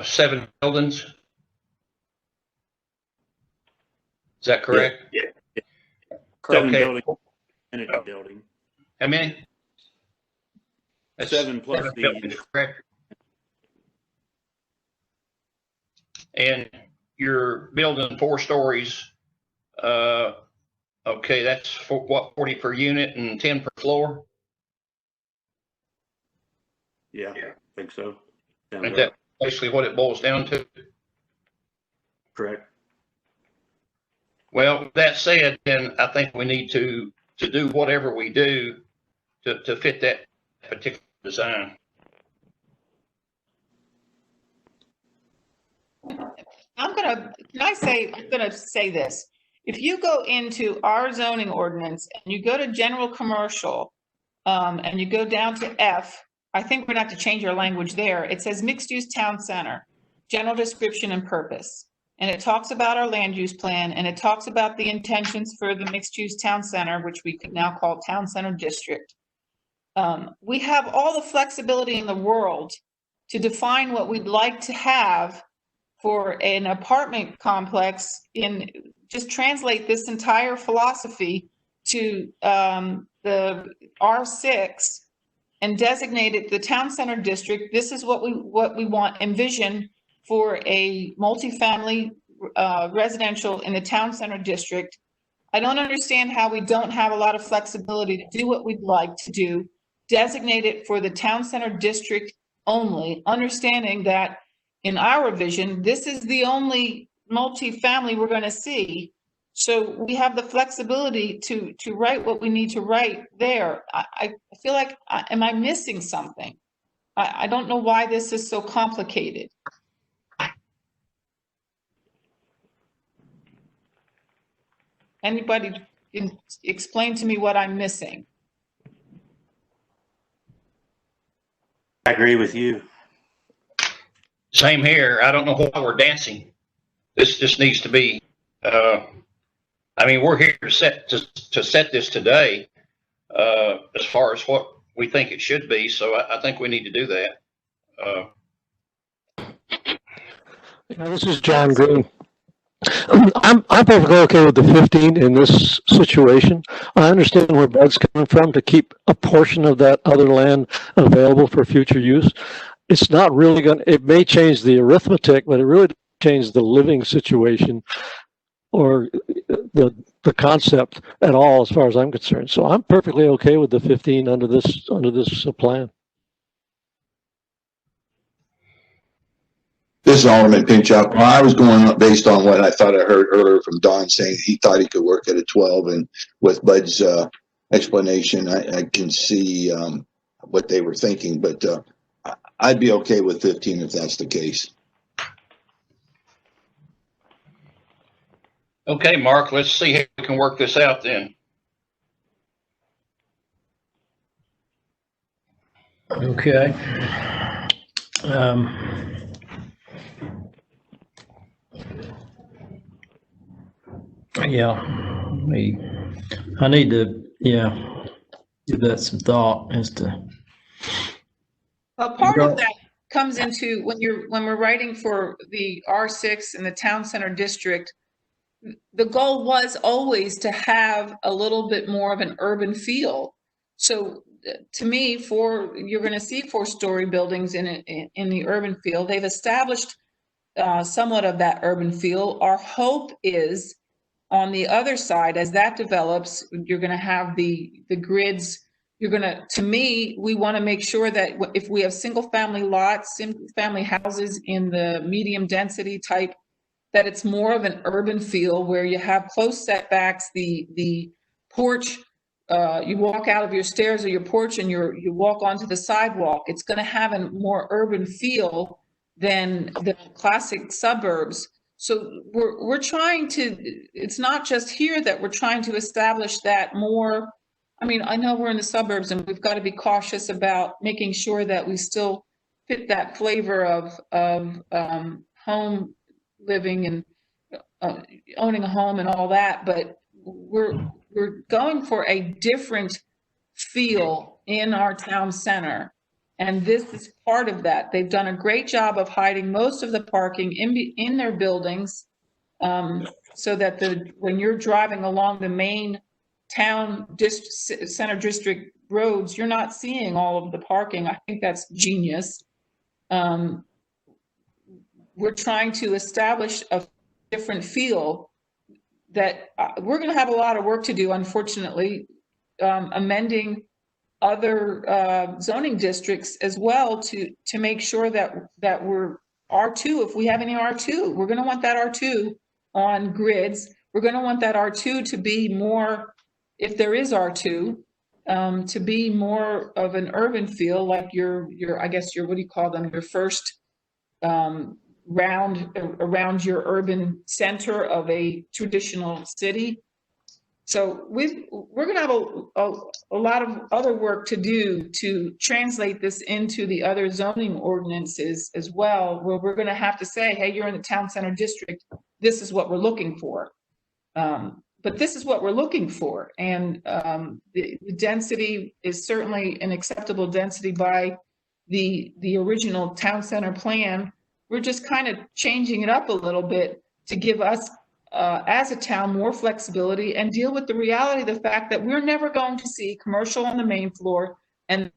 7 buildings? Is that correct? Yeah. 7 okay. Building, energy building. How many? That's 7 plus 7 buildings, correct. And you're building 4 stories. Okay, that's what, 40 per unit and 10 per floor? Yeah, I think so. Is that basically what it boils down to? Correct. Well, that said, then I think we need to do whatever we do to fit that particular design. I'm gonna say this. If you go into our zoning ordinance and you go to general commercial, and you go down to F, I think we're gonna have to change our language there. It says mixed use town center, general description and purpose. And it talks about our land use plan, and it talks about the intentions for the mixed use town center, which we could now call town center district. We have all the flexibility in the world to define what we'd like to have for an apartment complex, just translate this entire philosophy to the R6 and designate it the town center district. This is what we want, envision for a multifamily residential in the town center district. I don't understand how we don't have a lot of flexibility to do what we'd like to do, designate it for the town center district only, understanding that in our vision, this is the only multifamily we're going to see. So we have the flexibility to write what we need to write there. I feel like, am I missing something? I don't know why this is so complicated. Anybody can explain to me what I'm missing? I agree with you. Same here. I don't know why we're dancing. This just needs to be, I mean, we're here to set this today, as far as what we think it should be. So I think we need to do that. This is John Green. I'm perfectly okay with the 15 in this situation. I understand where Bud's coming from to keep a portion of that other land available for future use. It's not really going to, it may change the arithmetic, but it really doesn't change the living situation or the concept at all, as far as I'm concerned. So I'm perfectly okay with the 15 under this plan. This is Alderman Pinchuk. Well, I was going up based on what I thought I heard earlier from Don saying he thought he could work at a 12, and with Bud's explanation, I can see what they were thinking, but I'd be okay with 15 if that's the case. Okay, Mark, let's see how we can work this out then. Okay. Yeah, I need to, give that some thought as to. A part of that comes into when we're writing for the R6 and the town center district. The goal was always to have a little bit more of an urban feel. So to me, you're going to see 4-story buildings in the urban feel. They've established somewhat of that urban feel. Our hope is on the other side, as that develops, you're going to have the grids. To me, we want to make sure that if we have single family lots, single family houses in the medium density type, that it's more of an urban feel where you have close setbacks, the porch, you walk out of your stairs or your porch and you walk onto the sidewalk. It's going to have a more urban feel than the classic suburbs. So we're trying to, it's not just here that we're trying to establish that more. I mean, I know we're in the suburbs and we've got to be cautious about making sure that we still fit that flavor of home living and owning a home and all that, but we're going for a different feel in our town center. And this is part of that. They've done a great job of hiding most of the parking in their buildings, so that when you're driving along the main town center district roads, you're not seeing all of the parking. I think that's genius. We're trying to establish a different feel that we're going to have a lot of work to do, unfortunately, amending other zoning districts as well to make sure that we're R2. If we have any R2, we're going to want that R2 on grids. We're going to want that R2 to be more, if there is R2, to be more of an urban feel, like your I guess your, what do you call them, your first round around your urban center of a traditional city. So we're going to have a lot of other work to do to translate this into the other zoning ordinances as well, where we're going to have to say, hey, you're in the town center district, this is what we're looking for. But this is what we're looking for. And the density is certainly an acceptable density by the original town center plan. We're just kind of changing it up a little bit to give us as a town more flexibility and deal with the reality of the fact that we're never going to see commercial on the main floor and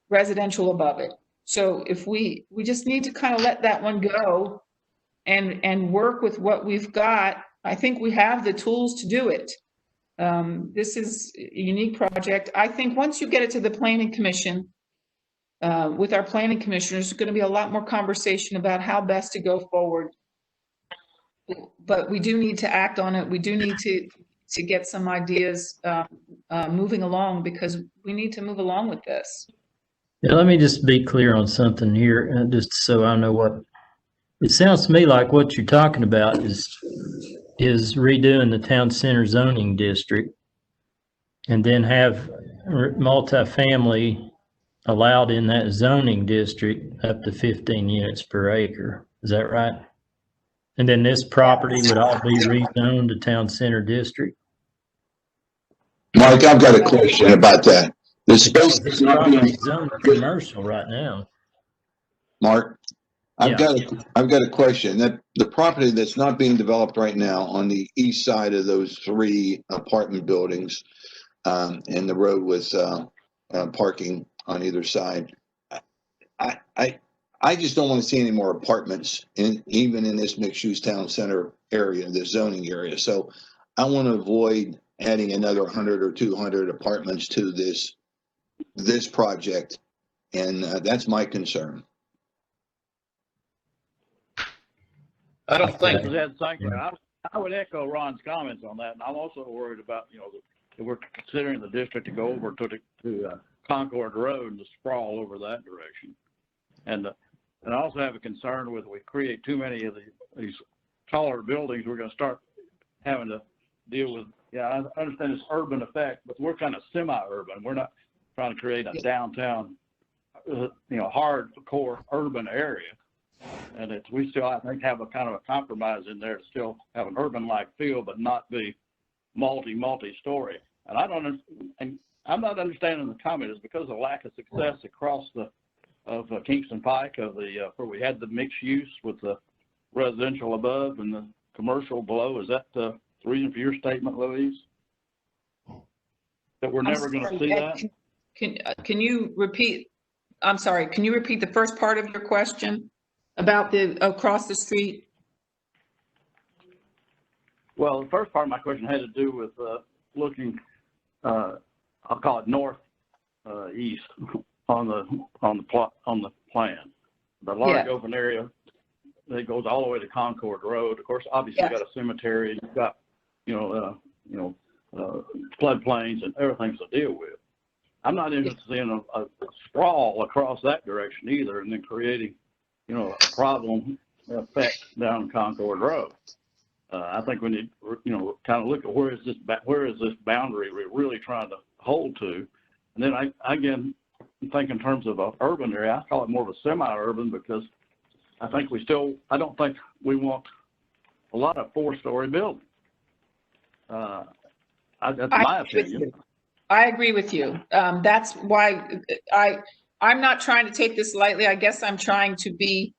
residential above it. So if we just need to kind of let that one go and work with what we've got. I think we have the tools to do it. This is a unique project. I think once you get it to the planning commission, with our planning commissioners, there's going to be a lot more conversation about how best to go forward. but we do need to act on it. We do need to get some ideas moving along, because we need to move along with this. Yeah, let me just be clear on something here, just so I know what, it sounds to me like what you're talking about is redoing the town center zoning district and then have multifamily allowed in that zoning district up to 15 units per acre. Is that right? And then this property would all be rezoned to town center district? Mike, I've got a question about that. The space This is not property being, is zoned commercial right now. Mark, I've Yeah. got a question. That the property that's not being developed right now on the east side of those 3 apartment buildings, and the road with parking on either side, I just don't want to see any more apartments even in this mixed-use town center area, the zoning area. So I want to avoid adding another 100 or 200 apartments to this project, and that's my concern. I don't think that I would echo Ron's comments on that, and I'm also worried about, that we're considering the district to go over to Concord Road and to sprawl over that direction. And I also have a concern with, we create too many of these taller buildings, we're going to start having to deal with, I understand this urban effect, but we're kind of semi-urban. We're not trying to create a downtown, hardcore urban area. And we still, I think, have a kind of a compromise in there to still have an urban-like feel, but not be multi-story. And I'm not understanding the comment is because of lack of success across of Kingston Pike, where we had the mixed use with the residential above and the commercial below. Is that the reason for your statement, Louise? That we're never going to see that? Can you repeat? I'm sorry. Can you repeat the first part of your question about the across the street? Well, the first part of my question had to do with looking, I'll call it north east on the plan. The large open area that goes all the way to Concord Road. Of course, obviously you've got a cemetery, you've got floodplains and everything to deal with. I'm not interested in a sprawl across that direction either, and then creating a problem effect down Concord Road. I think we need, kind of look at where is this boundary we're really trying to hold to, and then I again think in terms of an urban area, I call it more of a semi-urban, because I don't think we want a lot of 4-story buildings. That's my opinion. I agree with you. That's why I'm not trying to take this lightly. I guess I'm trying to be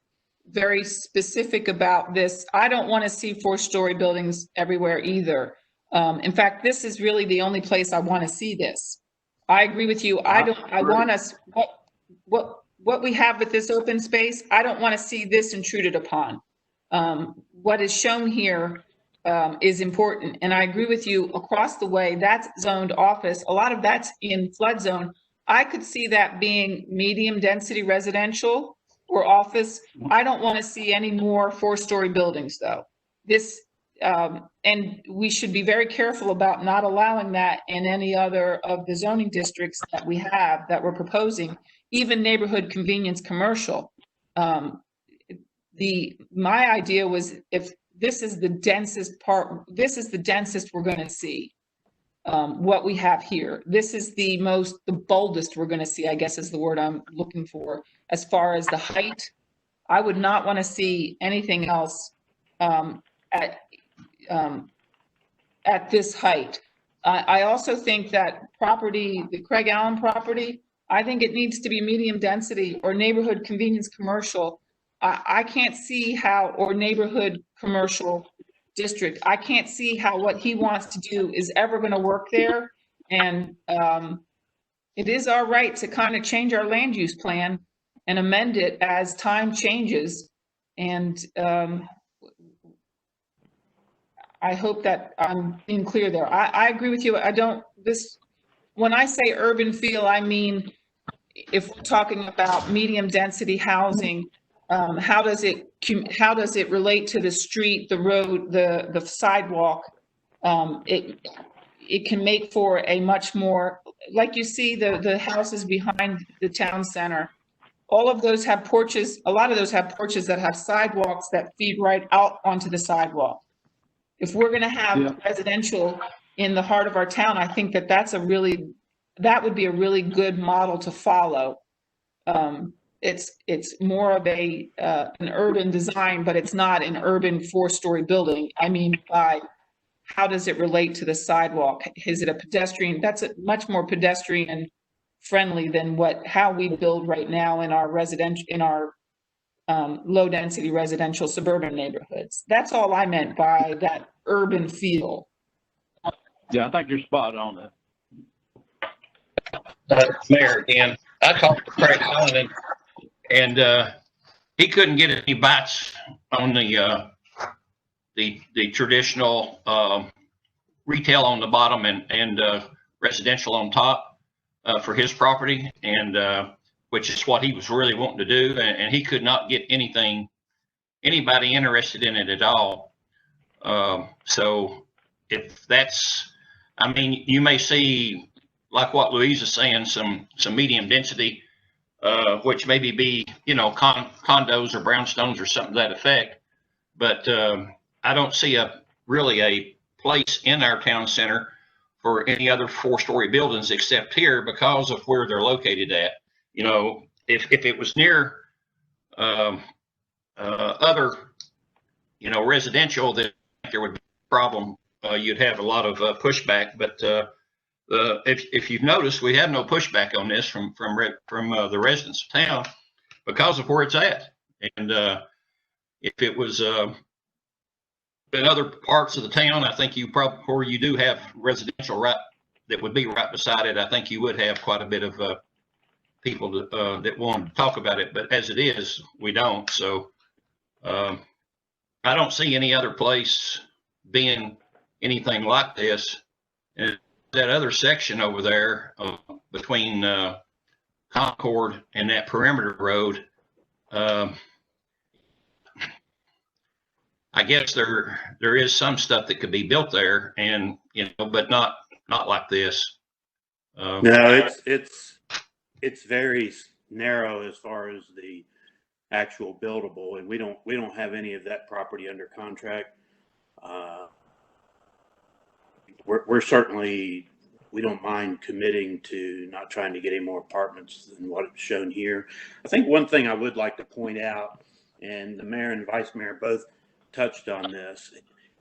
very specific about this. I don't want to see 4-story buildings everywhere either. In fact, this is really the only place I want to see this. I agree with you. I want us, what we have with this open space, I don't want to see this intruded upon. What is shown here is important. And I agree with you, across the way, that's zoned office. A lot of that's in flood zone. I could see that being medium density residential or office. I don't want to see any more 4-story buildings though. And we should be very careful about not allowing that in any other of the zoning districts that we have that we're proposing, even neighborhood convenience commercial. My idea was, if this is the densest part, this is the densest we're going to see. What we have here, this is the boldest we're going to see, I guess is the word I'm looking for. As far as the height, I would not want to see anything else at this height. I also think that the Craig Allen property, I think it needs to be medium density or neighborhood convenience commercial. I can't see how, or neighborhood commercial district, I can't see how what he wants to do is ever going to work there. And it is our right to kind of change our land use plan and amend it as time changes. And I hope that I'm being clear there. I agree with you. When I say urban feel, I mean, if we're talking about medium density housing, how does it relate to the street, the road, the sidewalk? It can make for a much more, like you see the houses behind the town center. All of those have porches. A lot of those have porches that have sidewalks that feed right out onto the sidewalk. If we're going to have residential in the heart of our town, I think that would be a really good model to follow. It's more of an urban design, but it's not an urban 4-story building. I mean, by how does it relate to the sidewalk? Is it a pedestrian? That's much more pedestrian friendly than how we build right now in our low density residential suburban neighborhoods. That's all I meant by that urban feel. Yeah, I think you're spot on Mayor again. I talked to Craig Cullen, and he couldn't get any bites on the traditional retail on the bottom and residential on top for his property, and which is what he was really wanting to do, and he could not get anybody interested in it at all. So if that's, I mean, you may see, like what Louise is saying, some medium density, which maybe be, condos or brownstones or something to that effect. But I don't see really a place in our town center for any other 4-story buildings except here because of where they're located at. If it was near other, residential, then there would be a problem. You'd have a lot of pushback. But if you've noticed, we have no pushback on this from the residents of town because of where it's at. And if it was in other parts of the town, I think where you do have residential that would be right beside it, I think you would have quite a bit of people that want to talk about it. But as it is, we don't. So I don't see any other place being anything like this. And that other section over there between Concord and that perimeter road, I guess there is some stuff that could be built there, and but not like this. No, it's very narrow as far as the actual buildable, and we don't have any of that property under contract. We're certainly, we don't mind committing to not trying to get any more apartments than what is shown here. I think one thing I would like to point out, and the mayor and vice mayor both touched on this,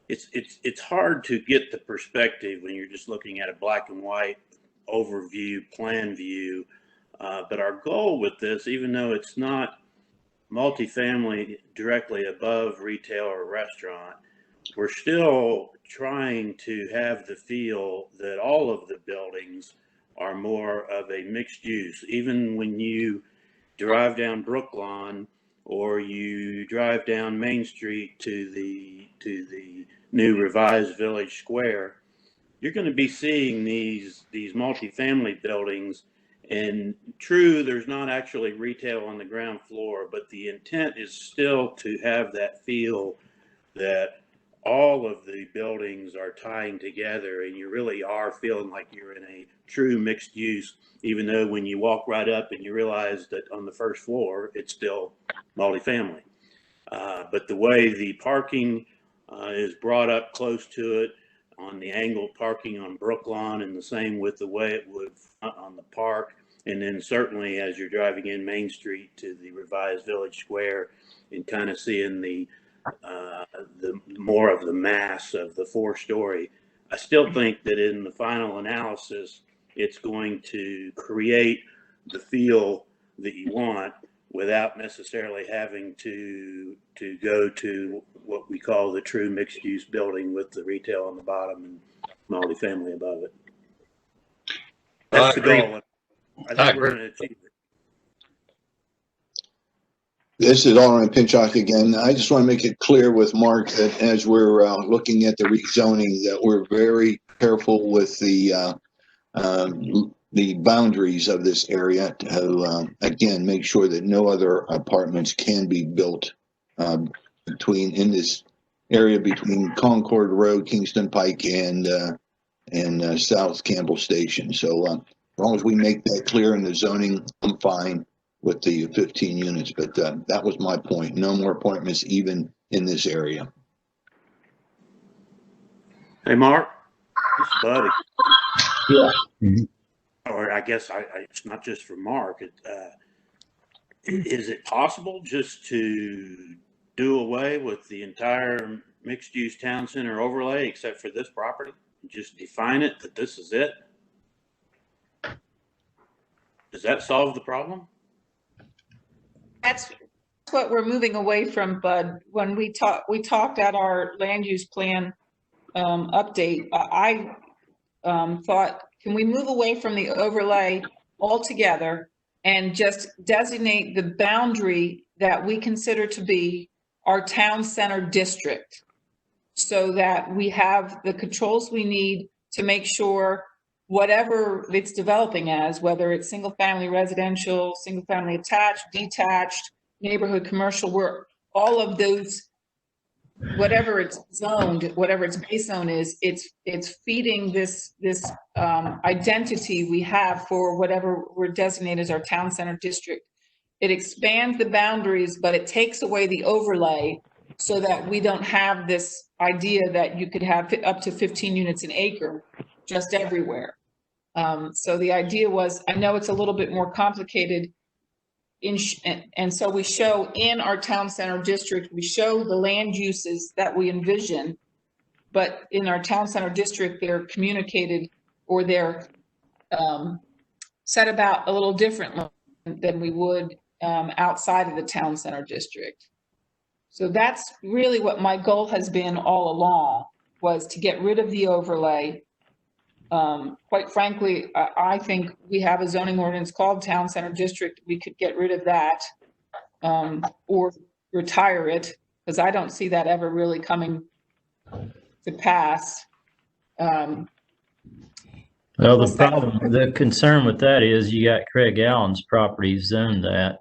it's hard to get the perspective when you're just looking at a black and white overview, plan view. But our goal with this, even though it's not multifamily directly above retail or restaurant, we're still trying to have the feel that all of the buildings are more of a mixed use. Even when you drive down Brookline or you drive down Main Street to the new revised Village Square, you're going to be seeing these multifamily buildings. And true, there's not actually retail on the ground floor, but the intent is still to have that feel that all of the buildings are tying together, and you really are feeling like you're in a true mixed use, even though when you walk right up and you realize that on the first floor, it's still multifamily. But the way the parking is brought up close to it on the angled parking on Brookline, and the same with the way it would on the park. And then certainly as you're driving in Main Street to the revised Village Square and kind of seeing the more of the mass of the 4-story, I still think that in the final analysis, it's going to create the feel that you want without necessarily having to go to what we call the true mixed use building with the retail on the bottom and multifamily above it. That's the goal. I think we're going to achieve it. This is Alderman Pinchot again. I just want to make it clear with Mark that as we're looking at the rezoning, that we're very careful with the the boundaries of this area to, again, make sure that no other apartments can be built in this area between Concord Road, Kingston Pike, and South Campbell Station. So as long as we make that clear in the zoning, I'm fine with the 15 units. But that was my point. No more apartments even in this area. Hey, Mark, this is Buddy. Yeah. Mm-hmm. Or I guess it's not just for Mark. Is it possible just to do away with the entire mixed-use town center overlay except for this property? Just define it that this is it? Does that solve the problem? That's what we're moving away from, Bud. When we talked at our land use plan update, I thought, can we move away from the overlay altogether and just designate the boundary that we consider to be our town center district, so that we have the controls we need to make sure whatever it's developing as, whether it's single family residential, single family attached, detached, neighborhood commercial, where all of those, whatever it's zoned, whatever its base zone is, it's feeding this identity we have for whatever we're designated as our town center district. It expands the boundaries, but it takes away the overlay so that we don't have this idea that you could have up to 15 units an acre just everywhere. So the idea was, I know it's a little bit more complicated, and so we show in our town center district, we show the land uses that we envision, but in our town center district, they're communicated, or they're set about a little differently than we would outside of the town center district. So that's really what my goal has been all along, was to get rid of the overlay. Quite frankly, I think we have a zoning ordinance called Town Center District. We could get rid of that or retire it, because I don't see that ever really coming to pass. Well, the concern with that is you got Craig Allen's property zoned that.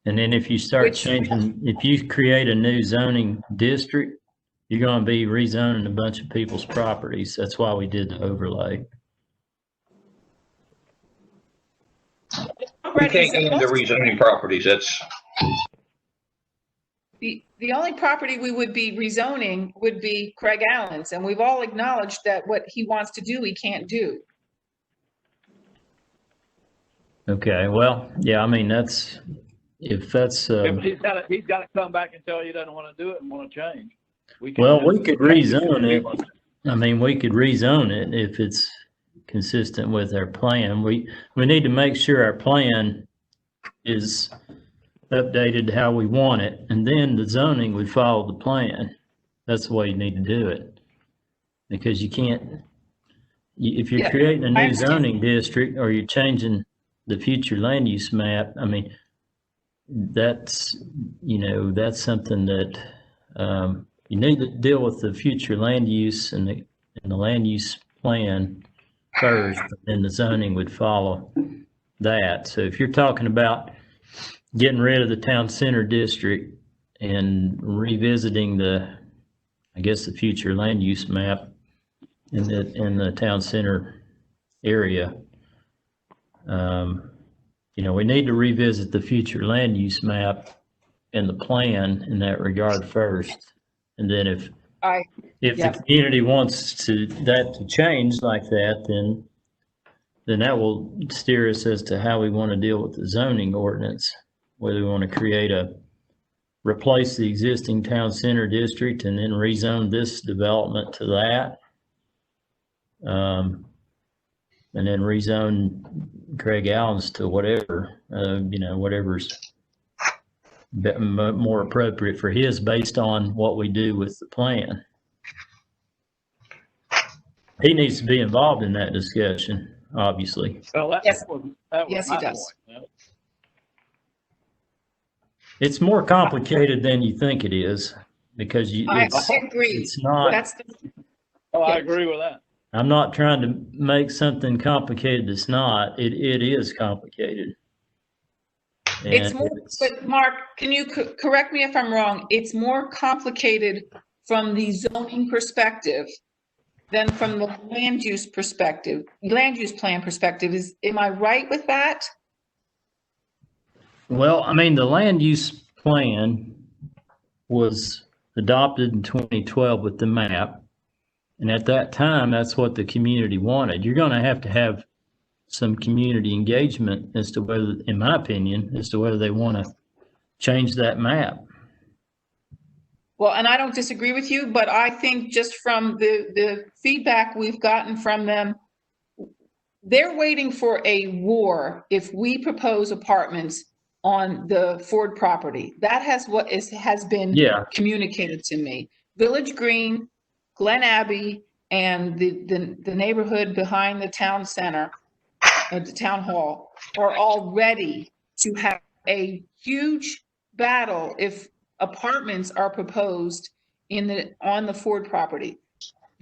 And then if you start changing, if you create a new zoning district, you're going to be rezoning a bunch of people's properties. That's why we did the overlay. You can't get into rezoning properties. That's the only property we would be rezoning would be Craig Allen's, and we've all acknowledged that what he wants to do, he can't do. Okay, well, yeah, I mean, that's, if that's... He's got to come back and tell you he doesn't want to do it and want to change. We could rezone it. I mean, we could rezone it if it's consistent with our plan. We need to make sure our plan is updated how we want it, and then the zoning would follow the plan. That's the way you need to do it, because you can't, if you're creating a new zoning district or you're changing the future land use map, I mean, that's, you know, that's something that you need to deal with the future land use and the land use plan first, and then the zoning would follow that. So if you're talking about getting rid of the town center district and revisiting I guess the future land use map in the town center area, you know, we need to revisit the future land use map and the plan in that regard first. And then if the community wants that to change like that, then that will steer us as to how we want to deal with the zoning ordinance, whether we want to replace the existing town center district and then rezone this development to that. And then rezone Craig Allen's to whatever, you know, whatever's more appropriate for his based on what we do with the plan. He needs to be involved in that discussion, obviously. Well, yes, he does. It's more complicated than you think it is, because I agree. It's not. I agree with that. I'm not trying to make something complicated that's not. It is complicated. It's And more, but Mark, can you correct me if I'm wrong? It's more complicated from the zoning perspective than from the land use perspective, land use plan perspective. Am I right with that? well, I mean, the land use plan was adopted in 2012 with the map. And at that time, that's what the community wanted. You're going to have some community engagement as to whether, in my opinion, as to whether they want to change that map. Well, and I don't disagree with you, but I think just from the feedback we've gotten from them, they're waiting for a war if we propose apartments on the Ford property. That has been communicated to me. Village Green, Glen Abbey, and the neighborhood behind the town center, the town hall, are all ready to have a huge battle if apartments are proposed on the Ford property.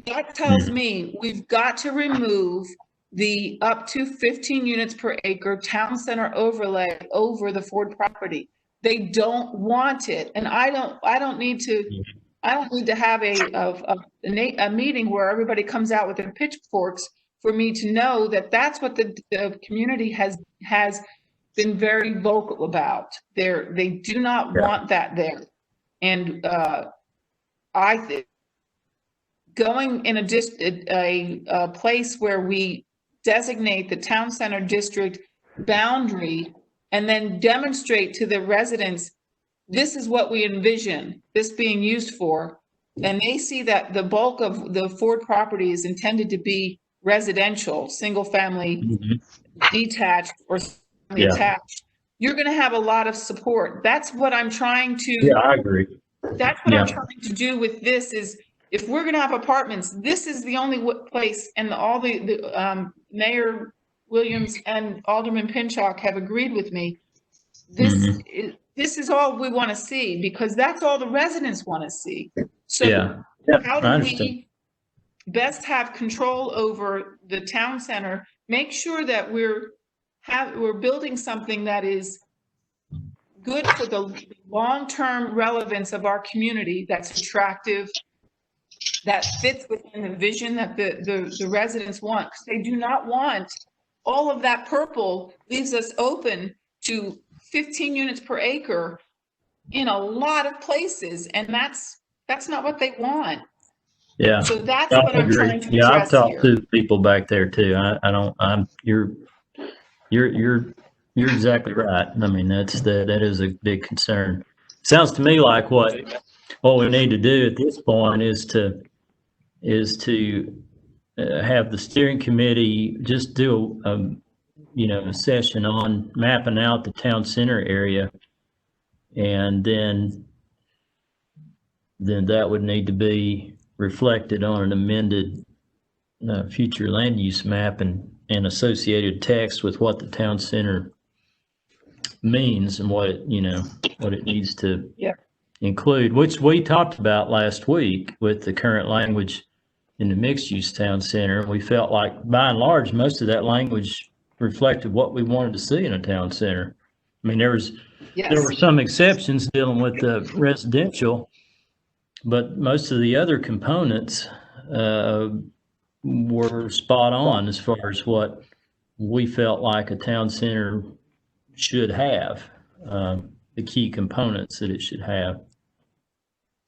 That tells me we've got to remove the up to 15 units per acre town center overlay over the Ford property. They don't want it, and I don't need to have a meeting where everybody comes out with their pitchforks for me to know that that's what the community has been very vocal about. They do not want that there, and I think going in a place where we designate the town center district boundary and then demonstrate to the residents, this is what we envision this being used for. And they see that the bulk of the Ford property is intended to be residential, single family, detached, or attached. You're going to have a lot of support. That's what I'm trying to. Yeah, I agree. That's what I'm trying to do with this is, if we're going to have apartments, this is the only place, and all the Mayor Williams and Alderman Pinchuk have agreed with me. This is all we want to see, because that's all the residents want to see. So how do we best have control over the town center? Make sure that we're building something that is good for the long-term relevance of our community, that's attractive, that fits within the vision that the residents want. Because they do not want all of that purple. Leaves us open to 15 units per acre in a lot of places, and that's not what they want. Yeah. So that's what I'm trying to address I've talked here. to people back there too. You're exactly right. I mean, that is a big concern. Sounds to me like what we need to do at this point is to have the steering committee just do a session on mapping out the town center area, and then that would need to be reflected on an amended future land use map and associated text with what the town center means and what it needs to include, which we talked about last week with the current language in the mixed use town center. We felt like by and large most of that language reflected what we wanted to see in a town center. I mean, there were some exceptions dealing with the residential, but most of the other components were spot on as far as what we felt like a town center should have, the key components that it should have.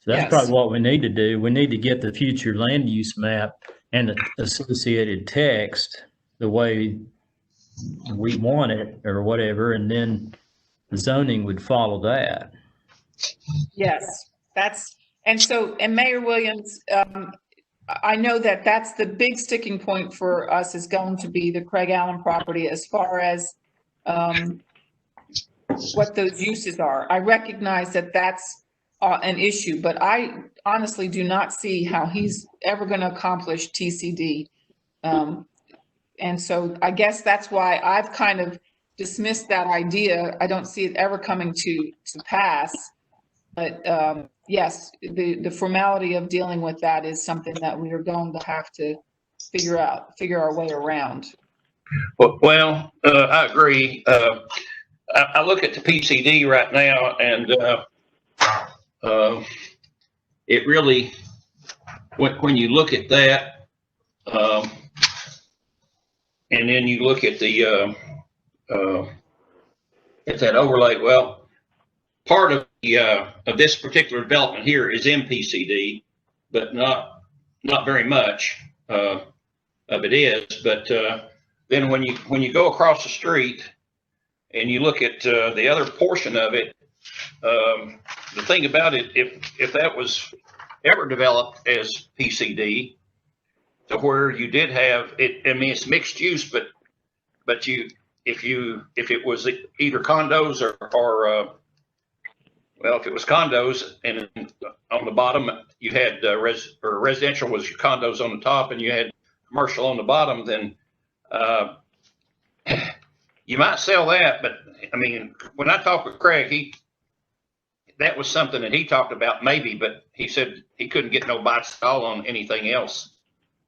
So that's probably what we need to do. We need to get the future land use map and the associated text the way we want it or whatever, and then the zoning would follow that. Yes, and Mayor Williams, I know that's the big sticking point for us is going to be the Craig Allen property as far as what those uses are. I recognize that that's an issue, but I honestly do not see how he's ever going to accomplish TCD. And so I guess that's why I've kind of dismissed that idea. I don't see it ever coming to pass. But yes, the formality of dealing with that is something that we are going to have to figure our way around. Well, I agree. I look at the PCD right now, and it really, when you look at that, and then you look at the at that overlay. Well, part of this particular development here is in PCD, but not very much of it is. But then when you go across the street and you look at the other portion of it, the thing about it, if that was ever developed as PCD, to where you did have it, I mean, it's mixed use, but if it was either condos or well, if it was condos and on the bottom you had residential was your condos on the top and you had commercial on the bottom, then you might sell that. But I mean, when I talked with Craig, that was something that he talked about maybe, but he said he couldn't get no bites at all on anything else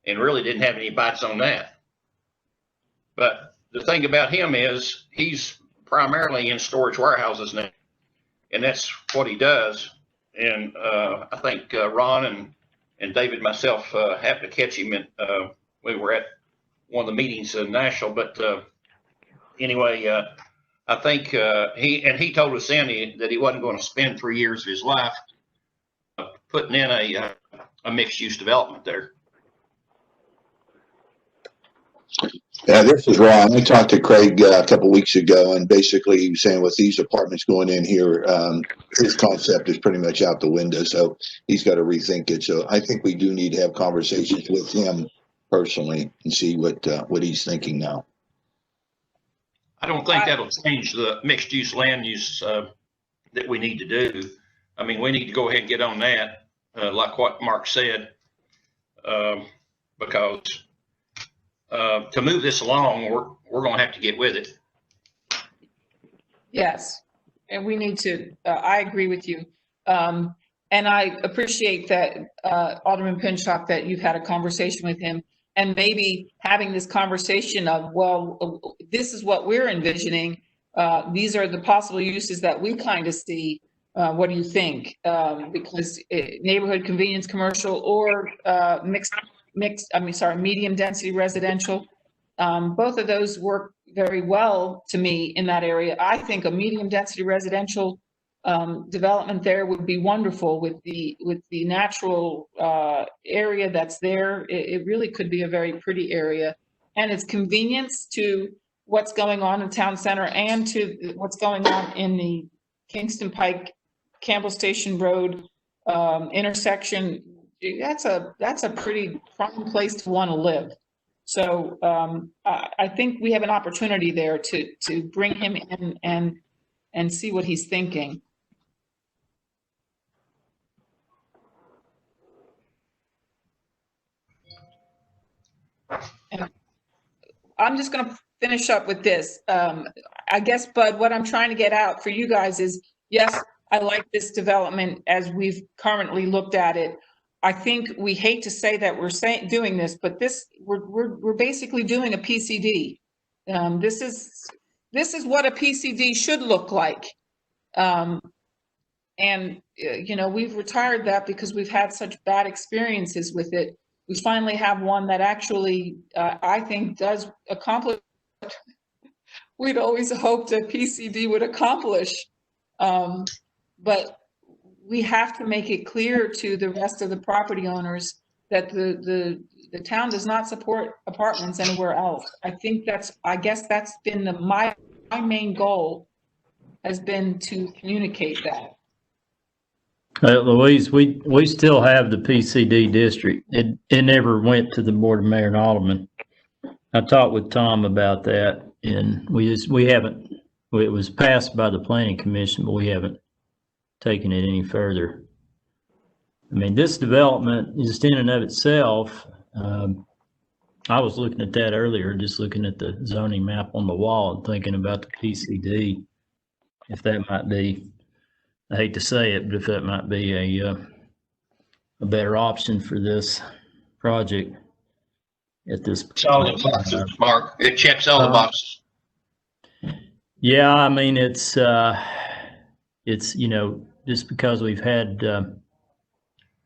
and really didn't have any bites on that. But the thing about him is he's primarily in storage warehouses now, and that's what he does. And I think Ron and David, myself, happened to catch him at, we were at one of the meetings in Nashville. But anyway, I think he told us then that he wasn't going to spend 3 years of his life putting in a mixed use development there. Yeah, this is Ron. I talked to Craig a couple weeks ago, and basically he was saying with these apartments going in here, his concept is pretty much out the window. So he's got to rethink it. So I think we do need to have conversations with him personally and see what he's thinking now. I don't think that'll change the mixed use land use that we need to do. I mean, we need to go ahead and get on that, like what Mark said, because to move this along, we're going to have to get with it. Yes, and we need to. I agree with you, and I appreciate that, Alderman Pinchot, that you've had a conversation with him, and maybe having this conversation of, well, this is what we're envisioning. These are the possible uses that we kind of see. What do you think? Because neighborhood convenience commercial or medium density residential. Both of those work very well to me in that area. I think a medium density residential development there would be wonderful with the natural area that's there. It really could be a very pretty area, and it's convenience to what's going on in town center and to what's going on in the Kingston Pike, Campbell Station Road intersection. That's a pretty prime place to want to live. So I think we have an opportunity there to bring him in and see what he's thinking. And I'm just going to finish up with this. I guess, Bud, what I'm trying to get out for you guys is, yes, I like this development as we've currently looked at it. I think we hate to say that we're doing this, but we're basically doing a PCD. This is what a PCD should look like. And you know, we've retired that because we've had such bad experiences with it. We finally have one that actually, I think, does accomplish what we'd always hoped a PCD would accomplish. But we have to make it clear to the rest of the property owners that the town does not support apartments anywhere else. I guess that's been my main goal, has been to communicate that. Louise, we still have the PCD district. It never went to the Board of Mayor and Alderman. I talked with Tom about that, and we haven't. It was passed by the Planning Commission, but we haven't taken it any further. I mean, this development, just in and of itself, I was looking at that earlier, just looking at the zoning map on the wall and thinking about the PCD, if that might be, I hate to say it, but if that might be a better option for this project. at this It's all the point. boxes, Mark. It checks all the boxes. Yeah, I mean, it's, you know, just because we've had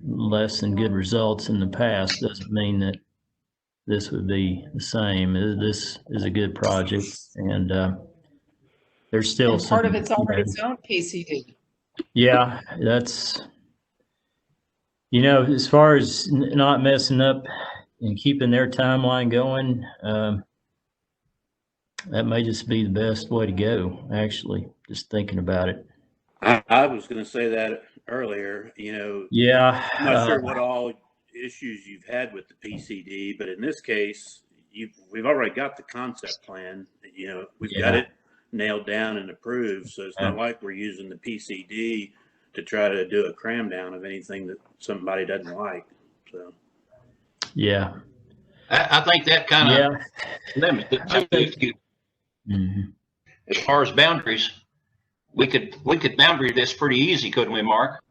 less than good results in the past doesn't mean that this would be the same. This is a good project, and there's still And part of some, it's you already know, zoned PCD. yeah, that's, you know, as far as not messing up and keeping their timeline going, that may just be the best way to go, actually, just thinking about it. I was going to say that earlier, Yeah. I'm not sure what all issues you've had with the PCD, but in this case, we've already got the concept plan. We've got it nailed down and approved. So it's not like we're using the PCD to try to do a cram down of anything that somebody doesn't like. So. Yeah. I think that kind of limits it too. If you, as far as boundaries, we could boundary this pretty easy, couldn't we, Mark?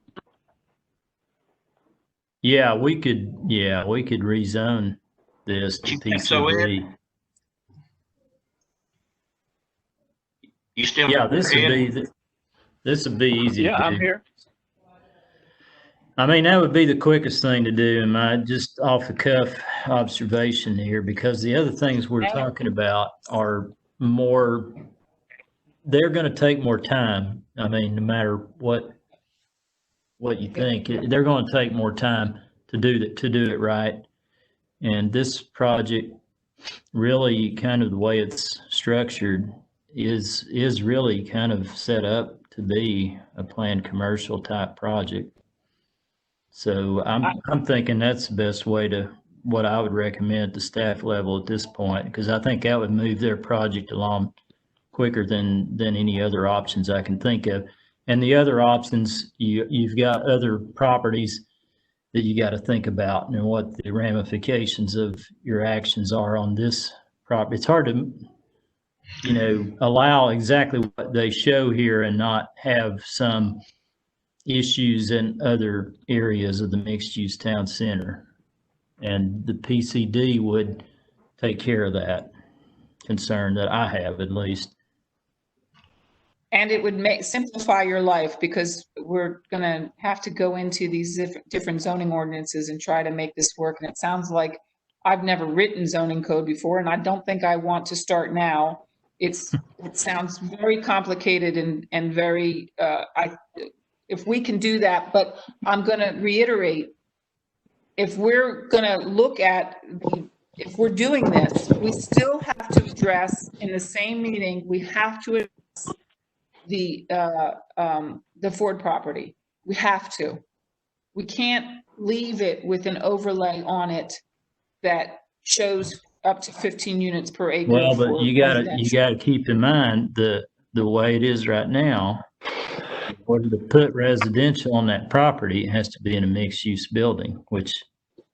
Yeah, we could rezone this to PCD. You still? Yeah, this would be easy. Yeah, to do. I'm here. I mean, that would be the quickest thing to do in my just off the cuff observation here, because the other things we're talking about are more, they're going to take more time. I mean, no matter what you think, they're going to take more time to do it right. And this project, really, kind of the way it's structured, is really kind of set up to be a planned commercial type project. So I'm thinking that's the best way to, what I would recommend at the staff level at this point, because I think that would move their project along quicker than any other options I can think of. And the other options, you've got other properties that you got to think about and what the ramifications of your actions are on this property. It's hard to, allow exactly what they show here and not have some issues in other areas of the mixed-use town center. And the PCD would take care of that concern that I have, at least. And it would simplify your life, because we're going to have to go into these different zoning ordinances and try to make this work. And it sounds like I've never written zoning code before, and I don't think I want to start now. It sounds very complicated and very, if we can do that, but I'm going to reiterate, if we're going to look at if we're doing this, we still have to address in the same meeting, we have to address the Ford property. We have to. We can't leave it with an overlay on it that shows up to 15 units per acre. Well, but you gotta keep in mind the way it is right now. In order to put residential on that property, it has to be in a mixed-use building, which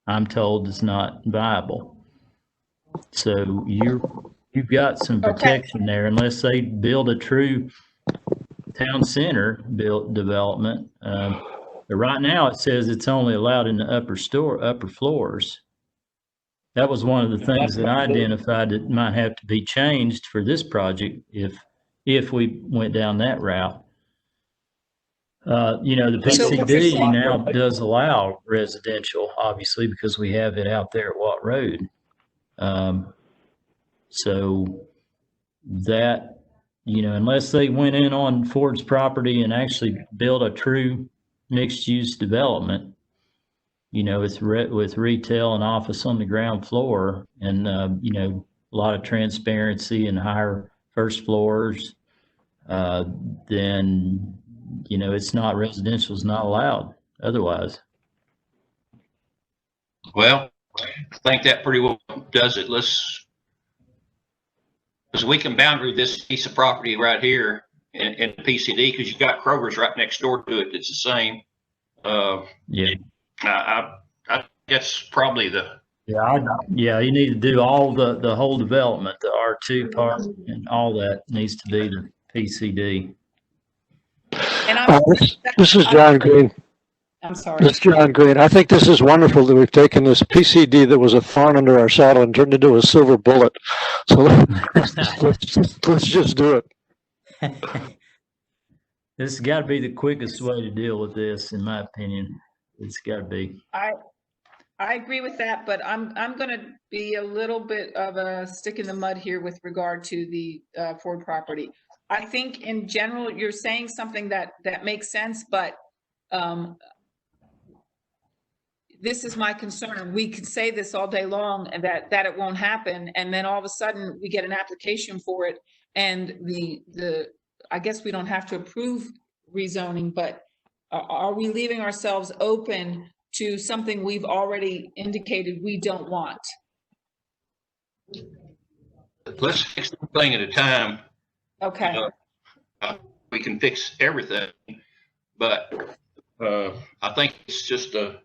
I'm told is not viable. So you've got some protection there, unless they build a true town center built development. But right now it says it's only allowed in the upper floors. That was one of the things that I identified that might have to be changed for this project if we went down that route. The PCD now does allow residential, obviously, because we have it out there at Watt Road. So that, unless they went in on Ford's property and actually built a true mixed-use development, with retail and office on the ground floor, and a lot of transparency and higher first floors, then it's not, residential is not allowed otherwise. Well, I think that pretty well does it. Because we can boundary this piece of property right here in PCD, because you've got Kroger's right next door to it. It's the same. I guess probably you need to do all the whole development, the R2 part, and all that needs to be the PCD. And this is John Green. I'm sorry. This is John Green. I think this is wonderful that we've taken this PCD that was a thorn under our saddle and turned it into a silver bullet. So let's just do it. This has got to be the quickest way to deal with this, in my opinion. It's got to be. I agree with that, but I'm going to be a little bit of a stick in the mud here with regard to the Ford property. I think in general, you're saying something that makes sense, but this is my concern. We could say this all day long and that it won't happen, and then all of a sudden we get an application for it, and I guess we don't have to approve rezoning, but are we leaving ourselves open to something we've already indicated we don't want? Let's fix one thing at a time. Okay. We can fix everything, but I think it's just a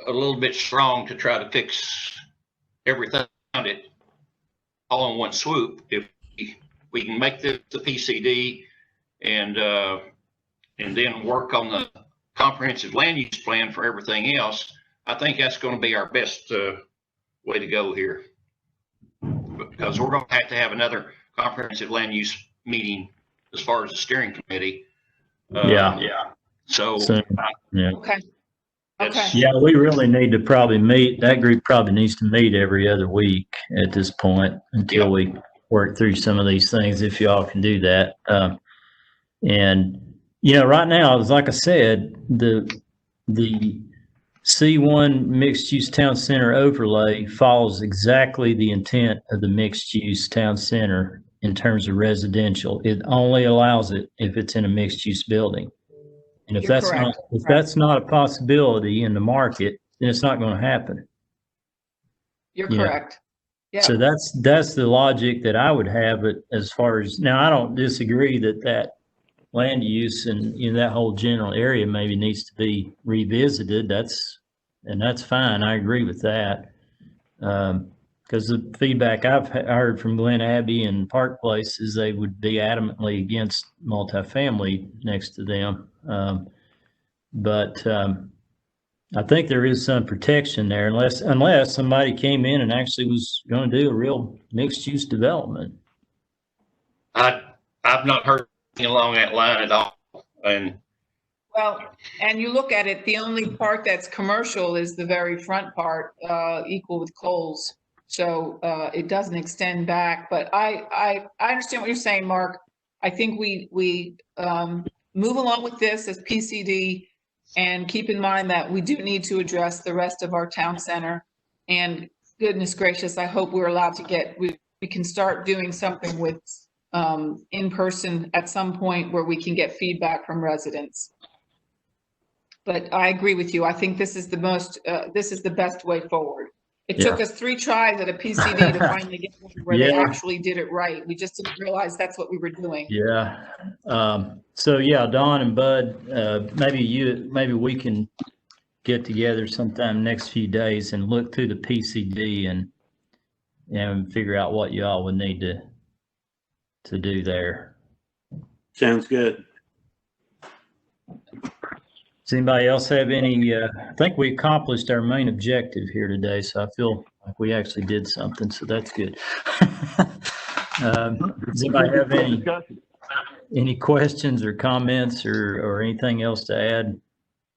little bit strong to try to fix everything around it all in one swoop. If we can make this the PCD and then work on the comprehensive land use plan for everything else, I think that's going to be our best way to go here, because we're going to have another comprehensive land use meeting as far as the steering committee. So yeah. Okay. Okay. Yeah, we really need to probably meet. That group probably needs to meet every other week at this point until we work through some of these things, if y'all can do that. And right now, like I said, the C1 mixed-use town center overlay follows exactly the intent of the mixed-use town center in terms of residential. It only allows it if it's in a mixed-use building. And if that's not a possibility in the market, then it's not going to happen. You're correct. Yeah. So that's the logic that I would have it as far as, now I don't disagree that land use and that whole general area maybe needs to be revisited. That's fine. I agree with that. Because the feedback I've heard from Glen Abbey and Park Place is they would be adamantly against multifamily next to them. But I think there is some protection there, unless somebody came in and actually was going to do a real mixed-use development. I've not heard anything along that line at all. And you look at it, the only part that's commercial is the very front part, equal with Kohl's. So it doesn't extend back. But I understand what you're saying, Mark. I think we move along with this as PCD and keep in mind that we do need to address the rest of our town center. And goodness gracious, I hope we're allowed to we can start doing something with in person at some point where we can get feedback from residents. But I agree with you. I think this is the best way forward. It took us 3 tries at a PCD to finally get where they actually did it right. We just didn't realize that's what we were doing. Yeah. So Don and Bud, maybe we can get together sometime next few days and look through the PCD and figure out what y'all would need to do there. Sounds good. Does anybody else have any, I think we accomplished our main objective here today, so I feel like we actually did something, so that's good. Does anybody have any questions or comments or anything else to add?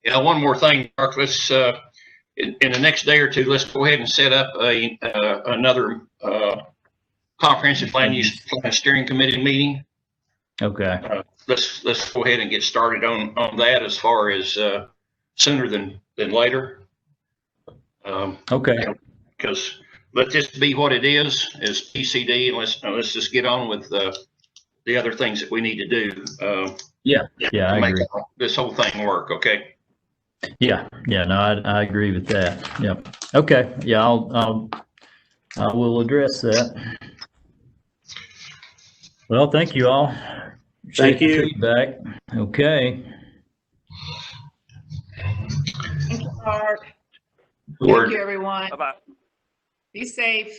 Yeah, one more thing, Mark. Let's in the next day or two, let's go ahead and set up another comprehensive land use plan steering committee meeting. Okay. Let's go ahead and get started on that as far as sooner than later. Okay. Because let this be what it is PCD, and let's just get on with the other things that we need to do. I make agree. This whole thing work. Okay. No, I agree with that. Yep. Okay. Yeah, I will address that. Well, thank you all. Thank you. Feedback. Okay. Thank you, Mark. Lord. Thank you, everyone. Bye-bye. Be safe.